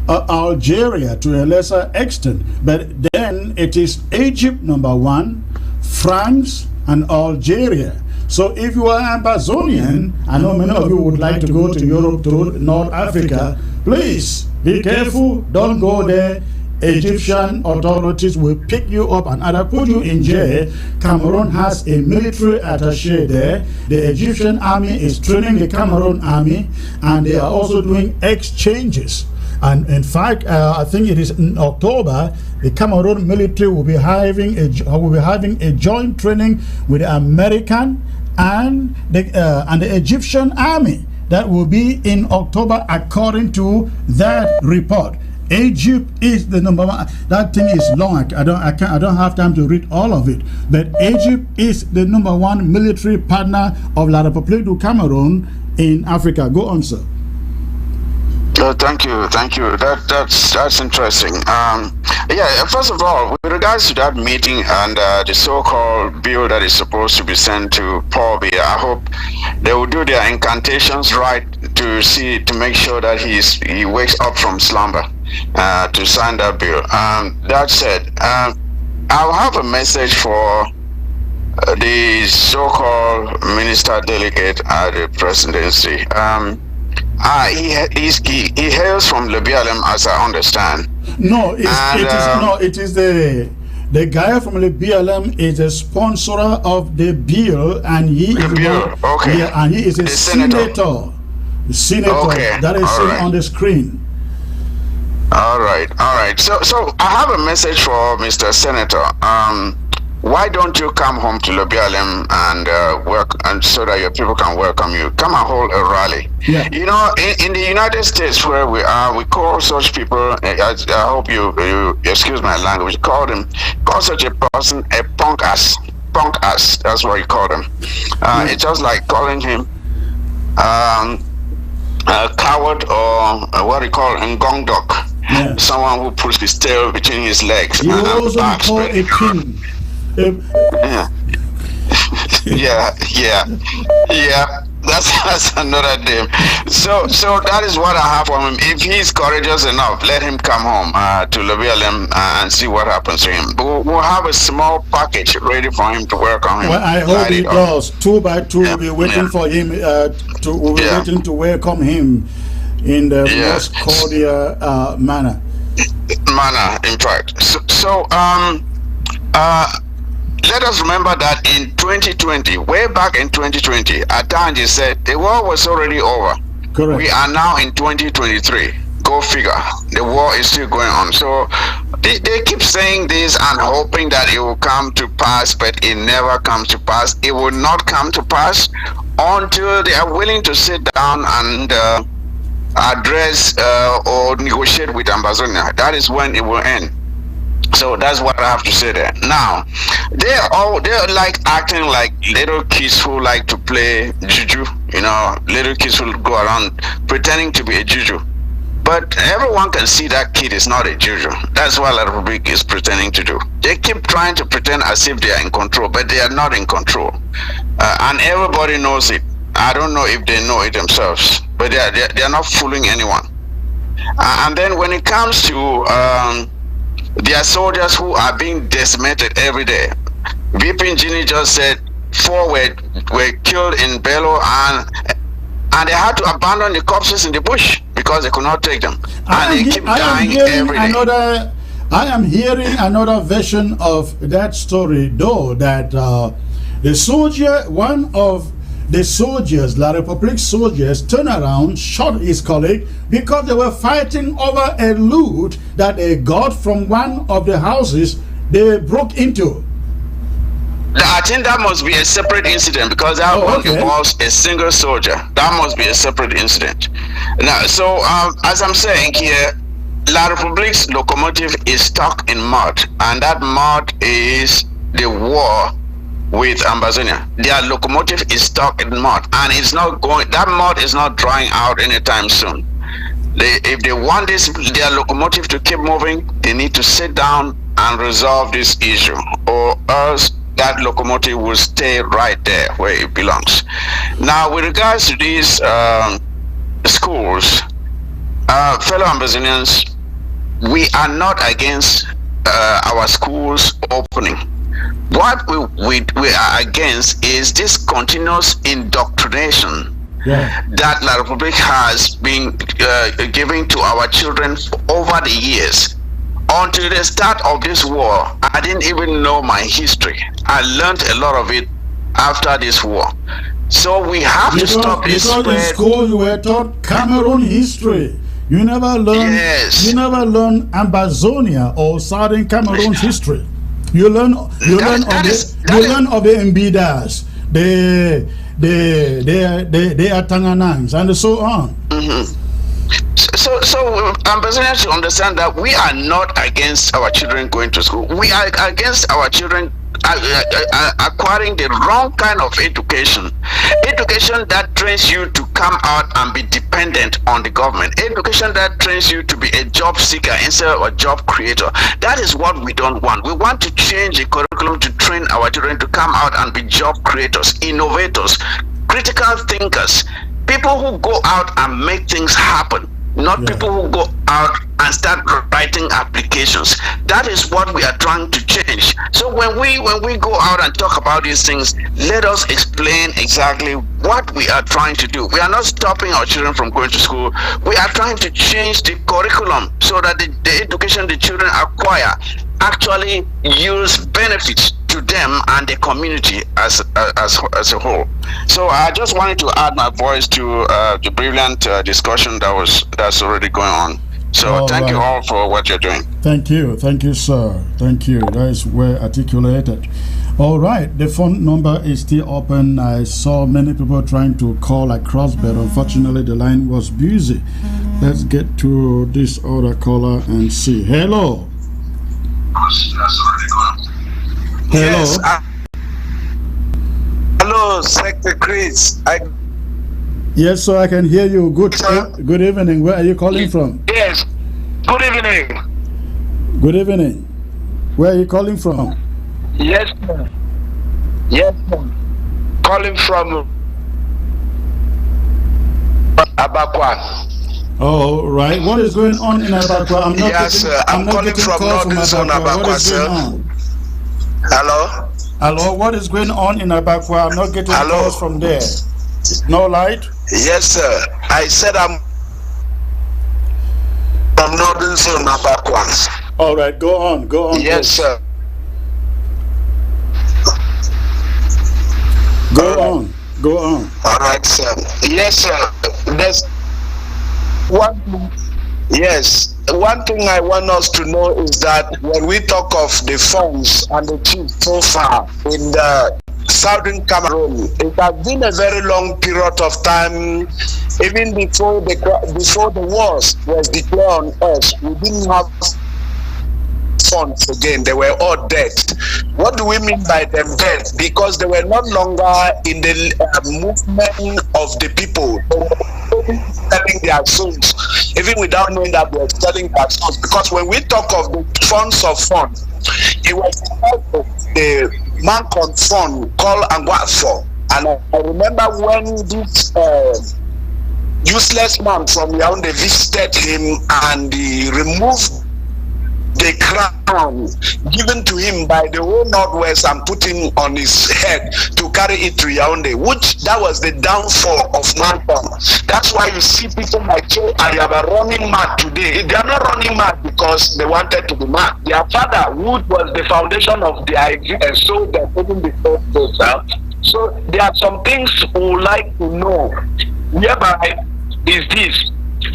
Algeria to a lesser extent, but then it is Egypt #1, France, and Algeria. So if you are Amazonian, I know many of you would like to go to Europe, to North Africa, please be careful, don't go there. Egyptian authorities will pick you up and either put you in jail. Cameroon has a military attaché there. The Egyptian army is training the Cameroon army, and they are also doing exchanges. And in fact, I think it is in October, the Cameroon military will be having a joint training with the American and the Egyptian army. That will be in October, according to that report. Egypt is the #1. That thing is long. I don't have time to read all of it. But Egypt is the #1 military partner of La République du Cameroon in Africa. Go on, sir. Thank you. That's interesting. First of all, with regards to that meeting and the so-called bill that is supposed to be sent to Paul Biya, I hope they will do their incantations right to make sure that he wakes up from slumber to sign that bill. That said, I'll have a message for the so-called minister delegate at the presidency. He hails from Le BLM, as I understand. No, it is the guy from the BLM is a sponsor of the bill, and he is a senator. The senator that is seen on the screen. All right. So I have a message for Mr. Senator. Why don't you come home to LoBLM and work, and so that your people can welcome you? Come and hold a rally. Yeah. You know, in the United States where we are, we call such people. I hope you excuse my language. Call such a person a punk ass. Punk ass. That's what you call them. It's just like calling him a coward, or what you call a gong dog. Yeah. Someone who puts his tail between his legs. You also call a pin. Yeah. That's another name. So that is what I have for him. If he's courageous enough, let him come home to LoBLM and see what happens to him. We'll have a small package ready for him to work on him. Well, I hope he does. 2 by 2 will be waiting for him. Waiting to welcome him in the most cordial manner. In fact. So let us remember that in 2020, way back in 2020, Atanji said the war was already over. Correct. We are now in 2023. Go figure. The war is still going on. So they keep saying this and hoping that it will come to pass, but it never comes to pass. It will not come to pass until they are willing to sit down and address or negotiate with Ambazonia. That is when it will end. So that's what I have to say there. Now, they're like acting like little kids who like to play juju. You know, little kids who go around pretending to be a juju. But everyone can see that kid is not a juju. That's what La République is pretending to do. They keep trying to pretend as if they are in control, but they are not in control. And everybody knows it. I don't know if they know it themselves, but they are not fooling anyone. And then when it comes to there are soldiers who are being decimated every day. VP Gini just said 4 were killed in Bello, and they had to abandon the corpses in the bush because they could not take them. And they keep dying every day. I am hearing another version of that story, though, that one of the soldiers, La République soldiers, turned around, shot his colleague because they were fighting over a loot that they got from one of the houses they broke into. I think that must be a separate incident, because that one involves a single soldier. That must be a separate incident. Now, so as I'm saying here, La République's locomotive is stuck in mud, and that mud is the war with Ambazonia. Their locomotive is stuck in mud, and it's not going. That mud is not drying out anytime soon. If they want their locomotive to keep moving, they need to sit down and resolve this issue, or else that locomotive will stay right there where it belongs. Now, with regards to these schools, fellow Ambazonians, we are not against our schools opening. What we are against is this continuous indoctrination that La Republic has been giving to our children over the years. Until the start of this war, I didn't even know my history. I learned a lot of it after this war. So we have to stop this spread. Because in school you were taught Cameroon history. You never learned. Yes. You never learned Ambazonia or Southern Cameroon's history. You learn of the Mbidas, the Atanganans, and so on. So Ambassadors should understand that we are not against our children going to school. We are against our children acquiring the wrong kind of education that trains you to come out and be dependent on the government, education that trains you to be a job seeker instead of a job creator. That is what we don't want. We want to change the curriculum to train our children to come out and be job creators, innovators, critical thinkers, people who go out and make things happen, not people who go out and start writing applications. That is what we are trying to change. So when we go out and talk about these things, let us explain exactly what we are trying to do. We are not stopping our children from going to school. We are trying to change the curriculum so that the education the children acquire actually yields benefits to them and the community as a whole. So I just wanted to add my voice to the brilliant discussion that's already going on. So thank you all for what you're doing. Thank you, sir. Thank you. That is well articulated. All right, the phone number is still open. I saw many people trying to call across, but unfortunately the line was busy. Let's get to this other caller and see. Hello. Hello. Yes, hello, Secretary Chris. Yes, sir, I can hear you. Good evening. Where are you calling from? Yes. Good evening. Good evening. Where are you calling from? Yes, sir. Yes, sir. Calling from Abakwa. Oh, right. What is going on in Abakwa? I'm calling from Northern Zone Abakwa, sir. Hello? Hello, what is going on in Abakwa? I'm not getting calls from there. No light? Yes, sir. I said I'm from Northern Zone Abakwa. All right, go on. Yes, sir. Go on. All right, sir. Yes, sir. There's one thing. Yes. One thing I want us to know is that when we talk of the funds and the chief so far in the Southern Cameroon, it has been a very long period of time. Even before the wars was declared on us, we didn't have funds again. They were all dead. What do we mean by them dead? Because they were no longer in the movement of the people. They were selling their souls, even without knowing that they were selling their souls. Because when we talk of the funds of funds, it was the man on fund called Angwafo. And I remember when this useless man from Yaoundé visited him and he removed the crown given to him by the whole Northwest and put him on his head to carry it to Yaoundé, which that was the downfall of Malcolm. That's why you see people like Joe Ayaba running mad today. They are not running mad because they wanted to be mad. Their father, Wood, was the foundation of the idea, and so they're taking the first votes out. So there are some things we would like to know. Whereby is this?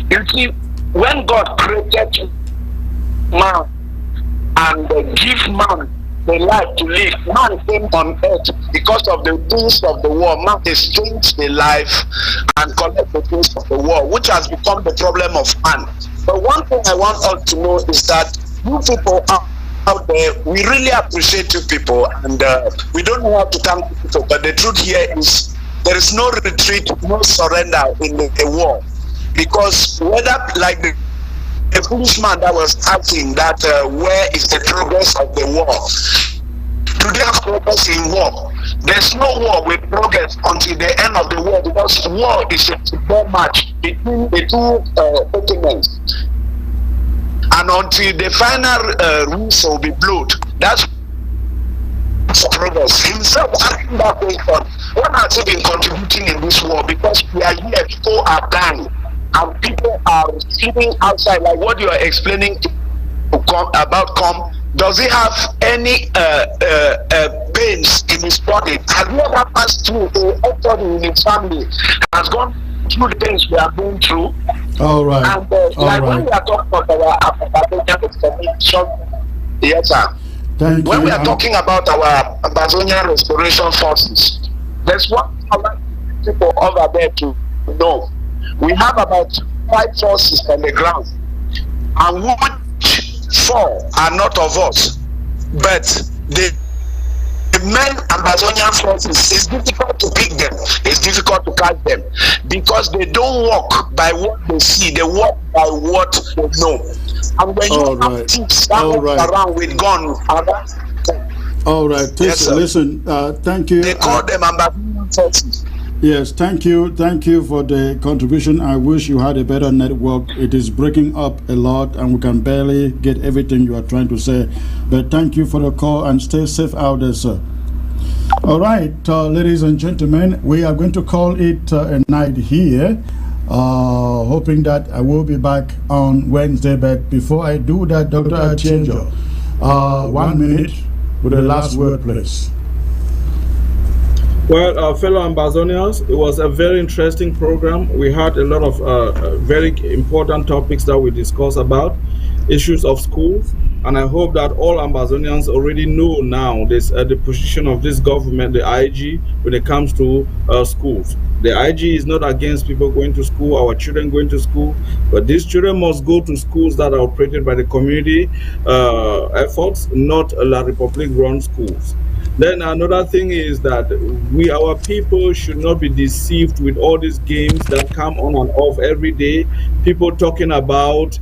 You see, when God created man and give man the life to live, man came on earth because of the things of the war. Man exchanged the life and collect the things of the war, which has become the problem of man. But one thing I want us to know is that you people are out there, we really appreciate you people, and we don't know how to thank you people, but the truth here is there is no retreat, no surrender in the war, because whether like the foolish man that was asking that where is the progress of the war? Do they have progress in war? There's no war with progress until the end of the war, because war is a football match between the two opponents. And until the final whistle be blown, that's progress. Himself asking that question, what has he been contributing in this war? Because we are here, people are dying, and people are sitting outside, like what you are explaining about. Does he have any pains in his body? Has he ever passed through, anybody in his family has gone through the things we are going through? All right. And when we are talking about our yes, sir. Thank when you. we are talking about our Amazonian restoration forces, there's one people over there to know. We have about 5 forces on the ground, and which 4 are not of us, but the men Amazonian forces, it's difficult to pick them, it's difficult to catch them, because they don't walk by what they see, they walk by what they know. And when you have thieves that walk around with guns, all right, yes, listen, thank you. They call them Amazonian forces. Yes, thank you for the contribution. I wish you had a better network. It is breaking up a lot and we can barely get everything you are trying to say. But thank you for the call and stay safe out there, sir. All right, ladies and gentlemen, we are going to call it a night here, hoping that I will be back on Wednesday. But before I do that, Dr. Achenjo, 1 minute with the last word, please. Well, fellow Ambazonians, it was a very interesting program. We had a lot of very important topics that we discussed about, issues of schools, and I hope that all Ambazonians already know now this the position of this government, the IG, when it comes to schools. The IG is not against people going to school, our children going to school, but these children must go to schools that are operated by the community efforts, not La Republic-run schools. Then another thing is that our people should not be deceived with all these games that come on and off every day. People talking about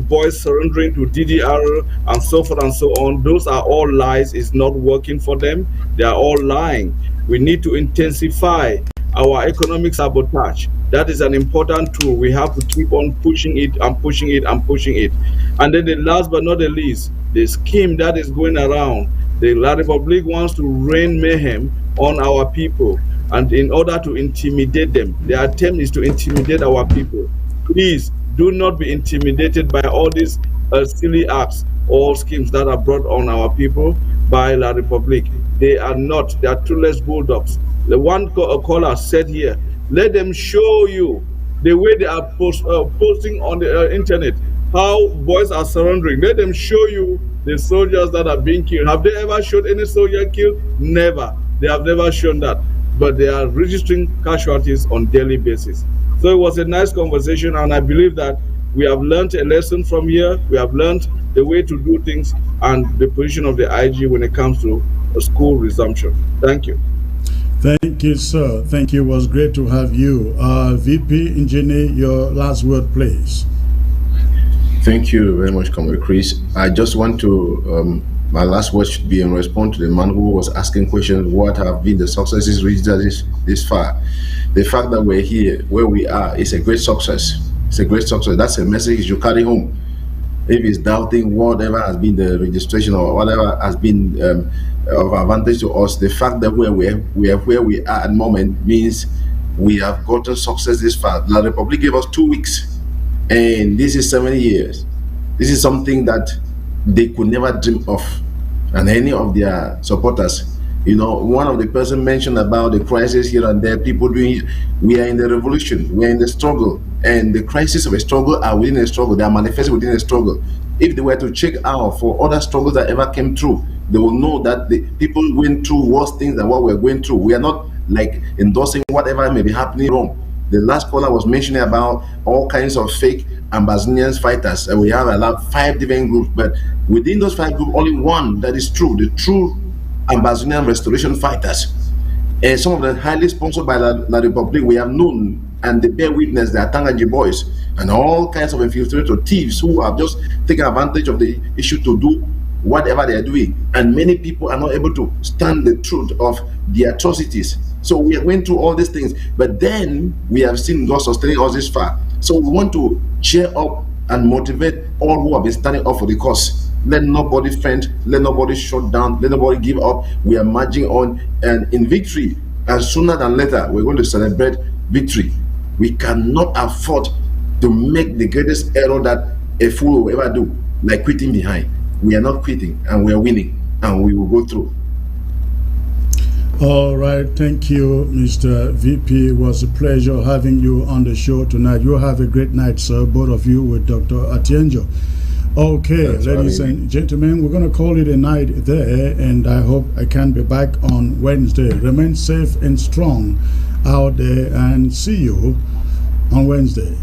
boys surrendering to DDR and so forth and so on. Those are all lies. It's not working for them. They are all lying. We need to intensify our economic sabotage. That is an important tool. We have to keep on pushing it and pushing it and pushing it. And then the last but not the least, the scheme that is going around. The La Republic wants to rain mayhem on our people, and in order to intimidate them, the attempt is to intimidate our people. Please do not be intimidated by all these silly acts or schemes that are brought on our people by La Republic. They are not, they are toothless bulldogs. The one caller said here, let them show you the way they are posting on the internet, how boys are surrendering. Let them show you the soldiers that are being killed. Have they ever showed any soldier killed? Never. They have never shown that. But they are registering casualties on daily basis. So it was a nice conversation, and I believe that we have learned a lesson from here. We have learned the way to do things and the position of the IG when it comes to a school resumption. Thank you. Thank you, sir. Thank you. It was great to have you. VP Engineer, your last word, please. Thank you very much, Comrade Chris. I just want to, my last word should be in response to the man who was asking questions, what have been the successes reached this far? The fact that we're here, where we are, is a great success. It's a great success. That's a message you carry home. If it's doubting whatever has been the registration or whatever has been of advantage to us, the fact that where we are at the moment means we have gotten success this far. La Republic gave us 2 weeks, and this is 7 years. This is something that they could never dream of, and any of their supporters. You know, one of the person mentioned about the crisis here and there, people doing, we are in the revolution, we are in the struggle, and the crisis of a struggle are within a struggle, they are manifested within a struggle. If they were to check out for other struggles that ever came through, they will know that the people went through worse things than what we're going through. We are not like endorsing whatever may be happening wrong. The last caller was mentioning about all kinds of fake Ambazonian fighters, and we have about 5 different groups. But within those 5 groups, only one that is true, the true Ambazonian restoration fighters. And some of them highly sponsored by La Republic, we have known, and they bear witness, the Atangaji boys, and all kinds of infiltrated thieves who have just taken advantage of the issue to do whatever they are doing. And many people are not able to stand the truth of the atrocities. So we went through all these things, but then we have seen God sustaining us this far. So we want to cheer up and motivate all who have been standing up for the cause. Let nobody faint, let nobody shut down, let nobody give up. We are marching on and in victory. And sooner than later, we're going to celebrate victory. We cannot afford to make the greatest error that a fool will ever do, like quitting behind. We are not quitting, and we are winning, and we will go through. All right, thank you, Mr. VP. It was a pleasure having you on the show tonight. You have a great night, sir, both of you, with Dr. Atienjo. Okay, ladies and gentlemen, we're going to call it a night there, and I hope I can be back on Wednesday. Remain safe and strong out there, and see you on Wednesday.